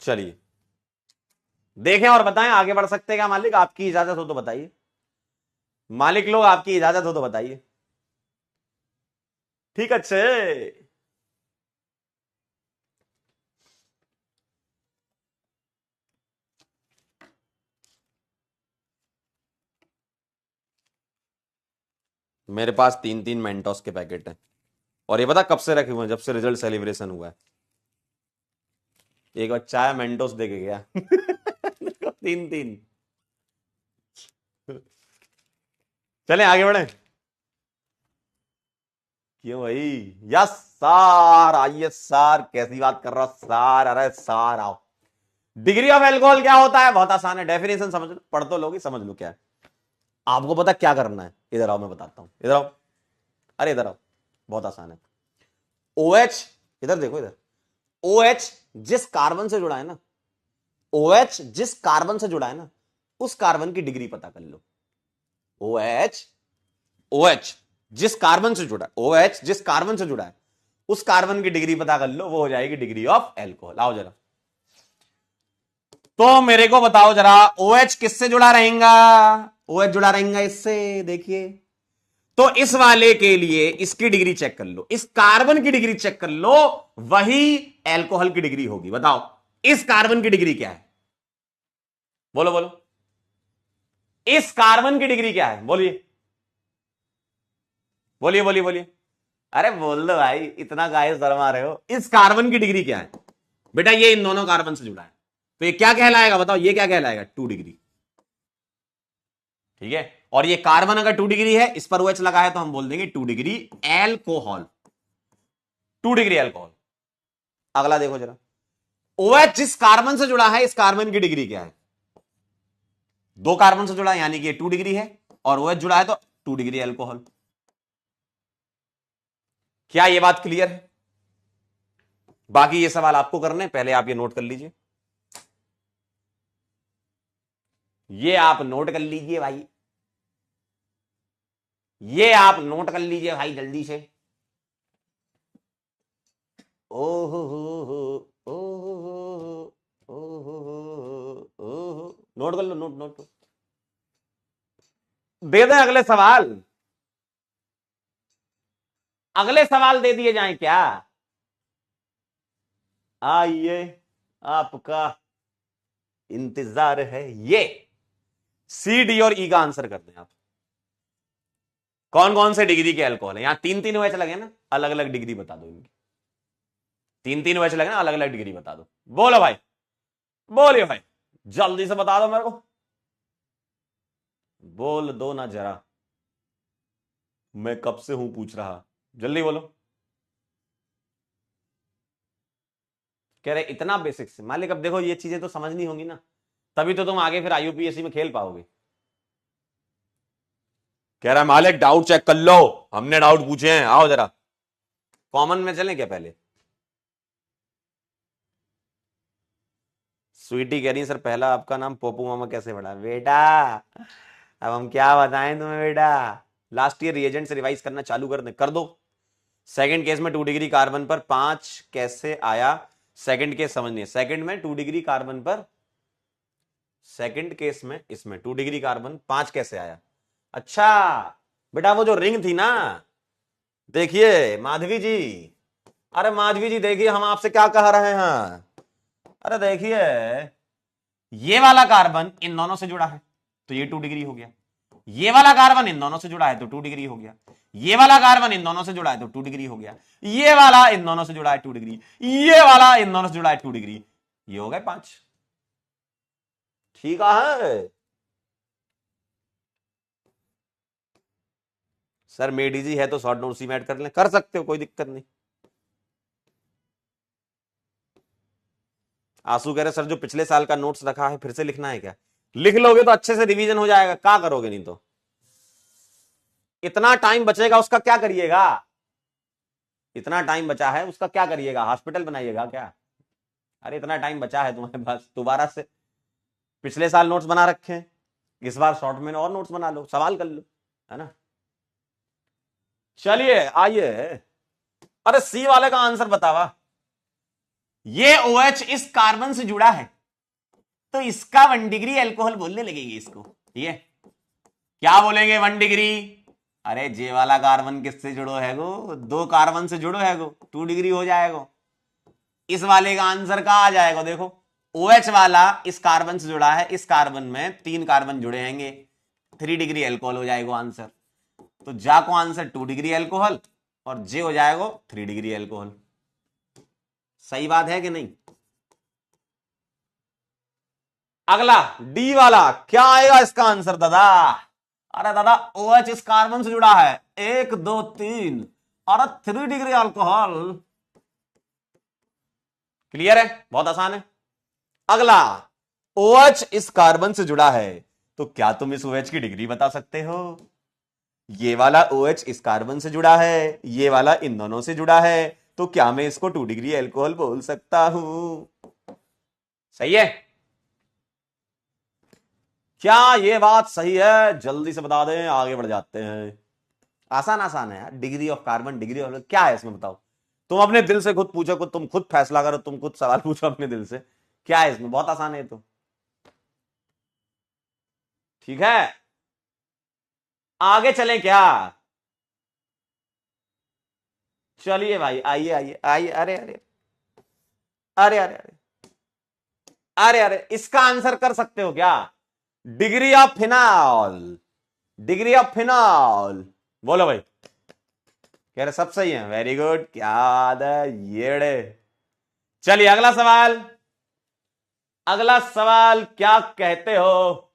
चलिए देखें और बताएं, आगे बढ़ सकते हैं क्या मालिक? आपकी इजाजत हो तो बताइए, मालिक लोग आपकी इजाजत हो तो बताइए। ठीक अच्छे, मेरे पास 3-3 मेंटोस के पैकेट हैं, और ये पता कब से रखे हुए हैं? जब से रिजल्ट सेलिब्रेशन हुआ है। एक बच्चा आया मेंटोस दे के गया। 3-3। चलें आगे बढ़े। क्यों भाई? यस सर, आइए सर, कैसी बात कर रहा सर? अरे सर आओ। डिग्री ऑफ एल्कोहल क्या होता है? बहुत आसान है, डेफिनेशन समझ लो, पढ़ तो लोगे, समझ लो क्या है। आपको पता क्या करना है? इधर आओ मैं बताता हूं, इधर आओ, अरे इधर आओ, बहुत आसान है। OH, इधर देखो इधर, OH जिस कार्बन से जुड़ा है ना, OH जिस कार्बन से जुड़ा है ना, उस कार्बन की डिग्री पता कर लो। OH जिस कार्बन से जुड़ा है, OH जिस कार्बन से जुड़ा है, उस कार्बन की डिग्री पता कर लो, वो हो जाएगी डिग्री ऑफ एल्कोहल। आओ जरा, तो मेरे को बताओ जरा, OH किससे जुड़ा रहेगा? OH जुड़ा रहेगा इससे, देखिए। तो इस वाले के लिए इसकी डिग्री चेक कर लो, इस कार्बन की डिग्री चेक कर लो, वही एल्कोहल की डिग्री होगी। बताओ इस कार्बन की डिग्री क्या है? बोलो बोलो, इस कार्बन की डिग्री क्या है? बोलिए बोलिए बोलिए बोलिए, अरे बोल दो भाई, इतना गाय शर्मा रहे हो। इस कार्बन की डिग्री क्या है? बेटा ये इन दोनों कार्बन से जुड़ा है, तो ये क्या कहलाएगा? बताओ ये क्या कहलाएगा? 2 डिग्री, ठीक है। और ये कार्बन अगर 2 डिग्री है, इस पर OH लगा है, तो हम बोल देंगे 2 डिग्री एल्कोहल, 2 डिग्री एल्कोहल। अगला देखो जरा, OH जिस कार्बन से जुड़ा है, इस कार्बन की डिग्री क्या है? 2 कार्बन से जुड़ा है, यानी कि 2 डिग्री है, और OH जुड़ा है तो 2 डिग्री अल्कोहल। क्या ये बात क्लियर है? बाकी ये सवाल आपको करने, पहले आप ये नोट कर लीजिए, ये आप नोट कर लीजिए भाई, ये आप नोट कर लीजिए भाई जल्दी से। ओहो ओहो ओहो, नोट कर लो, नोट नोट। दे दें अगले सवाल, अगले सवाल दे दिए जाएं क्या? आइए, आपका इंतजार है। ये सी, डी और ई का आंसर कर दें आप। कौन कौन से डिग्री के अल्कोहल है? यहां 3-3 OH लगे ना, अलग अलग डिग्री बता दो इनकी। 3-3 OH लगे ना, अलग अलग डिग्री बता दो। बोलो भाई, बोलिए भाई, जल्दी से बता दो मेरे को, बोल दो ना जरा, मैं कब से हूं पूछ रहा, जल्दी बोलो। कह रहे इतना बेसिक से मालिक, अब देखो ये चीजें तो समझनी होंगी ना, तभी तो तुम आगे फिर IUPAC में खेल पाओगे। कह रहा मालिक डाउट चेक कर लो, हमने डाउट पूछे हैं, आओ जरा कॉमन में चलें क्या पहले? स्वीटी कह रही सर पहला आपका नाम पोपू मामा कैसे बढ़ा? बेटा अब हम क्या बताएं तुम्हें बेटा, लास्ट ईयर रिएजेंट से रिवाइज करना चालू कर दो। सेकंड केस में 2 डिग्री कार्बन पर 5 कैसे आया? सेकंड केस समझनी है। सेकंड में 2 डिग्री कार्बन पर, सेकंड केस में इसमें 2 डिग्री कार्बन 5 कैसे आया? अच्छा बेटा वो जो रिंग थी ना, देखिए माधवी जी, अरे माधवी जी देखिए हम आपसे क्या कह रहे हैं, अरे देखिए ये वाला कार्बन इन दोनों से जुड़ा है तो ये 2 डिग्री हो गया, ये वाला कार्बन इन दोनों से जुड़ा है तो 2 डिग्री हो गया, ये वाला कार्बन इन दोनों से जुड़ा है तो 2 डिग्री हो गया, ये वाला इन दोनों से जुड़ा है 2 डिग्री, ये वाला इन दोनों से जुड़ा है 2 डिग्री, ये हो गए 5। ठीक है सर, मेड इजी है तो शॉर्ट नोट सी में ऐड कर लें, कर सकते हो, कोई दिक्कत नहीं। आंसू कह रहे सर जो पिछले साल का नोट्स रखा है फिर से लिखना है क्या? लिख लोगे तो अच्छे से रिवीजन हो जाएगा, क्या करोगे नहीं तो? इतना टाइम बचेगा उसका क्या करिएगा? इतना टाइम बचा है उसका क्या करिएगा? हॉस्पिटल बनाइएगा क्या? अरे इतना टाइम बचा है तुम्हारे पास, दोबारा से पिछले साल नोट्स बना रखे हैं, इस बार शॉर्ट में और नोट्स बना लो, सवाल कर लो, है ना। चलिए आइए, अरे सी वाले का आंसर बतावा। ये OH इस कार्बन से जुड़ा है तो इसका 1 डिग्री अल्कोहल बोलने लगेगी इसको, ठीक है? क्या बोलेंगे 1 डिग्री? अरे जे वाला कार्बन किससे जुड़ो है गो? 2 कार्बन से जुड़ो है गो, 2 डिग्री हो जाएगा। इस वाले का आंसर क्या आ जाएगा? देखो OH वाला इस कार्बन से जुड़ा है, इस कार्बन में 3 कार्बन जुड़े हैंगे, 3 डिग्री अल्कोहल हो जाएगा आंसर। तो जा को आंसर 2 डिग्री अल्कोहल और जे हो जाएगा 3 डिग्री अल्कोहल। सही बात है कि नहीं? अगला डी वाला क्या आएगा इसका आंसर दादा? अरे दादा OH इस कार्बन से जुड़ा है, 1 2 3 और 3 डिग्री अल्कोहल। क्लियर है? बहुत आसान है। अगला OH इस कार्बन से जुड़ा है तो क्या तुम इस OH की डिग्री बता सकते हो? ये वाला OH इस कार्बन से जुड़ा है, ये वाला इन दोनों से जुड़ा है, तो क्या मैं इसको 2 डिग्री अल्कोहल बोल सकता हूं? सही है? क्या ये बात सही है? जल्दी से बता दें, आगे बढ़ जाते हैं। आसान आसान है यार, degree of carbon, degree of, क्या है इसमें बताओ? तुम अपने दिल से खुद पूछो, खुद तुम खुद फैसला करो, तुम खुद सवाल पूछो अपने दिल से, क्या है इसमें? बहुत आसान है तो। ठीक है, आगे चलें क्या? चलिए भाई, आइए आइए आइए। अरे अरे अरे अरे अरे अरे अरे इसका आंसर कर सकते हो क्या? Degree of phenol, degree of phenol बोलो भाई। कह रहे सब सही है, वेरी गुड, क्या बात है येड़े। चलिए अगला सवाल, अगला सवाल क्या कहते हो?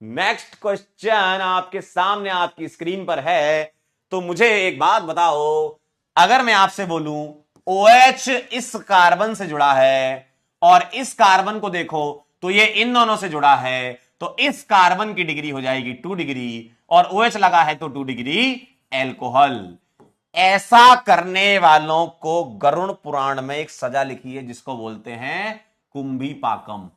नेक्स्ट क्वेश्चन आपके सामने आपकी स्क्रीन पर है। तो मुझे एक बात बताओ, अगर मैं आपसे बोलूं OH इस कार्बन से जुड़ा है और इस कार्बन को देखो तो ये इन दोनों से जुड़ा है, तो इस कार्बन की डिग्री हो जाएगी 2 डिग्री और OH लगा है तो 2 डिग्री एल्कोहल। ऐसा करने वालों को गरुड़ पुराण में एक सजा लिखी है जिसको बोलते हैं कुंभी पाकम।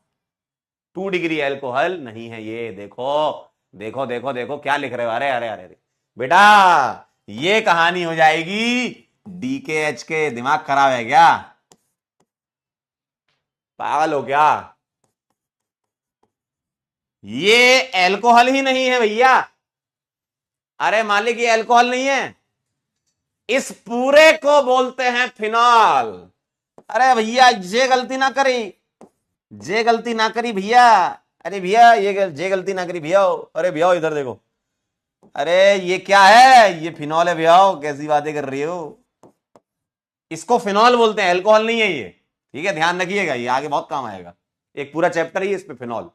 2 डिग्री एल्कोहल नहीं है ये। देखो देखो देखो देखो क्या लिख रहे हो। अरे अरे अरे बेटा ये कहानी हो जाएगी DKH के। दिमाग खराब है क्या? पागल हो क्या? ये एल्कोहल ही नहीं है भैया। अरे मालिक ये एल्कोहल नहीं है, इस पूरे को बोलते हैं फिनॉल। अरे भैया ये गलती ना करी, जे गलती ना करी भैया। अरे भैया ये जे गलती ना करी भैया। अरे भैया इधर देखो। अरे ये क्या है? ये फिनॉल है भैया। कैसी बातें कर रही हो? इसको फिनॉल बोलते हैं, एल्कोहल नहीं है ये। ठीक है, ध्यान रखिएगा, ये आगे बहुत काम आएगा। एक पूरा चैप्टर ही है इस पे फिनॉल।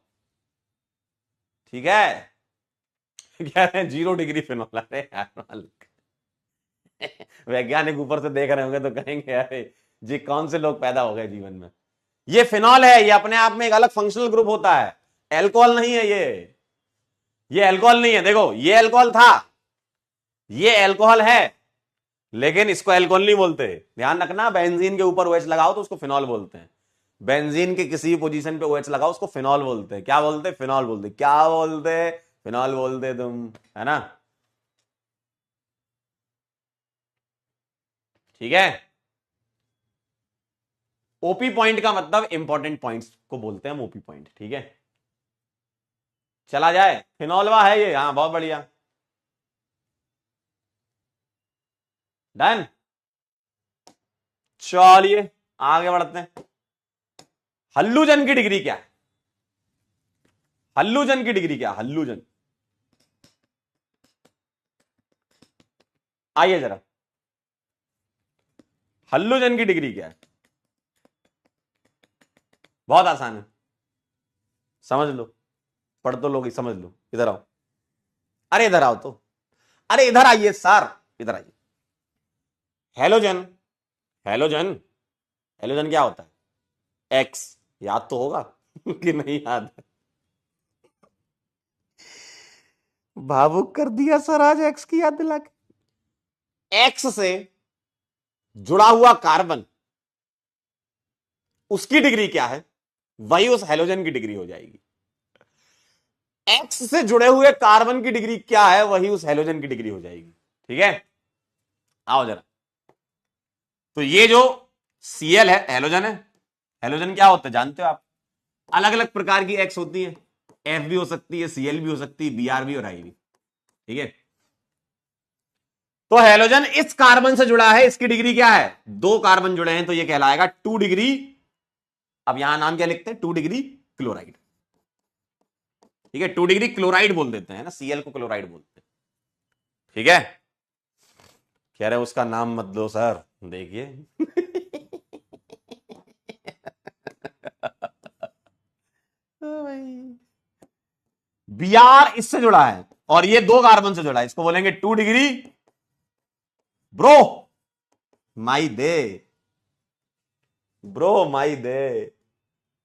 ठीक है, कह रहे हैं 0 डिग्री फिनॉल। अरे यार वैज्ञानिक ऊपर से देख रहे होंगे तो कहेंगे अरे जी कौन से लोग पैदा हो गए जीवन में। ये फिनॉल है, ये अपने आप में एक अलग फंक्शनल ग्रुप होता है, एल्कोहल नहीं है ये एल्कोहल नहीं है। देखो ये एल्कोहल था, ये एल्कोहल है, लेकिन इसको एल्कोहल नहीं बोलते। ध्यान रखना, बेंजीन के ऊपर OH लगाओ तो उसको फिनॉल बोलते हैं। बेंजीन के किसी पोजीशन पे OH लगाओ उसको फिनॉल बोलते हैं। क्या बोलते? फिनॉल बोलते। क्या बोलते? फिनॉल बोलते तुम, है ना? ठीक है, ओपी पॉइंट का मतलब इंपॉर्टेंट पॉइंट्स को बोलते हैं हम ओपी पॉइंट। ठीक है, चला जाए। फिनॉलवा है ये, हाँ बहुत बढ़िया, डन। चलिए आगे बढ़ते हैं। हल्लुजन की डिग्री क्या है? हल्लुजन की डिग्री क्या? हल्लुजन, आइए जरा, हल्लुजन की डिग्री क्या है? बहुत आसान है, समझ लो, पढ़ तो लोग, समझ लो। इधर आओ, अरे इधर आओ तो, अरे इधर आइए सर, इधर आइए। हेलोजन, हेलोजन, हेलोजन क्या होता है? एक्स, याद तो होगा कि नहीं याद? भावुक कर दिया सर आज एक्स की याद दिला के। एक्स से जुड़ा हुआ कार्बन, उसकी डिग्री क्या है? वही उस हेलोजन की डिग्री हो जाएगी। एक्स से जुड़े हुए कार्बन की डिग्री क्या है? वही उस हेलोजन की डिग्री हो जाएगी। ठीक है, आओ जरा। तो ये जो Cl है हेलोजन है। हेलोजन क्या होता है जानते हो आप? अलग अलग प्रकार की एक्स होती है, F भी हो सकती है, Cl भी हो सकती है, Br भी और I भी। ठीक है, तो हेलोजन इस कार्बन से जुड़ा है, इसकी डिग्री क्या है? 2 कार्बन जुड़े हैं तो ये कहलाएगा 2 डिग्री। अब यहां नाम क्या लिखते हैं? 2 डिग्री क्लोराइड। ठीक है, 2 डिग्री क्लोराइड बोल देते हैं ना, Cl को क्लोराइड बोलते हैं। ठीक है, कह रहे उसका नाम मत दो सर, देखिए Br इससे जुड़ा है और ये 2 कार्बन से जुड़ा है, इसको बोलेंगे 2 degree bromide, bromide,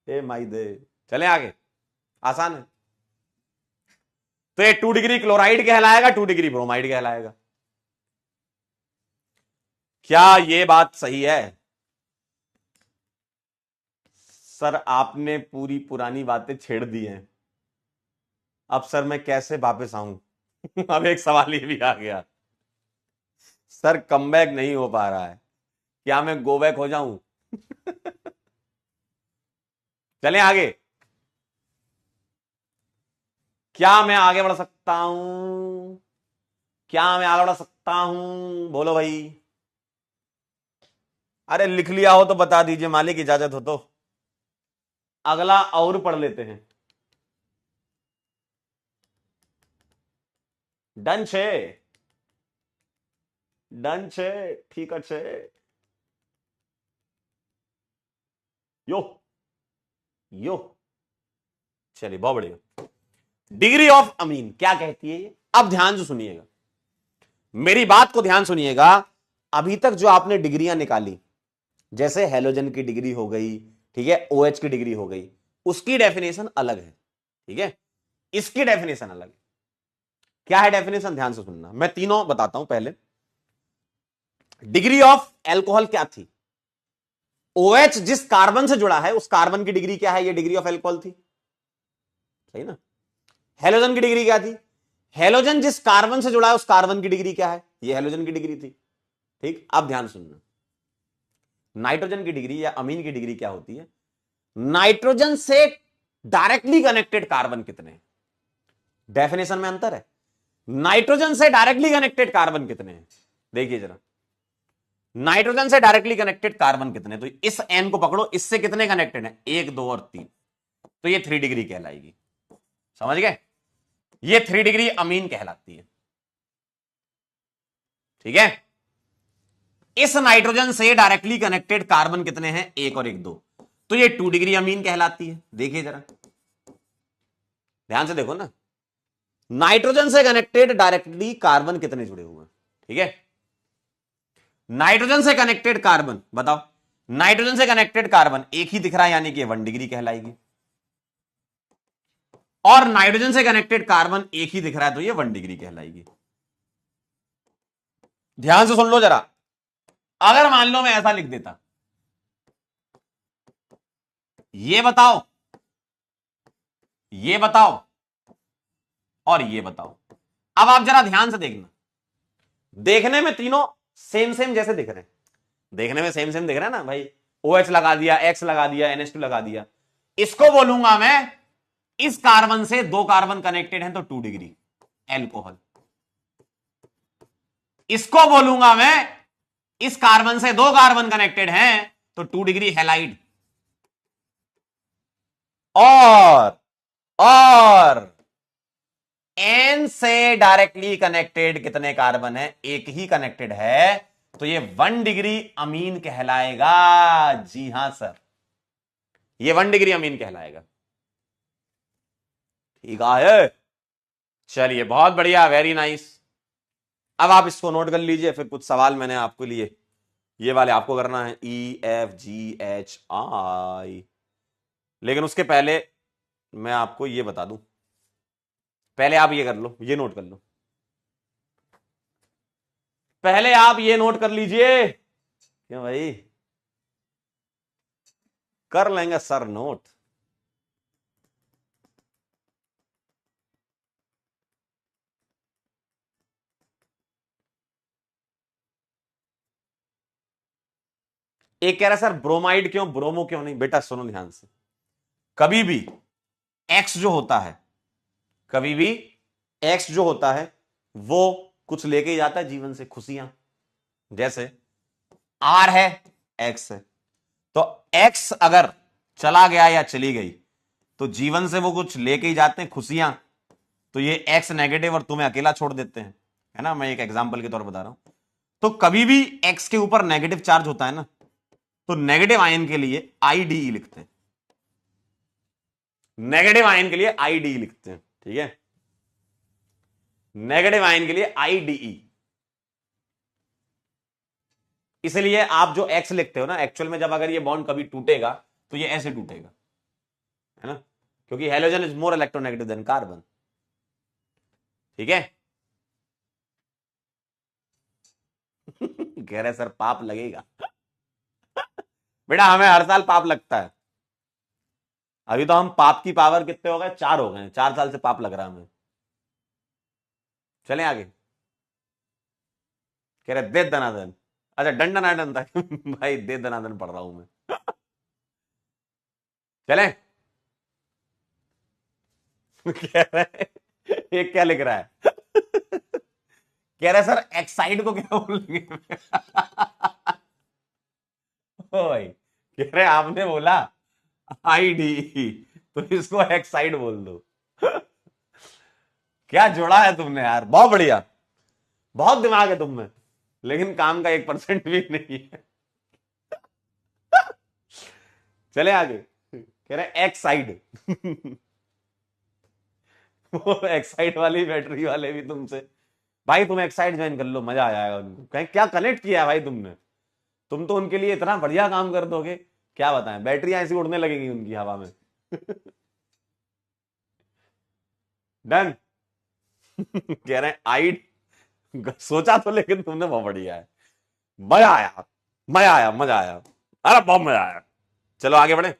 amide. चले आगे, आसान है। तो ये 2 डिग्री क्लोराइड कहलाएगा, 2 डिग्री ब्रोमाइड कहलाएगा। क्या ये बात सही है? सर आपने पूरी पुरानी बातें छेड़ दी हैं, अब सर मैं कैसे वापस आऊं? अब एक सवाल ये भी आ गया, सर कमबैक नहीं हो पा रहा है, क्या मैं गो बैक हो जाऊं? चलें आगे, क्या मैं आगे बढ़ सकता हूं? क्या मैं आगे बढ़ सकता हूं? बोलो भाई। अरे लिख लिया हो तो बता दीजिए, मालिक इजाजत हो तो। अगला और पढ़ लेते हैं। डन छे, डन छे, ठीक है। यो यो, चलिए बहुत बढ़िया। डिग्री ऑफ अमीन क्या कहती है ये? अब ध्यान से सुनिएगा, मेरी बात को ध्यान सुनिएगा। अभी तक जो आपने डिग्रियां निकाली, जैसे हेलोजन की डिग्री हो गई, ठीक है, OH की डिग्री हो गई, उसकी डेफिनेशन अलग है। ठीक है, इसकी डेफिनेशन अलग है। क्या है डेफिनेशन, ध्यान से सुनना, मैं तीनों बताता हूं। पहले डिग्री ऑफ एल्कोहल क्या थी, OH जिस कार्बन से जुड़ा है उस कार्बन की डिग्री क्या है, ये डिग्री ऑफ एल्कोहल थी, सही ना। हेलोजन की डिग्री क्या थी, हेलोजन जिस कार्बन से जुड़ा है उस कार्बन की डिग्री क्या है, ये हेलोजन की डिग्री थी। ठीक, अब ध्यान सुनना, नाइट्रोजन की डिग्री या अमीन की डिग्री क्या होती है, नाइट्रोजन से डायरेक्टली कनेक्टेड कार्बन कितने हैं, डेफिनेशन में अंतर है। नाइट्रोजन से डायरेक्टली कनेक्टेड कार्बन कितने हैं, देखिए जरा, नाइट्रोजन से डायरेक्टली कनेक्टेड कार्बन कितने, तो इस N को पकड़ो, इससे कितने कनेक्टेड हैं, 1 2 और 3, तो ये 3 डिग्री कहलाएगी, समझ गए, ये 3 डिग्री अमीन कहलाती है। ठीक है, इस नाइट्रोजन से डायरेक्टली कनेक्टेड कार्बन कितने हैं, 1 और 1 2, तो ये 2 डिग्री अमीन कहलाती है। देखिए जरा ध्यान से देखो ना, नाइट्रोजन से कनेक्टेड डायरेक्टली कार्बन कितने जुड़े हुए हैं, ठीक है, नाइट्रोजन से कनेक्टेड कार्बन बताओ, नाइट्रोजन से कनेक्टेड कार्बन एक ही दिख रहा है यानी कि 1 डिग्री कहलाएगी, और नाइट्रोजन से कनेक्टेड कार्बन एक ही दिख रहा है तो ये 1 डिग्री कहलाएगी। ध्यान से सुन लो जरा, अगर मान लो मैं ऐसा लिख देता, ये बताओ, ये बताओ और ये बताओ, अब आप जरा ध्यान से देखना, देखने में तीनों सेम सेम जैसे दिख रहे हैं, देखने में सेम सेम दिख रहा है ना भाई, OH लगा दिया, X लगा दिया, NH2 लगा दिया, इसको बोलूंगा मैं, इस कार्बन से 2 कार्बन कनेक्टेड हैं तो 2 डिग्री एल्कोहल, इसको बोलूंगा मैं, इस कार्बन से 2 कार्बन कनेक्टेड हैं तो 2 डिग्री हैलाइड, और N से डायरेक्टली कनेक्टेड कितने कार्बन है, एक ही कनेक्टेड है तो ये 1 डिग्री अमीन कहलाएगा। जी हां सर, ये 1 डिग्री अमीन कहलाएगा। ठीक है, चलिए बहुत बढ़िया, वेरी नाइस। अब आप इसको नोट कर लीजिए, फिर कुछ सवाल मैंने आपको लिए, ये वाले आपको करना है, EFGHI, लेकिन उसके पहले मैं आपको ये बता दूं, पहले आप ये कर लो, ये नोट कर लो, पहले आप ये नोट कर लीजिए, क्यों भाई, कर लेंगे सर नोट, एक कह रहा है सर ब्रोमाइड क्यों, ब्रोमो क्यों नहीं, बेटा सुनो ध्यान से, कभी भी एक्स जो होता है, कभी भी एक्स जो होता है वो कुछ लेके ही जाता है जीवन से, खुशियां, जैसे आर है, एक्स है, तो एक्स अगर चला गया या चली गई तो जीवन से वो कुछ लेके ही जाते हैं, खुशियां, तो ये एक्स नेगेटिव और तुम्हें अकेला छोड़ देते हैं, है ना, मैं एक एग्जांपल के तौर पर बता रहा हूं। तो कभी भी एक्स के ऊपर नेगेटिव चार्ज होता है ना, तो नेगेटिव आयन के लिए IDE लिखते हैं, नेगेटिव आयन के लिए IDE लिखते हैं, ठीक है, नेगेटिव आयन के लिए IDE। इसलिए आप जो एक्स लिखते हो ना, एक्चुअल में जब अगर ये बॉन्ड कभी टूटेगा तो ये ऐसे टूटेगा, है ना, क्योंकि halogen is more electronegative than carbon, ठीक है। कह रहे सर पाप लगेगा। बेटा हमें हर साल पाप लगता है, अभी तो हम पाप की पावर कितने हो गए, 4 हो गए, 4 साल से पाप लग रहा है हमें। चलें आगे, कह रहे दे दनादन, अच्छा दंडनादन था भाई, दे दनादन पढ़ रहा हूं मैं। चले कह रहे एक क्या लिख रहा है कह रहे सर एक्साइड को क्या बोलेंगे भाई, कह रहे आपने बोला IDE तो इसको एक्साइड बोल दो क्या जोड़ा है तुमने यार, बहुत बढ़िया, बहुत दिमाग है तुम में, लेकिन काम का 1% भी नहीं है। चले आगे, कह रहे एक्साइड वो एक्साइड वाली बैटरी वाले भी तुमसे, भाई तुम एक्साइड ज्वाइन कर लो, मजा आ जाएगा उनको, कहीं क्या कनेक्ट किया है भाई तुमने, तुम तो उनके लिए इतना बढ़िया काम कर दोगे, क्या बताएं, बैटरियां ऐसी उड़ने लगेंगी उनकी हवा में। डन कह रहे हैं आई, सोचा तो लेकिन तुमने बहुत बढ़िया है, मजा आया, मजा आया, मजा आया, अरे बहुत मजा आया। चलो आगे बढ़े।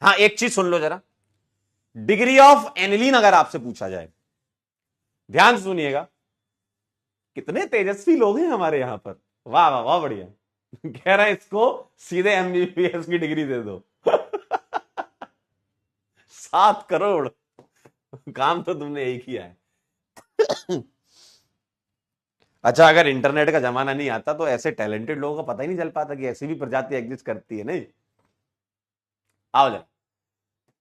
हाँ एक चीज सुन लो जरा, डिग्री ऑफ एनिलीन अगर आपसे पूछा जाए, ध्यान से सुनिएगा, कितने तेजस्वी लोग हैं हमारे यहां पर, वाह वाह वाह बढ़िया। कह रहा है इसको सीधे एमबीबीएस की डिग्री दे दो। 7 करोड़, काम तो तुमने एक किया है। अच्छा अगर इंटरनेट का जमाना नहीं आता तो ऐसे टैलेंटेड लोगों का पता ही नहीं चल पाता कि ऐसी भी प्रजाति एग्जिस्ट करती है, नहीं। आओ जरा,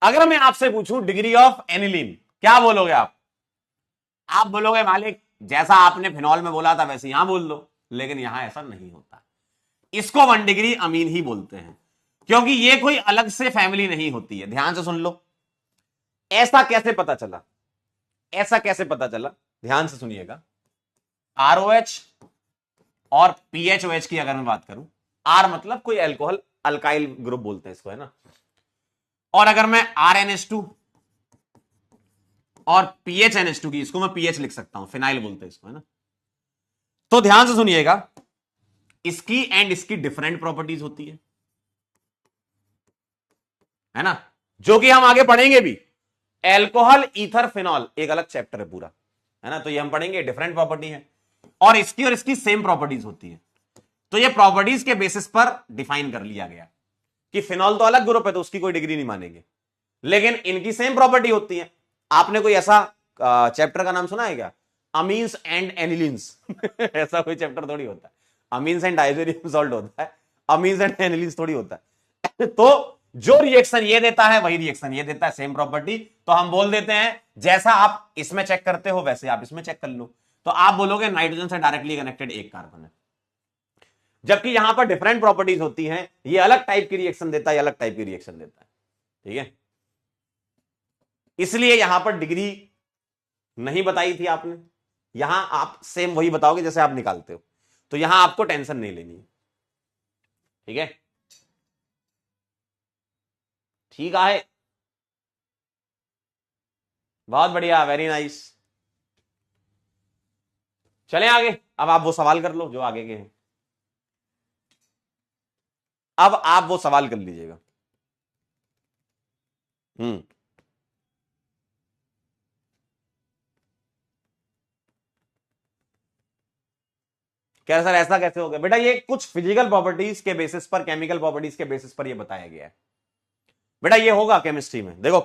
अगर मैं आपसे पूछूं डिग्री ऑफ एनिलीन, क्या बोलोगे आप बोलोगे मालिक जैसा आपने फिनॉल में बोला था वैसे यहां बोल दो, लेकिन यहां ऐसा नहीं होता, इसको 1 डिग्री अमीन ही बोलते हैं, क्योंकि ये कोई अलग से फैमिली नहीं होती है। ध्यान से सुन लो, ऐसा कैसे पता चला, ऐसा कैसे पता चला, ध्यान से सुनिएगा। आरओएच और पीएचओएच की अगर मैं बात करूं, आर मतलब कोई अल्कोहल, अल्काइल ग्रुप बोलते हैं इसको, है ना, और अगर मैं RnH2 और PHNH2 की, इसको मैं पीएच लिख सकता हूं, फिनाइल बोलते हैं इसको, है ना। तो ध्यान से सुनिएगा, इसकी एंड इसकी डिफरेंट प्रॉपर्टीज होती है ना, जो कि हम आगे पढ़ेंगे भी। एल्कोहल ईथर फिनॉल एक अलग चैप्टर है पूरा, है ना, तो ये हम पढ़ेंगे, डिफरेंट प्रॉपर्टी है, और इसकी सेम प्रॉपर्टीज होती है। तो ये प्रॉपर्टीज के बेसिस पर डिफाइन कर लिया गया कि फिनॉल तो अलग ग्रुप है तो उसकी कोई डिग्री नहीं मानेंगे, लेकिन इनकी सेम प्रॉपर्टी होती है। आपने कोई ऐसा चैप्टर का नाम सुना है क्या, अमीन्स एंड एनिलीन्स? ऐसा कोई चैप्टर थोड़ी होता है, अमीन्स एंड डाइजोनियम सॉल्ट होता है, अमीन्स एंड एनिलीन्स थोड़ी होता है। तो जो रिएक्शन ये देता है वही रिएक्शन ये देता है, सेम प्रॉपर्टी, तो हम बोल देते हैं जैसा आप इसमें चेक करते हो वैसे आप इसमें चेक कर लो। तो आप बोलोगे नाइट्रोजन से डायरेक्टली कनेक्टेड एक कार्बन है, जबकि यहां पर डिफरेंट प्रॉपर्टीज होती हैं, ये अलग टाइप की रिएक्शन देता है, अलग टाइप की रिएक्शन देता है, ठीक है। इसलिए यहां पर डिग्री नहीं बताई थी आपने, यहां आप सेम वही बताओगे जैसे आप निकालते हो, तो यहां आपको टेंशन नहीं लेनी है, ठीक है। ठीक है, बहुत बढ़िया, वेरी नाइस। चलें आगे, अब आप वो सवाल कर लो जो आगे के हैं, अब आप वो सवाल कर लीजिएगा। हम्म, क्या सर ऐसा कैसे हो गया बेटा, ये कुछ फिजिकल प्रॉपर्टीज के बेसिस पर, केमिकल प्रॉपर्टीज के बेसिस पर ये बताया गया है बेटा, ये होगा केमिस्ट्री में। देखो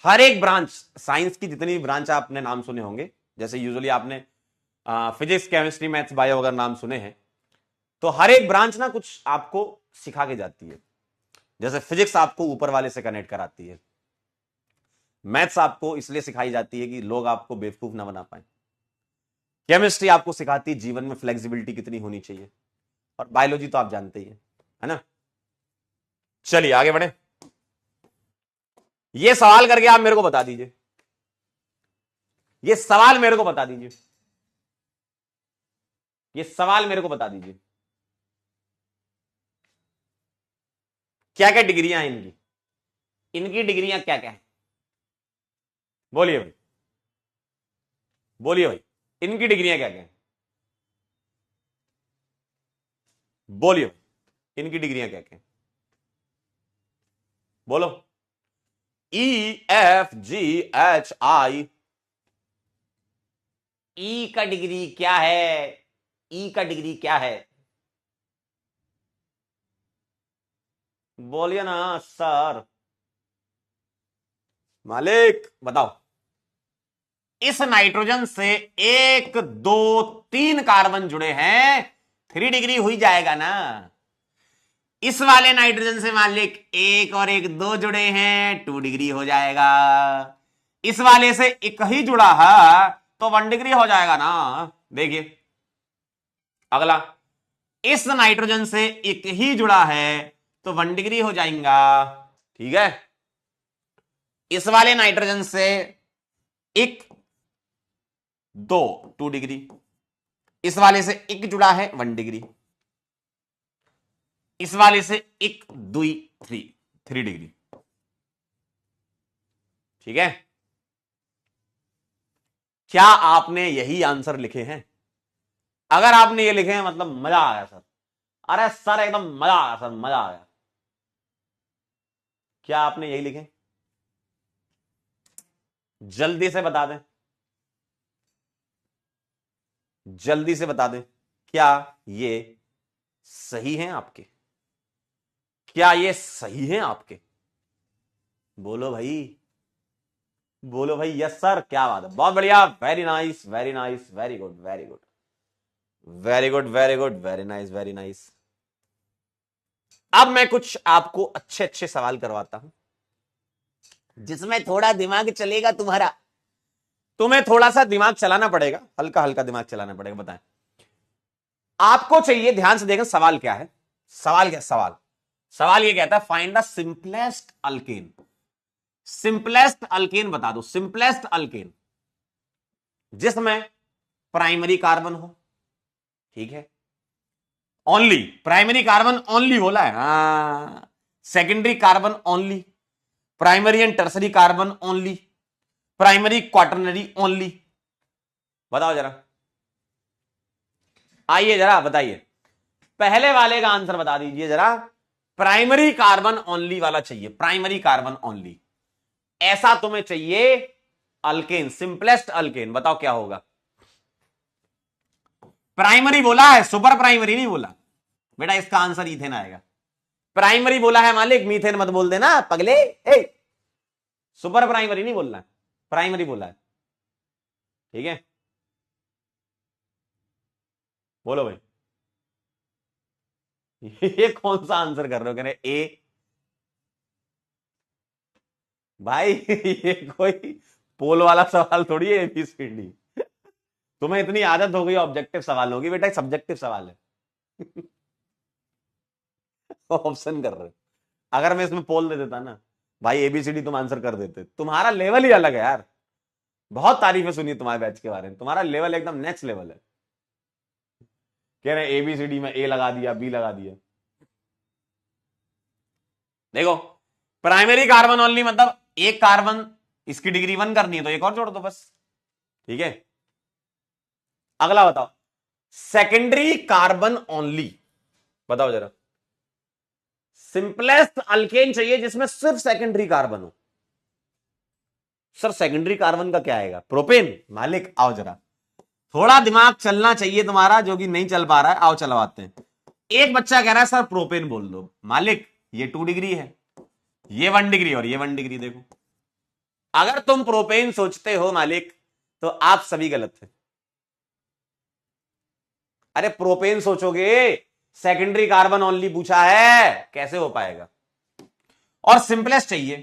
हर एक ब्रांच, साइंस की जितनी भी ब्रांच आपने नाम सुने होंगे, जैसे यूजुअली आपने फिजिक्स केमिस्ट्री मैथ्स बायो अगर नाम सुने हैं, तो हर एक ब्रांच ना कुछ आपको सिखा के जाती है। जैसे फिजिक्स आपको ऊपर वाले से कनेक्ट कराती है, मैथ्स आपको इसलिए सिखाई जाती है कि लोग आपको बेवकूफ ना बना पाए, केमिस्ट्री आपको सिखाती है जीवन में फ्लेक्सिबिलिटी कितनी होनी चाहिए, और बायोलॉजी तो आप जानते ही है ना। चलिए आगे बढ़े, ये सवाल करके आप मेरे को बता दीजिए, ये सवाल मेरे को बता दीजिए, ये सवाल मेरे को बता दीजिए, क्या क्या डिग्रियां हैं इनकी, इनकी डिग्रियां क्या क्या है, बोलिए भाई, बोलिए भाई, इनकी डिग्रियां क्या क्या है, बोलिए भाई, इनकी डिग्रियां क्या क्या है, बोलो। EFGHI, ई का डिग्री क्या है, ई का डिग्री क्या है, बोलिए ना सर, मालिक बताओ। इस नाइट्रोजन से 1 2 3 कार्बन जुड़े हैं, 3 डिग्री हुई जाएगा ना। इस वाले नाइट्रोजन से मालिक 1 और 1 2 जुड़े हैं, 2 डिग्री हो जाएगा। इस वाले से एक ही जुड़ा है तो 1 डिग्री हो जाएगा ना। देखिए अगला, इस नाइट्रोजन से एक ही जुड़ा है तो 1 डिग्री हो जाएगा, ठीक है। इस वाले नाइट्रोजन से एक 2 डिग्री, इस वाले से एक जुड़ा है 1 डिग्री, इस वाले से एक 2 3 डिग्री, ठीक है। क्या आपने यही आंसर लिखे हैं? अगर आपने ये लिखे हैं मतलब मजा आ गया सर। अरे सर एकदम मजा आ गया सर, मजा आ गया। क्या आपने यही लिखे? जल्दी से बता दें, जल्दी से बता दें, क्या ये सही हैं आपके? क्या ये सही हैं आपके? बोलो भाई, बोलो भाई। यस सर, क्या बात है, बहुत बढ़िया, very nice, very nice, very good, very good, very good, very good, very nice, very nice. अब मैं कुछ आपको अच्छे अच्छे सवाल करवाता हूं जिसमें थोड़ा दिमाग चलेगा तुम्हारा। तुम्हें थोड़ा सा दिमाग चलाना पड़ेगा, हल्का हल्का दिमाग चलाना पड़ेगा। बताएं, आपको चाहिए, ध्यान से देखें सवाल क्या है। सवाल क्या, सवाल सवाल ये कहता है find the simplest alkane. Simplest alkane बता दो, सिंपलेस्ट अल्केन जिसमें प्राइमरी कार्बन हो, ठीक है, ओनली प्राइमरी कार्बन ओनली बोला है, हाँ, secondary carbon only, primary and tertiary carbon only, primary quaternary only. बताओ जरा, आइए जरा बताइए, पहले वाले का आंसर बता दीजिए जरा। प्राइमरी कार्बन ओनली वाला चाहिए, प्राइमरी कार्बन ओनली, ऐसा तुम्हें चाहिए अल्केन, सिंपलेस्ट अल्केन। बताओ क्या होगा? प्राइमरी बोला है, सुपर प्राइमरी नहीं बोला बेटा, इसका आंसर इथेन आएगा। प्राइमरी बोला है मालिक, मीथेन मत बोल देना पगले। सुपर प्राइमरी नहीं बोलना है, प्राइमरी बोला है, ठीक है। बोलो भाई, ये कौन सा आंसर कर रहे हो? कह रहे ए भाई, ये कोई पोल वाला सवाल थोड़ी है, एबीसीडी। तुम्हें इतनी आदत हो गई ऑब्जेक्टिव सवाल होगी बेटा, सब्जेक्टिव सवाल है। ऑप्शन कर रहे हो। अगर मैं इसमें पोल दे देता ना भाई, एबीसीडी तुम आंसर कर देते। तुम्हारा लेवल ही अलग है यार, बहुत तारीफें सुनी तुम्हारे बैच के बारे में, तुम्हारा लेवल एकदम नेक्स्ट लेवल है। कह रहे एबीसीडी में ए लगा दिया, बी लगा दिया। देखो, प्राइमरी कार्बन ओनली मतलब एक कार्बन, इसकी डिग्री 1 करनी है तो एक और जोड़ दो बस, ठीक है। अगला बताओ, सेकेंडरी कार्बन ओनली, बताओ जरा। सिंपलेस्ट अल्केन चाहिए जिसमें सिर्फ सेकेंडरी कार्बन हो। सर सेकेंडरी कार्बन का क्या आएगा? प्रोपेन। मालिक आओ जरा, थोड़ा दिमाग चलना चाहिए तुम्हारा, जो कि नहीं चल पा रहा है, आओ चलवाते हैं। एक बच्चा कह रहा है सर प्रोपेन बोल दो। मालिक ये 2 डिग्री है, ये 1 डिग्री और ये 1 डिग्री। देखो, अगर तुम प्रोपेन सोचते हो मालिक तो आप सभी गलत थे। अरे प्रोपेन सोचोगे, सेकेंडरी कार्बन ओनली पूछा है, कैसे हो पाएगा? और सिंपलेस्ट चाहिए,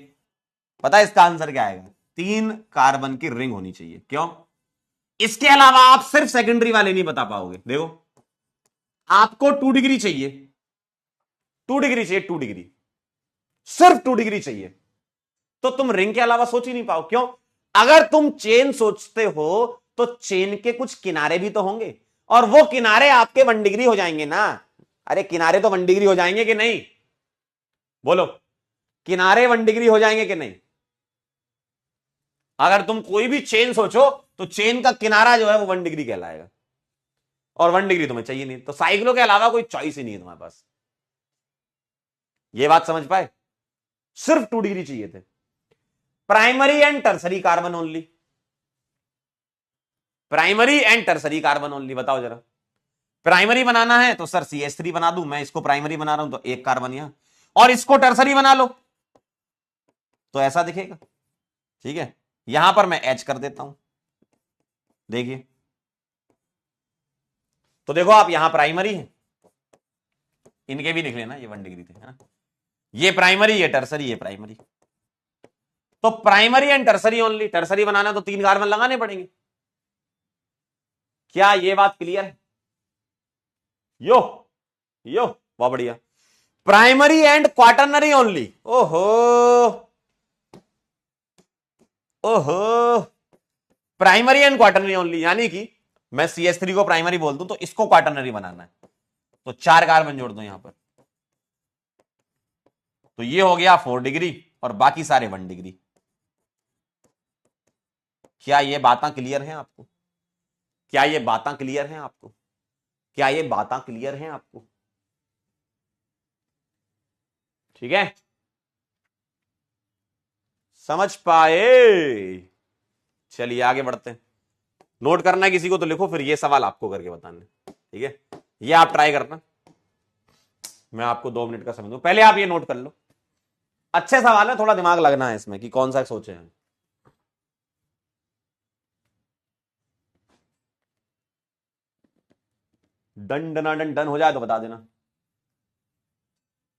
पता है इसका आंसर क्या आएगा? 3 कार्बन की रिंग होनी चाहिए। क्यों? इसके अलावा आप सिर्फ सेकेंडरी वाले नहीं बता पाओगे। देखो, आपको 2 डिग्री चाहिए, 2 डिग्री चाहिए, 2 डिग्री, सिर्फ 2 डिग्री चाहिए, तो तुम रिंग के अलावा सोच ही नहीं पाओ। क्यों? अगर तुम चेन सोचते हो तो चेन के कुछ किनारे भी तो होंगे, और वो किनारे आपके 1 डिग्री हो जाएंगे ना। अरे किनारे तो 1 डिग्री हो जाएंगे कि नहीं? बोलो, किनारे 1 डिग्री हो जाएंगे कि नहीं? अगर तुम कोई भी चेन सोचो तो चेन का किनारा जो है वो 1 डिग्री कहलाएगा, और 1 डिग्री तुम्हें चाहिए नहीं, तो साइक्लो के अलावा कोई चॉइस ही नहीं है तुम्हारे पास। ये बात समझ पाए? सिर्फ 2 डिग्री चाहिए थे। Primary and tertiary carbon only, primary and tertiary carbon only. बताओ जरा, प्राइमरी बनाना है तो सर CH3 बना दूं, मैं इसको प्राइमरी बना रहा हूं तो एक कार्बन यहां, और इसको टर्सरी बना लो तो ऐसा दिखेगा, ठीक है। यहां पर मैं H कर देता हूं, देखिए, तो देखो आप यहां प्राइमरी है, इनके भी लिख लेना, ये 1 डिग्री थे, है ना? ये प्राइमरी, ये टर्सरी, ये प्राइमरी, तो primary and tertiary only. Tertiary बनाना तो 3 कार्बन लगाने पड़ेंगे। क्या ये बात क्लियर है? यो यो, बहुत बढ़िया। प्राइमरी एंड क्वाटरनरी ओनली, ओहो ओहो, प्राइमरी एंड क्वाटरनरी ओनली, यानी कि मैं CH3 को प्राइमरी बोल दूं तो इसको क्वाटरनरी बनाना है, तो 4 कार्बन जोड़ दो यहां पर, तो ये हो गया 4 डिग्री और बाकी सारे 1 डिग्री। क्या ये बातें क्लियर हैं आपको? क्या ये बातें क्लियर हैं आपको? क्या ये बातें क्लियर हैं आपको? ठीक है, समझ पाए? चलिए आगे बढ़ते हैं। नोट करना है किसी को तो लिखो, फिर ये सवाल आपको करके बताने। ठीक है, ये आप ट्राई करना। मैं आपको 2 मिनट का समय दूं, पहले आप ये नोट कर लो। अच्छे सवाल है, थोड़ा दिमाग लगना है इसमें कि कौन सा सोचे हैं। डन डना डन डन हो जाए तो बता देना।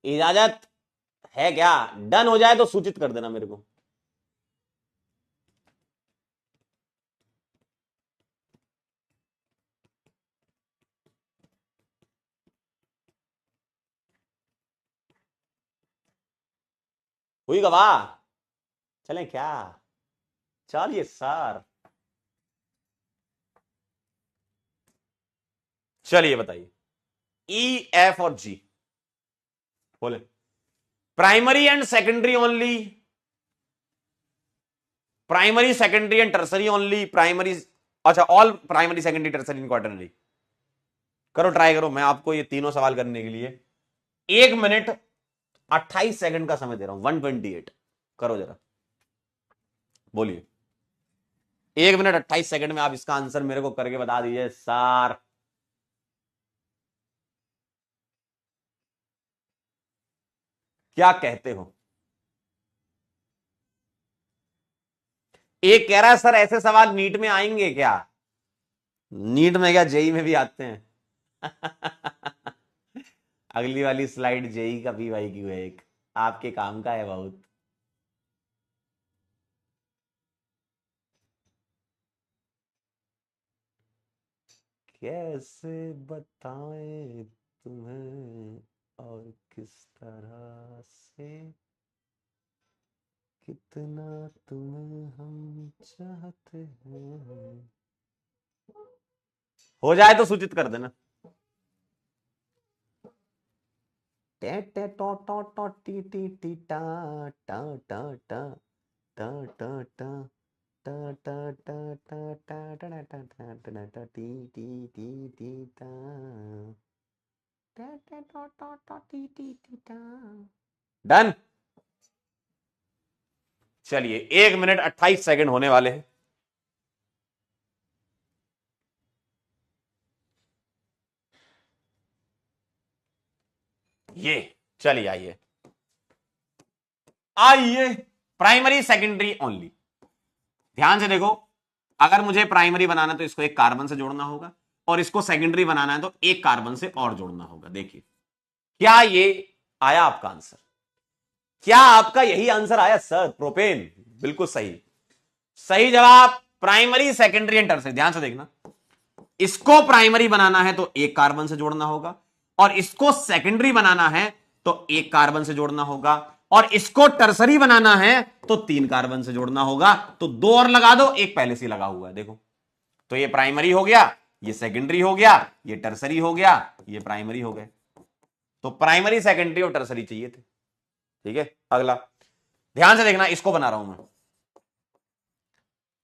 इजाजत है क्या? डन हो जाए तो सूचित कर देना मेरे को। हुई गवाह? चलें क्या? चलिए सर, चलिए बताइए। ई, एफ और जी बोले primary and secondary only, primary secondary and tertiary only, primary, अच्छा ऑल प्राइमरी सेकेंडरी टर्सरी इन क्वार्टरनरी। करो ट्राई करो, मैं आपको ये तीनों सवाल करने के लिए 1 मिनट 28 सेकंड का समय दे रहा हूं, 128। करो जरा, बोलिए। 1 मिनट 28 सेकंड में आप इसका आंसर मेरे को करके बता दीजिए सर। क्या कहते हो? एक कह रहा है सर ऐसे सवाल नीट में आएंगे क्या? नीट में क्या, जेई में भी आते हैं। अगली वाली स्लाइड जेई का पी वाई क्यू है, एक आपके काम का है बहुत। कैसे बताएं तुम्हें और किस तरह से, कितना तुम्हें हम चाहते हैं। हो जाए तो सूचित कर देना। टे टे टो टो टो टी टी टी टा टा टा टा टा टा टा टा टा टा टा टा टा टा टा टा टा टी टी टी टी टा टे टे टो टो टो टी टी टी टा। डन। चलिए 1 मिनट 28 सेकंड होने वाले हैं। ये चलिए आइए, आइए प्राइमरी सेकेंडरी ओनली। ध्यान से देखो, अगर मुझे प्राइमरी बनाना है तो इसको एक कार्बन से जोड़ना होगा, और इसको सेकेंडरी बनाना है तो एक कार्बन से और जोड़ना होगा। देखिए क्या ये आया आपका आंसर? क्या आपका यही आंसर आया सर? प्रोपेन, बिल्कुल सही। सही जवाब प्राइमरी सेकेंडरी एंड टर्सरी। ध्यान से देखना, इसको प्राइमरी बनाना है तो एक कार्बन से जोड़ना होगा, और इसको सेकेंडरी बनाना है तो एक कार्बन से जोड़ना होगा, और इसको टर्सरी बनाना है तो 3 कार्बन से जोड़ना होगा। तो 2 और लगा दो, एक पहले से लगा हुआ है देखो। तो ये प्राइमरी हो गया, ये सेकेंडरी हो गया, ये टर्सरी हो गया, ये प्राइमरी हो गए। तो प्राइमरी सेकेंडरी और टर्सरी चाहिए थे। ठीक है, अगला ध्यान से देखना, इसको बना रहा हूं मैं।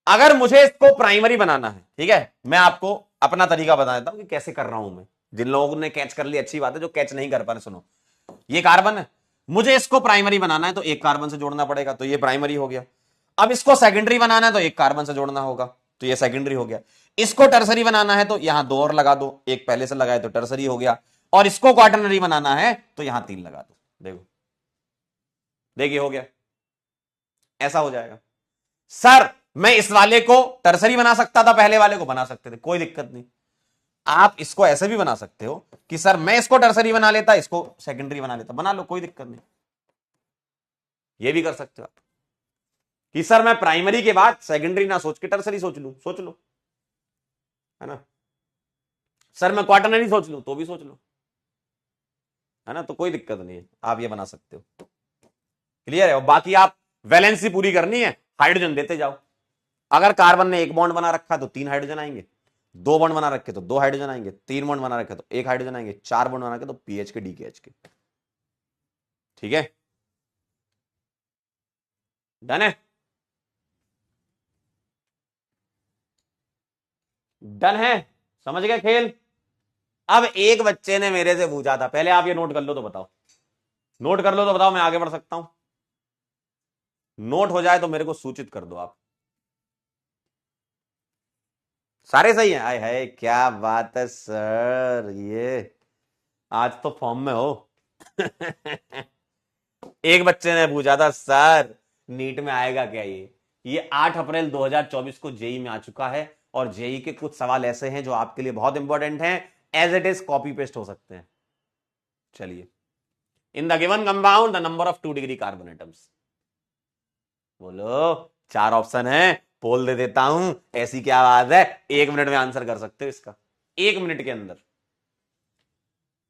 अगर मुझे इसको प्राइमरी बनाना है, ठीक है, मैं आपको अपना तरीका बता देता हूं कि कैसे कर रहा हूं मैं। जिन लोगों ने कैच कर ली अच्छी बात है, जो कैच नहीं कर पा रहे सुनो। ये कार्बन है, मुझे इसको प्राइमरी बनाना है तो एक कार्बन से जोड़ना पड़ेगा, तो ये प्राइमरी हो गया। अब इसको सेकेंडरी बनाना है तो एक कार्बन से जोड़ना होगा, तो ये सेकेंडरी हो गया। इसको टर्सरी बनाना है तो यहां 2 और लगा दो, एक पहले से लगाए तो टर्सरी हो गया। और इसको क्वार्टरनरी बनाना है तो यहां 3 लगा दो। देखो, देखिए हो गया, ऐसा हो जाएगा। सर मैं इस वाले को टर्सरी बना सकता था, पहले वाले को बना सकते थे, कोई दिक्कत नहीं। आप इसको ऐसे भी बना सकते हो कि सर मैं इसको टर्सरी बना लेता, इसको सेकेंडरी बना लेता, बना लो, कोई दिक्कत नहीं। ये भी कर सकते हो आप कि सर मैं प्राइमरी के बाद सेकेंडरी ना सोच के टर्सरी सोच लूं, सोच लो, है ना। सर मैं क्वार्टरनरी सोच लूं तो भी सोच लो, है ना, तो कोई दिक्कत नहीं है, आप ये बना सकते हो। क्लियर है? और बाकी आप वैलेंसी पूरी करनी है, हाइड्रोजन देते जाओ। अगर कार्बन ने एक बॉन्ड बना रखा तो 3 हाइड्रोजन आएंगे, 2 बॉन्ड बना रखे तो 2 हाइड्रोजन आएंगे, 3 बॉन्ड बना रखे तो 1 हाइड्रोजन आएंगे, 4 बॉन्ड बना रखे तो पीएच के डीकेएच के। ठीक है, डन है। डन है, समझ गए खेल। अब एक बच्चे ने मेरे से पूछा था, पहले आप ये नोट कर लो तो बताओ, नोट कर लो तो बताओ मैं आगे बढ़ सकता हूं। नोट हो जाए तो मेरे को सूचित कर दो आप। सारे सही हैं, आए हाय क्या बात है सर, ये आज तो फॉर्म में हो। एक बच्चे ने पूछा था सर नीट में आएगा क्या ये 8 अप्रैल 2024 को जेई में आ चुका है, और जेई के कुछ सवाल ऐसे हैं जो आपके लिए बहुत इंपॉर्टेंट हैं, as it is copy paste हो सकते हैं। चलिए, in the given compound the number of 2 degree carbon atoms. बोलो, 4 ऑप्शन है, पोल दे देता हूं, ऐसी क्या बात है, 1 मिनट में आंसर कर सकते हो इसका, 1 मिनट के अंदर,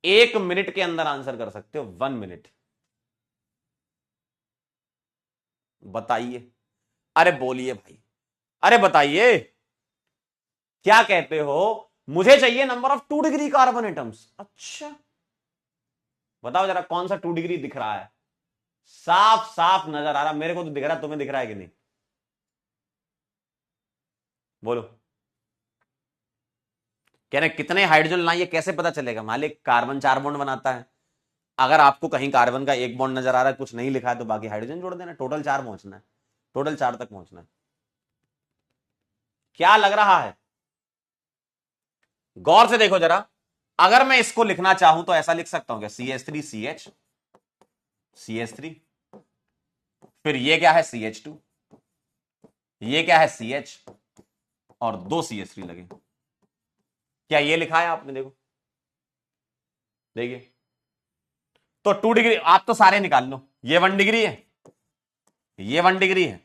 1 मिनट के अंदर आंसर कर सकते हो, 1 मिनट। बताइए, अरे बोलिए भाई, अरे बताइए क्या कहते हो, मुझे चाहिए number of 2 degree carbon atoms. अच्छा बताओ जरा कौन सा 2 डिग्री दिख रहा है, साफ साफ नजर आ रहा, मेरे को तो दिख रहा है, तुम्हें दिख रहा है कि नहीं, बोलो। कह रहे कितने हाइड्रोजन लाइए, कैसे पता चलेगा, मालिक कार्बन 4 बॉन्ड बनाता है, अगर आपको कहीं कार्बन का 1 बॉन्ड नजर आ रहा है, कुछ नहीं लिखा है, तो बाकी हाइड्रोजन जोड़ देना, टोटल 4 पहुंचना है, टोटल 4 तक पहुंचना है। क्या लग रहा है, गौर से देखो जरा, अगर मैं इसको लिखना चाहूं तो ऐसा लिख सकता हूं क्या, CH3CH, CH3, फिर ये क्या है CH2, ये क्या है CH, और 2 CH3 लगे, क्या ये लिखा है आपने, देखो देखिए, तो 2 डिग्री, आप तो सारे निकाल लो, ये 1 डिग्री है, ये 1 डिग्री है,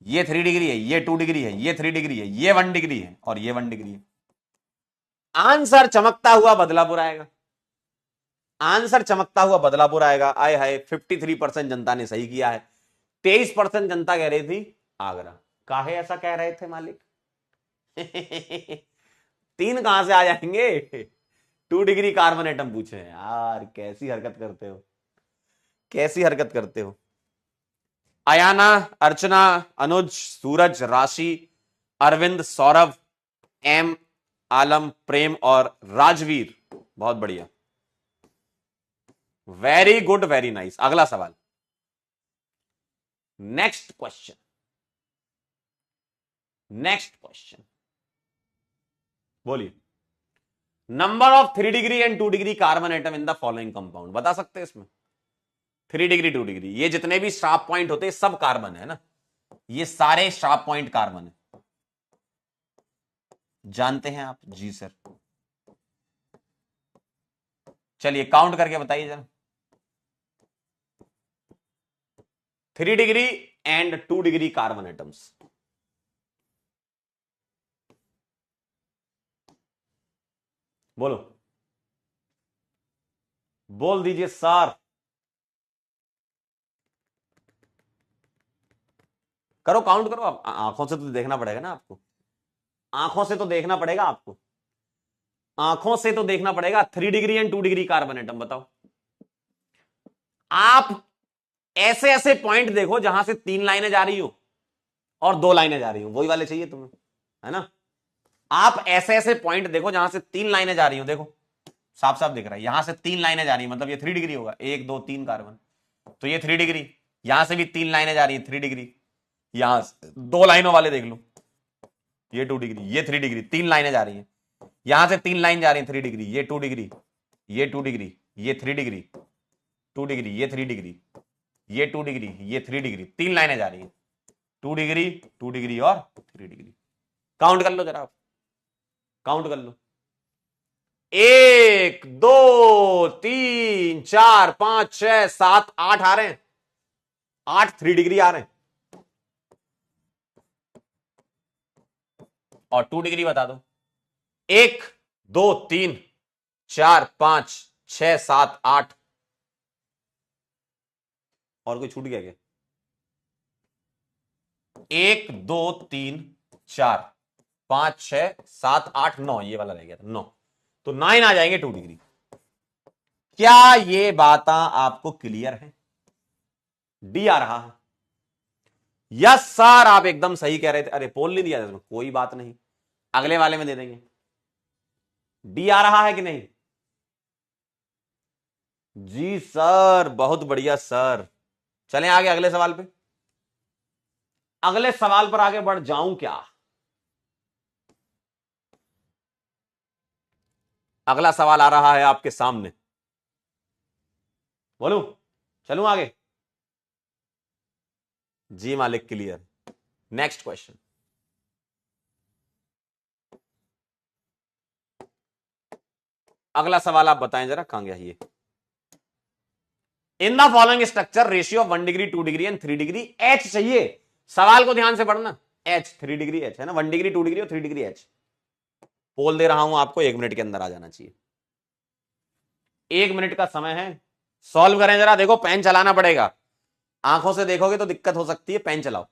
ये 3 डिग्री है, ये 2 डिग्री है, ये 3 डिग्री है, ये 1 डिग्री है, और ये 1 डिग्री है। आंसर चमकता हुआ बदलापुर आएगा, आंसर चमकता हुआ बदलापुर आएगा। आए हाय 53% जनता ने सही किया है, 23% जनता कह रही थी आगरा। काहे ऐसा कह रहे थे मालिक? 3 कहां से आ जाएंगे, 2 डिग्री कार्बन एटम पूछे यार, कैसी हरकत करते हो, कैसी हरकत करते हो। अयाना, अर्चना, अनुज, सूरज, राशि, अरविंद, सौरभ, एम, आलम, प्रेम और राजवीर, बहुत बढ़िया, वेरी गुड, वेरी नाइस। अगला सवाल, नेक्स्ट क्वेश्चन, नेक्स्ट क्वेश्चन, बोलिए। Number of 3 degree and 2 degree carbon atom in the following compound, बता सकते हैं इसमें? 3 डिग्री 2 डिग्री, ये जितने भी शार्प पॉइंट होते हैं सब कार्बन है ना, ये सारे शार्प पॉइंट कार्बन है, जानते हैं आप? जी सर। चलिए काउंट करके बताइए जरा, 3 degree and 2 degree carbon atoms, बोलो, बोल दीजिए सर, करो काउंट करो, आप आंखों से तो देखना पड़ेगा ना आपको, आंखों से तो देखना पड़ेगा आपको, आंखों से तो देखना पड़ेगा। 3 degree and 2 degree carbon atom बताओ। आप ऐसे ऐसे पॉइंट देखो जहां से 3 लाइनें जा रही हो और 2 लाइनें जा रही हो, वही वाले चाहिए तुम्हें, है ना? आप ऐसे ऐसे पॉइंट देखो जहां से 3 लाइनें जा रही हो, देखो साफ साफ दिख रहा है, यहां से 3 लाइनें जा रही है, मतलब ये 3 डिग्री होगा, 1 2 3 कार्बन, तो ये 3 डिग्री, यहां से भी 3 लाइनें जा रही है, 3 डिग्री, यहां से 2 लाइनों वाले देख लो, ये 2 डिग्री, ये 3 डिग्री, 3 लाइनें जा रही हैं, यहां से 3 लाइन जा रही है 3 डिग्री, ये 2 डिग्री, ये 2 डिग्री, ये 3 डिग्री, 2 डिग्री, ये 3 डिग्री, ये 2 डिग्री, ये 3 डिग्री, 3 लाइनें जा रही हैं, 2 डिग्री, 2 डिग्री और 3 डिग्री। काउंट कर लो जरा आप, काउंट कर लो, 1 2 3 4 5 6 7 8 आ रहे हैं, 8 3 डिग्री आ रहे हैं, और 2 डिग्री बता दो, 1 2 3 4 5 6 7 8, और कोई छूट गया क्या? 1 2 3 4 5 6 7 8 9, ये वाला रह गया था 9, तो 9 आ जाएंगे 2 डिग्री। क्या ये बातें आपको क्लियर है? डी आ रहा है, यस सर आप एकदम सही कह रहे थे, अरे पोल नहीं दिया था, कोई बात नहीं, अगले वाले में दे देंगे। डी आ रहा है कि नहीं? जी सर, बहुत बढ़िया सर। चलें आगे अगले सवाल पे। अगले सवाल पर आगे बढ़ जाऊं क्या? अगला सवाल आ रहा है आपके सामने, बोलूं? चलूं आगे? जी मालिक, क्लियर। Next question. अगला सवाल आप बताएं जरा, कहां गया ये? इन the following structure ratio of 1 degree 2 degree and 3 degree H चाहिए। सवाल को ध्यान से पढ़ना। एच 3 डिग्री एच है ना, 1 डिग्री 2 डिग्री और 3 डिग्री एच। पोल दे रहा हूं आपको, 1 मिनट के अंदर आ जाना चाहिए। 1 मिनट का समय है, सॉल्व करें जरा। देखो पेन चलाना पड़ेगा, आंखों से देखोगे तो दिक्कत हो सकती है। पेन चलाओ,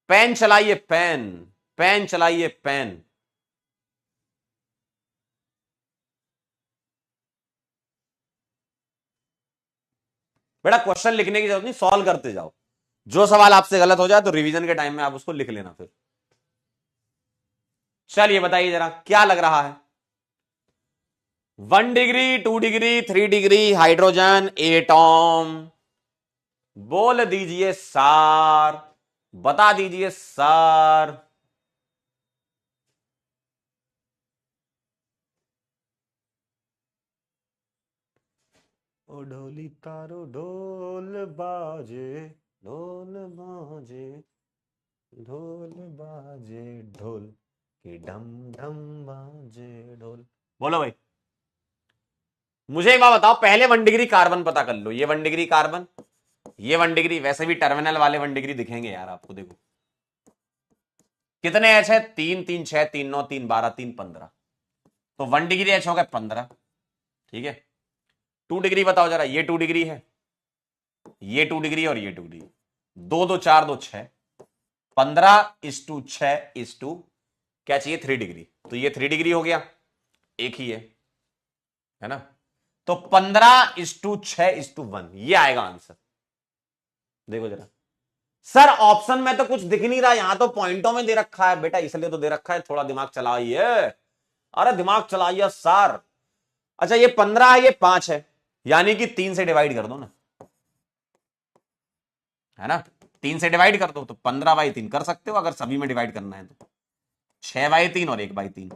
पेन चलाइए, पेन, पेन चलाइए, पेन। बेटा क्वेश्चन लिखने की जरूरत नहीं, सॉल्व करते जाओ। जो सवाल आपसे गलत हो जाए तो रिवीजन के टाइम में आप उसको लिख लेना फिर। चलिए बताइए जरा, क्या लग रहा है? 1 degree 2 degree 3 degree hydrogen atom. बोल दीजिए सर, बता दीजिए सर। ओ ढोली तारो ढोल बाजे, ढोल बाजे, ढोल बाजे ढोल कि ढम ढम बाजे ढोल। बोलो भाई, मुझे एक बात बताओ। पहले 1 डिग्री कार्बन पता कर लो। ये 1 डिग्री कार्बन, ये 1 डिग्री। वैसे भी टर्मिनल वाले 1 डिग्री दिखेंगे यार आपको। देखो कितने एच है? 3 3 6 3 9 3 12 3 15। तो 1 डिग्री एच हो गया 15। ठीक है, 2 डिग्री बताओ जरा। ये 2 डिग्री है, ये 2 डिग्री और ये 2 डिग्री। 2 2 4 2 6, 15:6:2 क्या चाहिए? 3 डिग्री। तो ये 3 डिग्री हो गया, एक ही है ना। तो 15:6:1 ये आएगा आंसर। देखो जरा सर, ऑप्शन में तो कुछ दिख नहीं रहा, यहां तो पॉइंटों में दे रखा है बेटा, इसलिए तो दे रखा है। थोड़ा दिमाग चलाइए, अरे दिमाग चलाइए सर। अच्छा ये 15 है, ये 5 है, यानी कि 3 से डिवाइड कर दो ना, है ना। 3 से डिवाइड कर दो तो 15/3 कर सकते हो, अगर सभी में डिवाइड करना है तो। 6/3 और 1/3,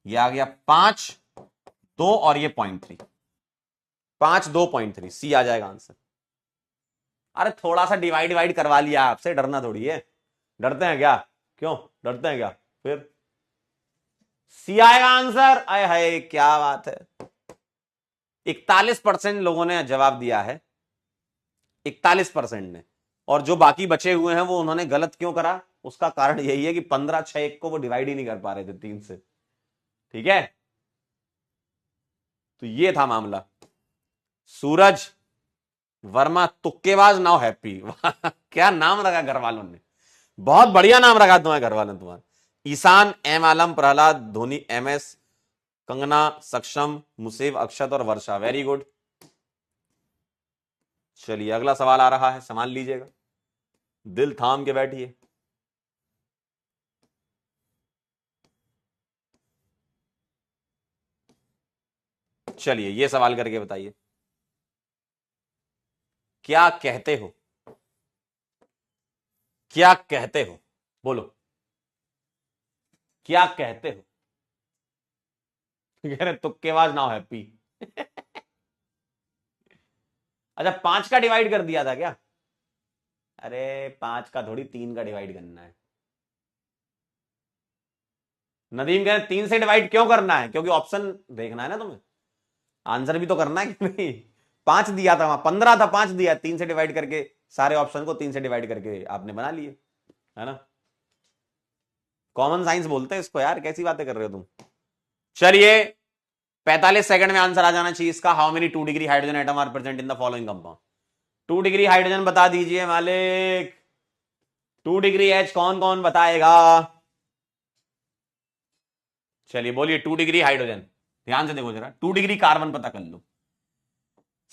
ये आ गया 5 2 और ये 0.3, 5 2.3 सी आ जाएगा आंसर। अरे थोड़ा सा डिवाइड डिवाइड करवा लिया आपसे, डरना थोड़ी है। डरते हैं क्या? क्यों डरते हैं क्या? फिर सी आएगा आंसर। आए हाय क्या बात है। 41% लोगों ने जवाब दिया है, 41% ने। और जो बाकी बचे हुए हैं वो उन्होंने गलत क्यों करा? उसका कारण यही है कि 15/6 को वो डिवाइड ही नहीं कर पा रहे थे 3 से। ठीक है, तो ये था मामला। सूरज वर्मा तुक्केबाज नाउ हैप्पी। क्या नाम रखा घर वालों ने, बहुत बढ़िया नाम रखा तुम्हारे घर वालों ने। तुम्हारा ईशान, एम आलम, प्रहलाद, धोनी, MS, कंगना, सक्षम, मुसेब, अक्षत और वर्षा। Very good. चलिए अगला सवाल आ रहा है, संभाल लीजिएगा, दिल थाम के बैठिए। चलिए ये सवाल करके बताइए, क्या कहते हो? क्या कहते हो? बोलो, क्या कहते हो? कह रहे तुक्केबाज नाउ हैप्पी। अच्छा 5 का डिवाइड कर दिया था क्या? अरे 5 का थोड़ी 3 का डिवाइड करना है। नदीम कह रहे 3 से डिवाइड क्यों करना है? क्योंकि ऑप्शन देखना है ना तुम्हें, आंसर भी तो करना है कि नहीं। 5 दिया था वहां, 15 था, 5 दिया, 3 से डिवाइड करके सारे ऑप्शन को 3 से डिवाइड करके आपने बना लिए, है ना। कॉमन साइंस बोलते हैं इसको यार, कैसी बातें कर रहे हो तुम। चलिए 45 सेकंड में आंसर आ जाना चाहिए इसका। How many 2 degree hydrogen atom are present in the following compound? 2 degree hydrogen बता दीजिए मालिक। 2 डिग्री एच कौन कौन बताएगा? चलिए बोलिए 2 डिग्री हाइड्रोजन। ध्यान से देखो जरा, 2 डिग्री कार्बन पता कर लो।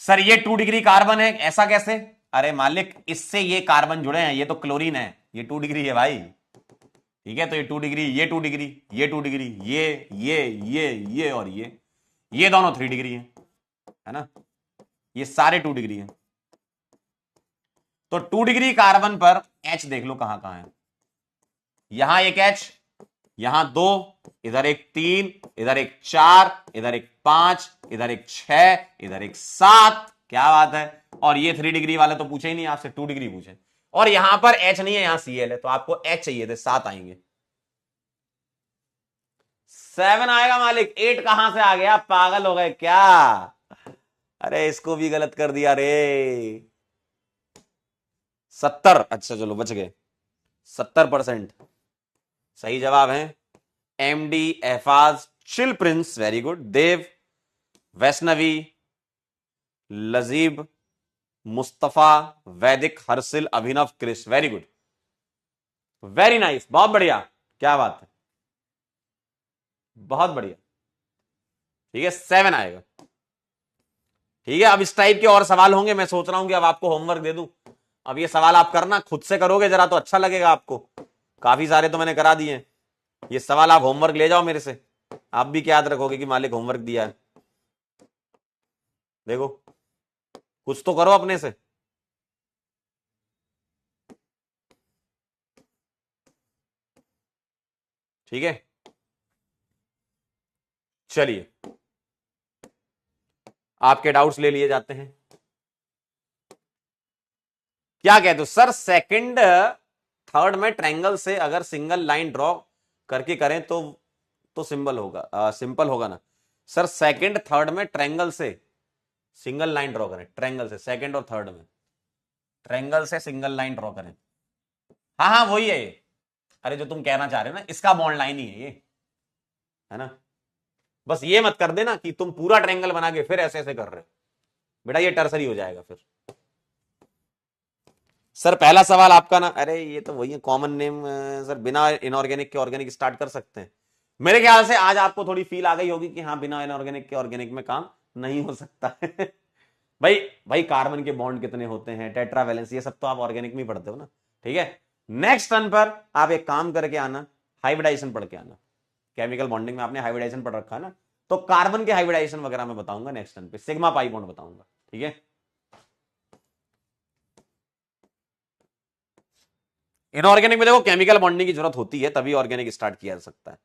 सर ये 2 डिग्री कार्बन है, ऐसा कैसे? अरे मालिक इससे ये कार्बन जुड़े हैं, ये तो क्लोरीन है, ये 2 डिग्री है भाई, ठीक है। तो ये 2 डिग्री, ये 2 डिग्री, ये 2 डिग्री, ये और ये दोनों 3 डिग्री है ना। ये सारे 2 डिग्री हैं। तो 2 डिग्री कार्बन पर H देख लो कहां कहां है। यहां एक H, यहां 2, इधर एक 3, इधर एक 4, इधर एक 5, इधर एक 6, इधर एक 7। क्या बात है। और ये 3 डिग्री वाले तो पूछे ही नहीं आपसे, 2 डिग्री पूछे। और यहां पर H नहीं है, यहां Cl है, तो आपको H चाहिए थे, 7 आएंगे। 7 आएगा मालिक, 8 कहां से आ गया, पागल हो गए क्या। अरे इसको भी गलत कर दिया रे। 70, अच्छा चलो बच गए। 70% सही जवाब है। MD Afaz, chill prince, very good. Dev, Vaishnavi, Lajeeb, Mustafa, Vaidik, Harshil, Abhinav, Krish, very good, very nice, बहुत बढ़िया, क्या बात है, बहुत बढ़िया। ठीक है, 7 आएगा। ठीक है, अब इस टाइप के और सवाल होंगे। मैं सोच रहा हूं कि अब आपको होमवर्क दे दूं। अब ये सवाल आप करना, खुद से करोगे जरा तो अच्छा लगेगा आपको। काफी सारे तो मैंने करा दिए। ये सवाल आप होमवर्क ले जाओ मेरे से, आप भी क्या याद रखोगे कि मालिक होमवर्क दिया है। देखो कुछ तो करो अपने से। ठीक है, चलिए आपके डाउट्स ले लिए जाते हैं। क्या कहते हो सर, सेकंड थर्ड में ट्रायंगल से अगर सिंगल लाइन ड्रॉ करके करें तो सिंपल होगा, सिंपल होगा ना सर। सेकंड थर्ड में ट्रायंगल से सिंगल लाइन ड्रॉ करें, ट्रायंगल से सेकंड और थर्ड में ट्रायंगल से सिंगल लाइन ड्रॉ करें। हाँ हाँ वही है ये। अरे जो तुम कहना चाह रहे हो ना, इसका बॉन्ड लाइन ही है ये, है ना। बस ये मत कर देना कि तुम पूरा ट्रायंगल बना के फिर ऐसे ऐसे कर रहे हो, बेटा ये टर्सरी हो जाएगा फिर। सर पहला सवाल आपका ना, अरे ये तो वही है कॉमन नेम सर, बिना इनऑर्गेनिक के ऑर्गेनिक स्टार्ट कर सकते हैं। मेरे ख्याल से आज आपको थोड़ी फील आ गई होगी कि हाँ बिना इनऑर्गेनिक के ऑर्गेनिक में काम नहीं हो सकता है। भाई भाई कार्बन के बॉन्ड कितने होते हैं, टेट्रावैलेंस, ये सब तो आप ऑर्गेनिक में पढ़ते हो ना। ठीक है, नेक्स्ट टर्न पर आप एक काम करके आना, हाइब्रिडाइजेशन पढ़ के आना। केमिकल बॉन्डिंग में आपने हाइब्रिडाइजेशन पढ़ रखा है ना, तो कार्बन के हाइब्रिडाइजेशन वगैरह मैं बताऊंगा नेक्स्ट टर्न पे, सिग्मा पाई बॉन्ड बताऊंगा। ठीक है, इनऑर्गेनिक में देखो केमिकल बॉन्डिंग की जरूरत होती है, तभी ऑर्गेनिक स्टार्ट किया जा सकता है।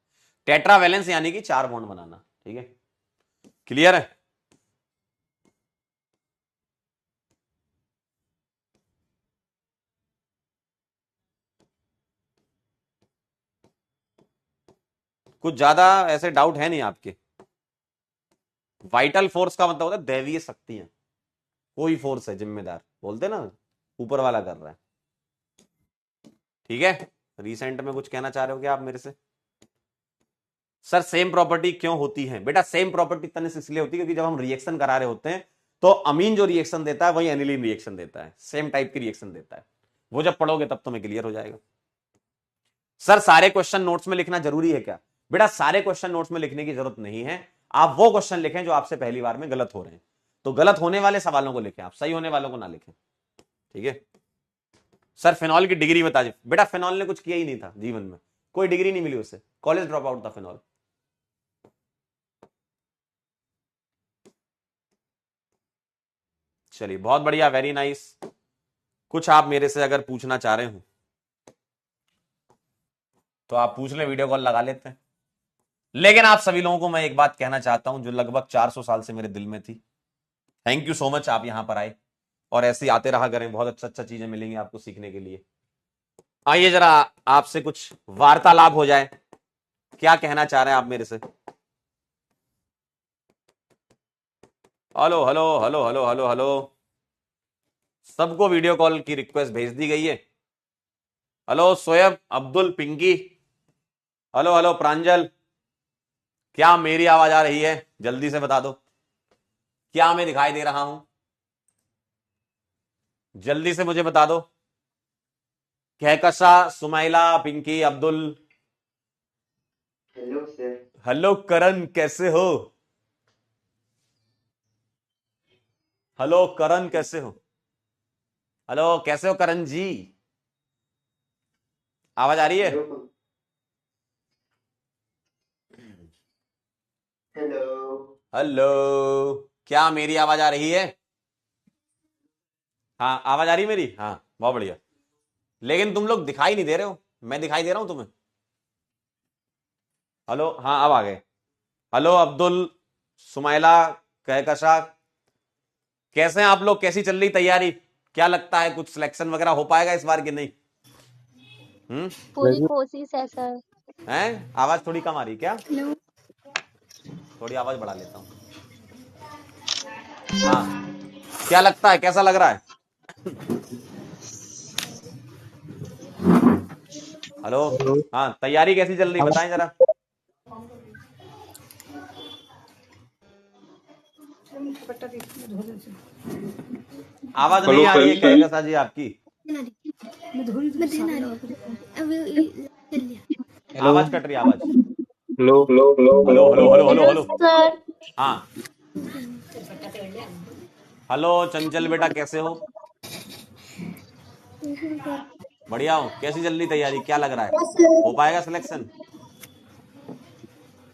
टेट्रावैलेंस यानी कि 4 बॉन्ड बनाना। ठीक है, क्लियर है। कुछ ज्यादा ऐसे डाउट है नहीं आपके। वाइटल फोर्स का मतलब होता है दैवीय शक्तियां, कोई फोर्स है जिम्मेदार, बोलते ना ऊपर वाला कर रहा है। ठीक है, रिसेंट में कुछ कहना चाह रहे हो क्या आप मेरे से। सर सेम प्रॉपर्टी क्यों होती है बेटा, सेम प्रॉपर्टी तने से इसलिए होती है क्योंकि जब हम रिएक्शन करा रहे होते हैं तो अमीन जो रिएक्शन देता है वही एनिलीन रिएक्शन देता है, सेम टाइप की रिएक्शन देता है। वो जब पढ़ोगे तब तुम्हें क्लियर हो जाएगा। सर सारे क्वेश्चन नोट्स में लिखना जरूरी है क्या, बेटा सारे क्वेश्चन नोट्स में लिखने की जरूरत नहीं है। आप वो क्वेश्चन लिखें जो आपसे पहली बार में गलत हो रहे हैं, तो गलत होने वाले सवालों को लिखें, आप सही होने वालों को ना लिखें। ठीक है, सर फिनॉल की डिग्री बता दी, बेटा फिनॉल ने कुछ किया ही नहीं था जीवन में, कोई डिग्री नहीं मिली उसे, कॉलेज ड्रॉप आउट था फिनॉल। चलिए बहुत बढ़िया, वेरी नाइस। कुछ आप मेरे से अगर पूछना चाह रहे हो तो आप पूछ ले, वीडियो कॉल लगा लेते हैं। लेकिन आप सभी लोगों को मैं एक बात कहना चाहता हूं जो लगभग 400 साल से मेरे दिल में थी। थैंक यू सो मच, आप यहां पर आए और ऐसे ही आते रहा करें, बहुत अच्छा अच्छा चीजें मिलेंगी आपको सीखने के लिए। आइए जरा आपसे कुछ वार्तालाप हो जाए, क्या कहना चाह रहे हैं आप मेरे से। Hello hello hello hello hello hello, सबको वीडियो कॉल की रिक्वेस्ट भेज दी गई है। Hello Soeb, Abdul, Pinky, hello hello Pranjal, क्या मेरी आवाज आ रही है, जल्दी से बता दो, क्या मैं दिखाई दे रहा हूं, जल्दी से मुझे बता दो। Kahkasha, Sumaila, Pinky, Abdul. Hello sir. Hello Karan, कैसे हो। हेलो करण, कैसे हो। हेलो कैसे हो करण जी। आवाज आ रही है? हेलो हेलो, क्या मेरी आवाज आ रही है? हाँ, आवाज आ रही है मेरी? हाँ, बहुत बढ़िया। लेकिन तुम लोग दिखाई नहीं दे रहे हो, मैं दिखाई दे रहा हूं तुम्हें? हेलो, हाँ अब आ गए। हेलो अब्दुल, सुमाइला, कहकशा, कैसे हैं आप लोग? कैसी चल रही तैयारी? क्या लगता है कुछ सिलेक्शन वगैरह हो पाएगा इस बार कि नहीं? पूरी कोशिश है सर। हैं? आवाज थोड़ी कम आ रही क्या? थोड़ी आवाज बढ़ा लेता हूँ। हाँ, क्या लगता है, कैसा लग रहा है? हेलो, हाँ, तैयारी कैसी चल रही बताएं जरा। आवाज नहीं आ रही है कहकशा जी आपकी। आवाज कट रही है, आवाज। Hello hello hello hello hello hello hello. Sir. हाँ, हेलो चंचल बेटा, कैसे हो? बढ़िया हो? कैसी चल रही तैयारी, क्या लग रहा है हो पाएगा सिलेक्शन?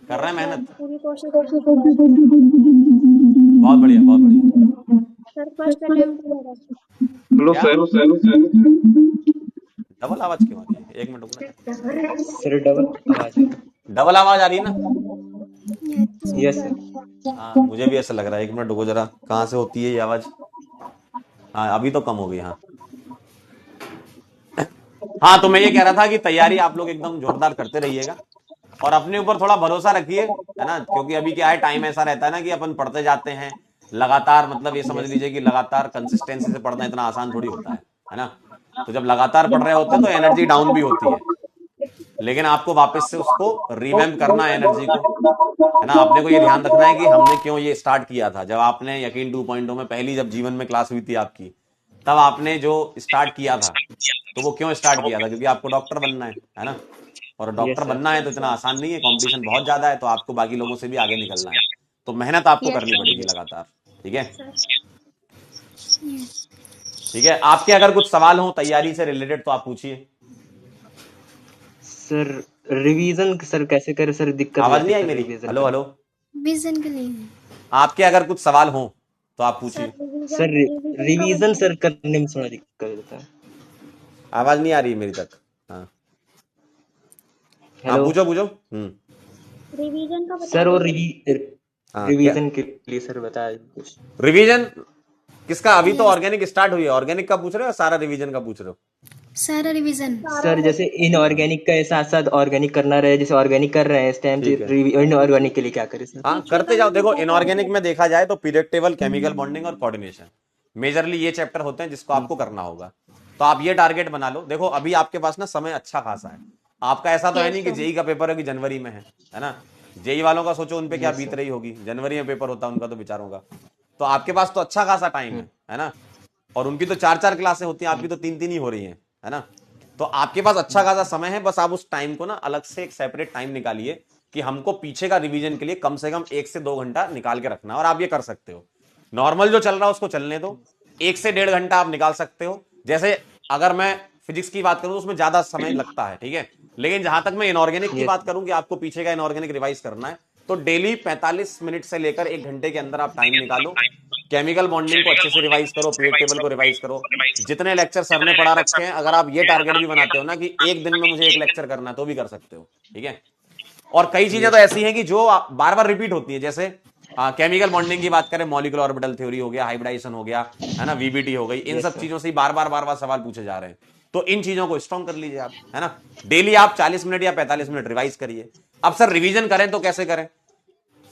कर रहे हैं मेहनत? पूरी कोशिश। बहुत बढ़िया, बहुत बढ़िया। सर फर्स्ट अटेम्प्ट मेरा। हेलो क्या? सर डबल आवाज क्यों आ रही है? एक मिनट रुकना जरा। सर डबल आवाज है। डबल आवाज आ रही है ना? Yes sir. हाँ, मुझे भी ऐसा लग रहा है। एक मिनट रुको जरा, कहाँ से होती है ये आवाज? हाँ, अभी तो कम हो गई। हाँ हाँ, तो मैं ये कह रहा था कि तैयारी आप लोग एकदम जोरदार करते रहिएगा और अपने ऊपर थोड़ा भरोसा रखिए, है ना? क्योंकि अभी क्या है, टाइम ऐसा रहता है ना कि अपन पढ़ते जाते हैं लगातार, मतलब ये समझ लीजिए कि लगातार कंसिस्टेंसी से पढ़ना इतना आसान थोड़ी होता है ना? तो जब लगातार पढ़ रहे होते हैं तो एनर्जी डाउन भी होती है, लेकिन आपको वापस से उसको रिवैम्प करना है एनर्जी को, है ना? आपने को ये ध्यान रखना है कि हमने क्यों ये स्टार्ट किया था। जब आपने यकीन 2.0 में पहली जब जीवन में क्लास हुई थी आपकी, तब आपने जो स्टार्ट किया था, तो वो क्यों स्टार्ट किया था? क्योंकि आपको डॉक्टर बनना है ना? और यस डॉक्टर सर। बनना है तो इतना आसान नहीं है, कंपटीशन बहुत ज्यादा है, तो आपको बाकी लोगों से भी आगे निकलना है, तो मेहनत आपको यस करनी पड़ेगी लगातार। ठीक है? सर। ठीक है, आपके अगर कुछ सवाल हो तैयारी से रिलेटेड तो आप पूछिए। सर रिवीजन सर कैसे करें सर, दिक्कत हो आवाज जाती नहीं है आई सर मेरी? रिवीजन हेलो करने। हेलो, विजन के लिए आपके अगर कुछ सवाल हो तो आप सर पूछिए। रिवीजन सर रिवीजन का रिवीजन बताइए। सर करने में थोड़ा दिक्कत होता है। आवाज नहीं आ रही है मेरी तक। हाँ हाँ, हेलो पूछो पूछो। रिवीजन का बता सर, और दीजिए। हाँ, क्या रिवीजन के लिए सर बताया कुछ। रिवीजन किसका? अभी तो यस ऑर्गेनिक स्टार्ट हुई है। ऑर्गेनिक का पूछ रहे हो या सारा रिवीजन का पूछ रहे हो? सारा रिवीजन सारा सर जैसे हाँ, इनऑर्गेनिक के साथ साथ ऑर्गेनिक करना रहे, जैसे ऑर्गेनिक कर रहे हैं इस टाइम, ठीक है। इनऑर्गेनिक के लिए क्या करें सर? हाँ, पीछे करते का जाओ। भी देखो, बता इनऑर्गेनिक दीजिए। में देखा जाए तो पीरियड टेबल, केमिकल बॉन्डिंग और कोऑर्डिनेशन, मेजरली ये चैप्टर होते हैं जिसको आपको करना होगा। तो आप ये टारगेट बना लो। देखो, अभी आपके पास ना समय अच्छा खासा है। आपका ऐसा तो है यस नहीं कि सर। जेई का पेपर है कि जनवरी में है ना? जेई वालों का सोचो उन पे क्या यस बीत सर। रही होगी। जनवरी में पेपर होता है उनका तो बेचारों का। तो आपके पास तो अच्छा खासा टाइम है ना? और उनकी तो 4-4 क्लासें होती हैं, आपकी तो 3-3 ही हो रही हैं, है ना? तो आपके पास अच्छा खासा समय है। बस आप उस टाइम को ना अलग से एक सेपरेट टाइम निकालिए कि हमको पीछे का रिवीजन के लिए कम से कम 1 से 2 घंटा निकाल के रखना। और आप ये कर सकते हो, नॉर्मल जो चल रहा है उसको चलने दो, 1 से 1.5 घंटा आप निकाल सकते हो। जैसे अगर मैं फिजिक्स की बात करूं तो उसमें ज्यादा समय लगता है, ठीक है? लेकिन जहां तक मैं इनऑर्गेनिक की यस बात करूं कि आपको पीछे का इनऑर्गेनिक रिवाइज करना है, तो डेली 45 मिनट से लेकर 1 घंटे के अंदर आप टाइम निकालो। केमिकल बॉन्डिंग को अच्छे से रिवाइज करो, पीरियड टेबल को रिवाइज करो। जितने लेक्चर सर ने पढ़ा रखे हैं, अगर आप ये टारगेट भी बनाते हो ना कि एक दिन में मुझे एक लेक्चर करना है, तो भी कर सकते हो। ठीक है? और कई चीजें तो यस ऐसी हैं कि जो बार बार रिपीट होती है। जैसे केमिकल बॉन्डिंग की बात करें, मॉलिक्यूलर ऑर्बिटल थ्योरी हो गया, हाइब्रिडाइजेशन हो गया, है ना, वीबीटी हो गई, इन यस सब सर। चीजों से बार बार सवाल पूछे जा रहे हैं। तो इन चीजों को स्ट्रॉन्ग कर लीजिए आप, है ना? डेली आप 40 मिनट या 45 मिनट रिवाइज करिए। अब सर रिवीजन करें तो कैसे करें?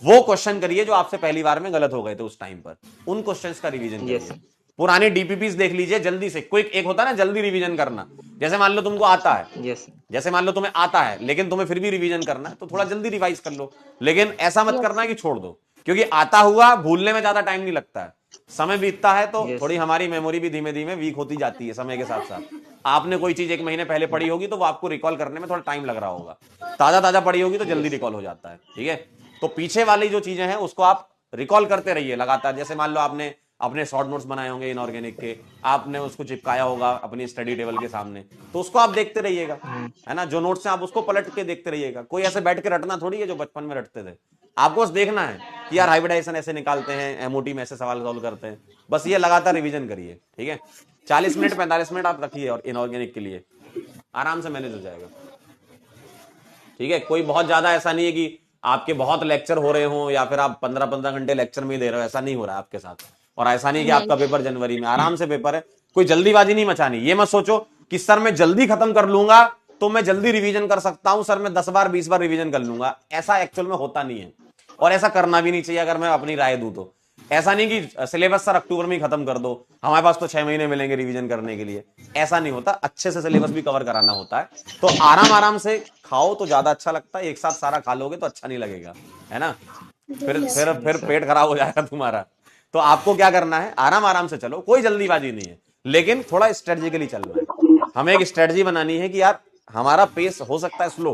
वो क्वेश्चन करिए जो आपसे पहली बार में गलत हो गए थे उस टाइम पर, उन क्वेश्चंस का रिवीजन यस करिए। सर। पुराने डीपीपीस देख लीजिए जल्दी से। क्विक एक होता है ना जल्दी रिवीजन करना। जैसे मान लो तुमको आता है, यस जैसे मान लो तुम्हें आता है लेकिन तुम्हें फिर भी रिवीजन करना है, तो थोड़ा जल्दी रिवाइज कर लो। लेकिन ऐसा मत यस करना है सर। कि छोड़ दो, क्योंकि आता हुआ भूलने में ज्यादा टाइम नहीं लगता है। समय बीतता है तो यस थोड़ी हमारी मेमोरी भी धीमे धीमे वीक होती जाती है समय के साथ साथ। आपने कोई चीज 1 महीने पहले पढ़ी होगी तो वो आपको रिकॉल करने में थोड़ा टाइम लग रहा होगा। ताजा ताजा पढ़ी होगी तो जल्दी यस रिकॉल हो जाता है। ठीक है? तो पीछे वाली जो चीजें हैं उसको आप रिकॉल करते रहिए लगातार। जैसे मान लो आपने अपने शॉर्ट नोट्स बनाए होंगे इनऑर्गेनिक के, आपने उसको चिपकाया होगा अपनी स्टडी टेबल के सामने, तो उसको आप देखते रहिएगा, है ना। जो नोट्स हैं आप उसको पलट के देखते रहिएगा। कोई ऐसे बैठ के रटना थोड़ी है जो बचपन में रटते थे। आपको बस देखना है कि यार हाइब्रिडाइजेशन ऐसे निकालते हैं, एमओटी में ऐसे सवाल सॉल्व करते हैं, बस ये लगातार रिवीजन करिए, ठीक है। 40 मिनट 45 मिनट आप रखिए और इनऑर्गेनिक के लिए, आराम से मैनेज हो जाएगा, ठीक है। कोई बहुत ज्यादा ऐसा नहीं है कि आपके बहुत लेक्चर हो रहे हो या फिर आप 15-15 घंटे लेक्चर में ही दे रहे हो, ऐसा नहीं हो रहा है आपके साथ। और ऐसा नहीं कि आपका पेपर जनवरी में, आराम से पेपर है, कोई जल्दीबाजी नहीं मचानी। ये मत सोचो कि सर मैं जल्दी खत्म कर लूंगा तो मैं जल्दी रिवीजन कर सकता हूं, सर मैं 10 बार 20 बार रिवीजन कर लूंगा, ऐसा एक्चुअल में होता नहीं है और ऐसा करना भी नहीं चाहिए। अगर मैं अपनी राय दूं तो ऐसा नहीं कि सिलेबस सर अक्टूबर में ही खत्म कर दो, हमारे पास तो 6 महीने मिलेंगे रिवीजन करने के लिए, ऐसा नहीं होता। अच्छे से सिलेबस भी कवर कराना होता है। तो आराम आराम से खाओ तो ज्यादा अच्छा लगता है, एक साथ सारा खा लोगे तो अच्छा नहीं लगेगा, है ना। फिर पेट खराब हो जाएगा तुम्हारा। तो आपको क्या करना है, आराम आराम से चलो, कोई जल्दीबाजी नहीं है, लेकिन थोड़ा स्ट्रेटेजिकली चलना है। हमें एक स्ट्रेटजी बनानी है कि यार हमारा पेस हो सकता है स्लो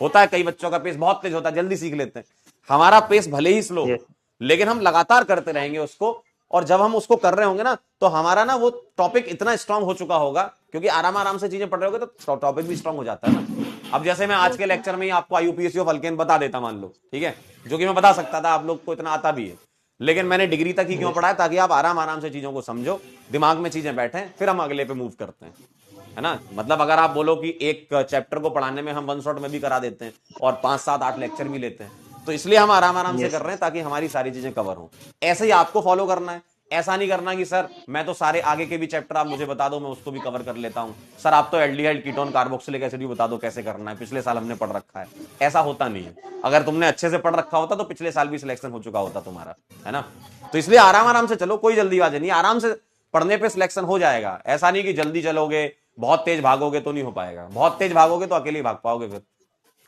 होता है, कई बच्चों का पेस बहुत तेज होता है, जल्दी सीख लेते हैं। हमारा पेस भले ही स्लो हो, लेकिन हम लगातार करते रहेंगे उसको, और जब हम उसको कर रहे होंगे ना तो हमारा ना वो टॉपिक इतना स्ट्रांग हो चुका होगा, क्योंकि आराम आराम से चीजें पढ़ रहे होगे तो टॉपिक भी स्ट्रांग हो जाता है ना। अब जैसे मैं आज के लेक्चर में ही आपको आईयूपीएससी ऑफ अल्केन बता देता मान लो, ठीक है, जो कि मैं बता सकता था, आप लोग को इतना आता भी है, लेकिन मैंने डिग्री तक ही क्यों पढ़ाया, ताकि आप आराम आराम से चीजों को समझो, दिमाग में चीजें बैठे, फिर हम अगले पे मूव करते हैं, है ना। मतलब अगर आप बोलो कि एक चैप्टर को पढ़ाने में हम 1 शॉट में भी करा देते हैं और 5, 7, 8 लेक्चर भी लेते हैं, तो इसलिए हम आराम आराम से कर रहे हैं ताकि हमारी सारी चीजें कवर हो। ऐसे ही आपको फॉलो करना है। ऐसा नहीं करना कि सर मैं तो सारे आगे के भी चैप्टर आप मुझे बता दो, मैं उसको भी कवर कर लेता हूं, सर आप तो एल्डिहाइड कीटोन कार्बोक्सिलिक एसिड भी बता दो कैसे करना है, पिछले साल हमने पढ़ रखा है। ऐसा होता नहीं है। अगर तुमने अच्छे से पढ़ रखा होता तो पिछले साल भी सिलेक्शन हो चुका होता तुम्हारा, है ना। तो इसलिए आराम आराम से चलो, कोई जल्दीबाजी नहीं, आराम से पढ़ने पे सिलेक्शन हो जाएगा। ऐसा नहीं कि जल्दी चलोगे, बहुत तेज भागोगे तो नहीं हो पाएगा। बहुत तेज भागोगे तो अकेले ही भाग पाओगे, फिर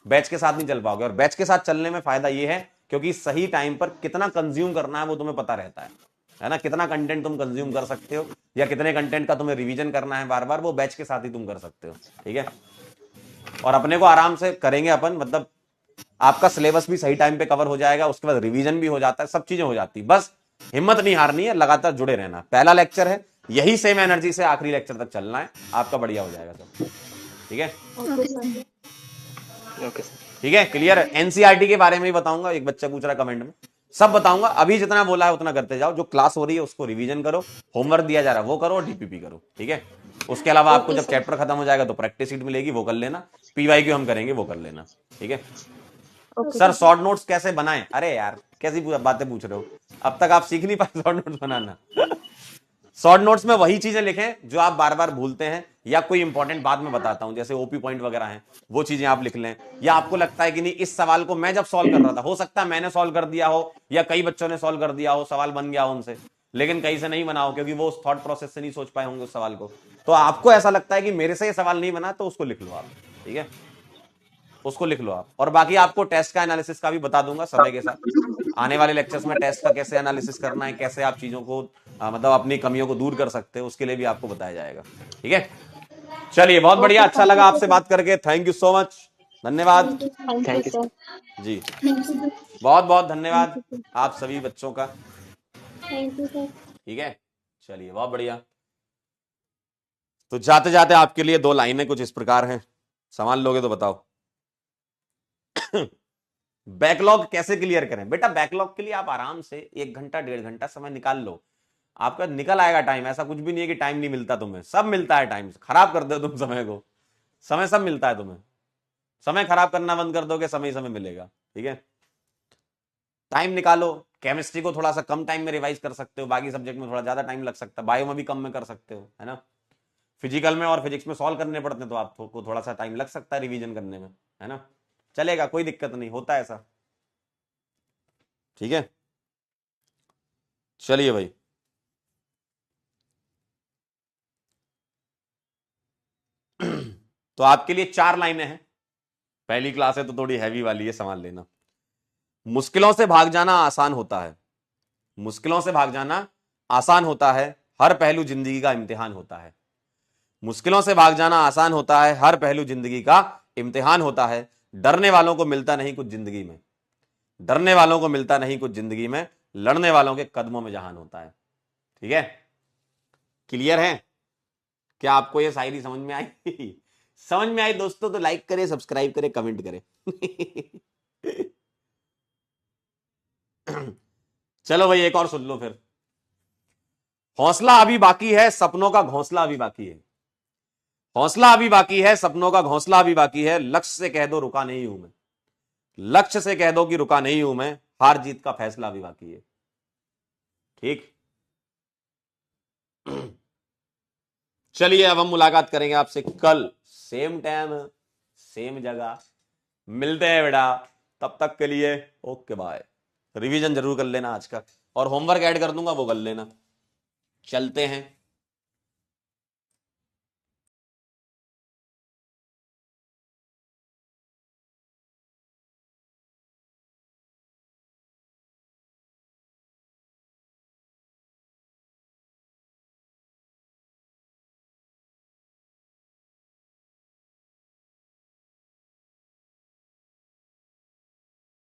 बैच के साथ नहीं चल पाओगे। और बैच के साथ चलने में फायदा ये है क्योंकि सही टाइम पर कितना कंज्यूम करना है वो तुम्हें पता रहता है ना। कितना कंटेंट तुम कंज्यूम कर सकते हो या कितने कंटेंट का तुम्हें रिवीजन करना है बार बार, वो बैच के साथ ही तुम कर सकते हो, ठीक है। और अपने को आराम से करेंगे अपन, मतलब आपका सिलेबस भी सही टाइम पे कवर हो जाएगा, उसके बाद रिवीजन भी हो जाता है, सब चीजें हो जाती है। बस हिम्मत नहीं हारनी है, लगातार जुड़े रहना। पहला लेक्चर है, यही सेम एनर्जी से आखिरी लेक्चर तक चलना है, आपका बढ़िया हो जाएगा सब, ठीक है। ओके ठीक है, क्लियर है। एनसीईआरटी के बारे में ही बताऊंगा, एक बच्चा पूछ रहा कमेंट में, सब बताऊंगा। अभी जितना बोला है उतना करते जाओ, जो क्लास हो रही है उसको रिवीजन करो, होमवर्क दिया जा रहा है वो करो और डीपीपी करो, ठीक है। उसके अलावा आपको जब चैप्टर खत्म हो जाएगा तो प्रैक्टिस शीट मिलेगी, वो कर लेना। पीवाईक्यू हम करेंगे, वो कर लेना, ठीक है। सर शॉर्ट नोट्स कैसे बनाएं? अरे यार कैसी बातें पूछ रहे हो, अब तक आप सीख नहीं पाए शॉर्ट नोट्स बनाना। शॉर्ट नोट्स में वही चीजें लिखें जो आप बार बार भूलते हैं, या कोई इंपॉर्टेंट बात में बताता हूं, जैसे ओपी पॉइंट वगैरह हैं, वो चीजें आप लिख लें। या आपको लगता है कि नहीं इस सवाल को मैं जब सॉल्व कर रहा था, हो सकता है मैंने सॉल्व कर दिया हो या कई बच्चों ने सॉल्व कर दिया हो, सवाल बन गया हो उनसे, लेकिन कहीं से नहीं बना हो क्योंकि वो उस थॉट प्रोसेस से नहीं सोच पाए होंगे उस सवाल को। तो आपको ऐसा लगता है कि मेरे से ये सवाल नहीं बना, तो उसको लिख लो आप, ठीक है, उसको लिख लो आप। और बाकी आपको टेस्ट का एनालिसिस का भी बता दूंगा समय के साथ। आने वाले लेक्चर्स में टेस्ट का कैसे एनालिसिस करना है, कैसे आप चीजों को मतलब अपनी कमियों को दूर कर सकते हो, उसके लिए भी आपको बताया जाएगा, ठीक है। चलिए बहुत बढ़िया, अच्छा लगा आपसे बात करके, थैंक यू सो मच, धन्यवाद थैंक यू जी, थैंक यू। बहुत बहुत धन्यवाद आप सभी बच्चों का, थैंक यू सर। ठीक है। चलिए बहुत बढ़िया। तो जाते जाते आपके लिए 2 लाइनें कुछ इस प्रकार हैं, संभाल लोगे तो बताओ। बैकलॉग कैसे क्लियर करें? बेटा बैकलॉग के लिए आप आराम से 1 घंटा 1.5 घंटा समय निकाल लो, आपका निकल आएगा टाइम। ऐसा कुछ भी नहीं है कि टाइम नहीं मिलता तुम्हें, सब मिलता है। टाइम खराब कर दो तुम समय को, समय सब मिलता है तुम्हें। समय खराब करना बंद कर दोगे, समय समय मिलेगा, ठीक है। टाइम निकालो। केमिस्ट्री को थोड़ा सा कम टाइम में रिवाइज कर सकते हो, बाकी सब्जेक्ट में थोड़ा ज्यादा टाइम लग सकता है, बायो में भी कम में कर सकते हो, है ना। फिजिकल में और फिजिक्स में सॉल्व करने पड़ते हैं तो आपको थोड़ा सा टाइम लग सकता है रिवीजन करने में, है ना। चलेगा, कोई दिक्कत नहीं, होता है ऐसा, ठीक है। चलिए भाई, तो आपके लिए 4 लाइनें हैं। पहली क्लास है तो थोड़ी हैवी वाली है, संभाल लेना। मुश्किलों से भाग जाना आसान होता है, मुश्किलों से भाग जाना आसान होता है, हर पहलू जिंदगी का इम्तिहान होता है। मुश्किलों से भाग जाना आसान होता है, हर पहलू जिंदगी का इम्तिहान होता है। डरने वालों को मिलता नहीं कुछ जिंदगी में, डरने वालों को मिलता नहीं कुछ जिंदगी में, लड़ने वालों के कदमों में जहान होता है। ठीक है, क्लियर है? क्या आपको ये शायरी समझ में आई? समझ में आई दोस्तों तो लाइक करें, सब्सक्राइब करें, कमेंट करें। चलो भाई एक और सुन लो फिर। हौसला अभी बाकी है, सपनों का घोंसला अभी बाकी है। हौसला अभी बाकी है, सपनों का घोंसला अभी बाकी है। लक्ष्य से कह दो रुका नहीं हूं मैं, लक्ष्य से कह दो कि रुका नहीं हूं मैं। हार जीत का फैसला अभी बाकी है। ठीक, चलिए अब हम मुलाकात करेंगे आपसे कल सेम टाइम सेम जगह। मिलते हैं बेटा, तब तक के लिए ओके बाय। रिवीजन जरूर कर लेना आज का, और होमवर्क ऐड कर दूंगा वो कर लेना। चलते हैं।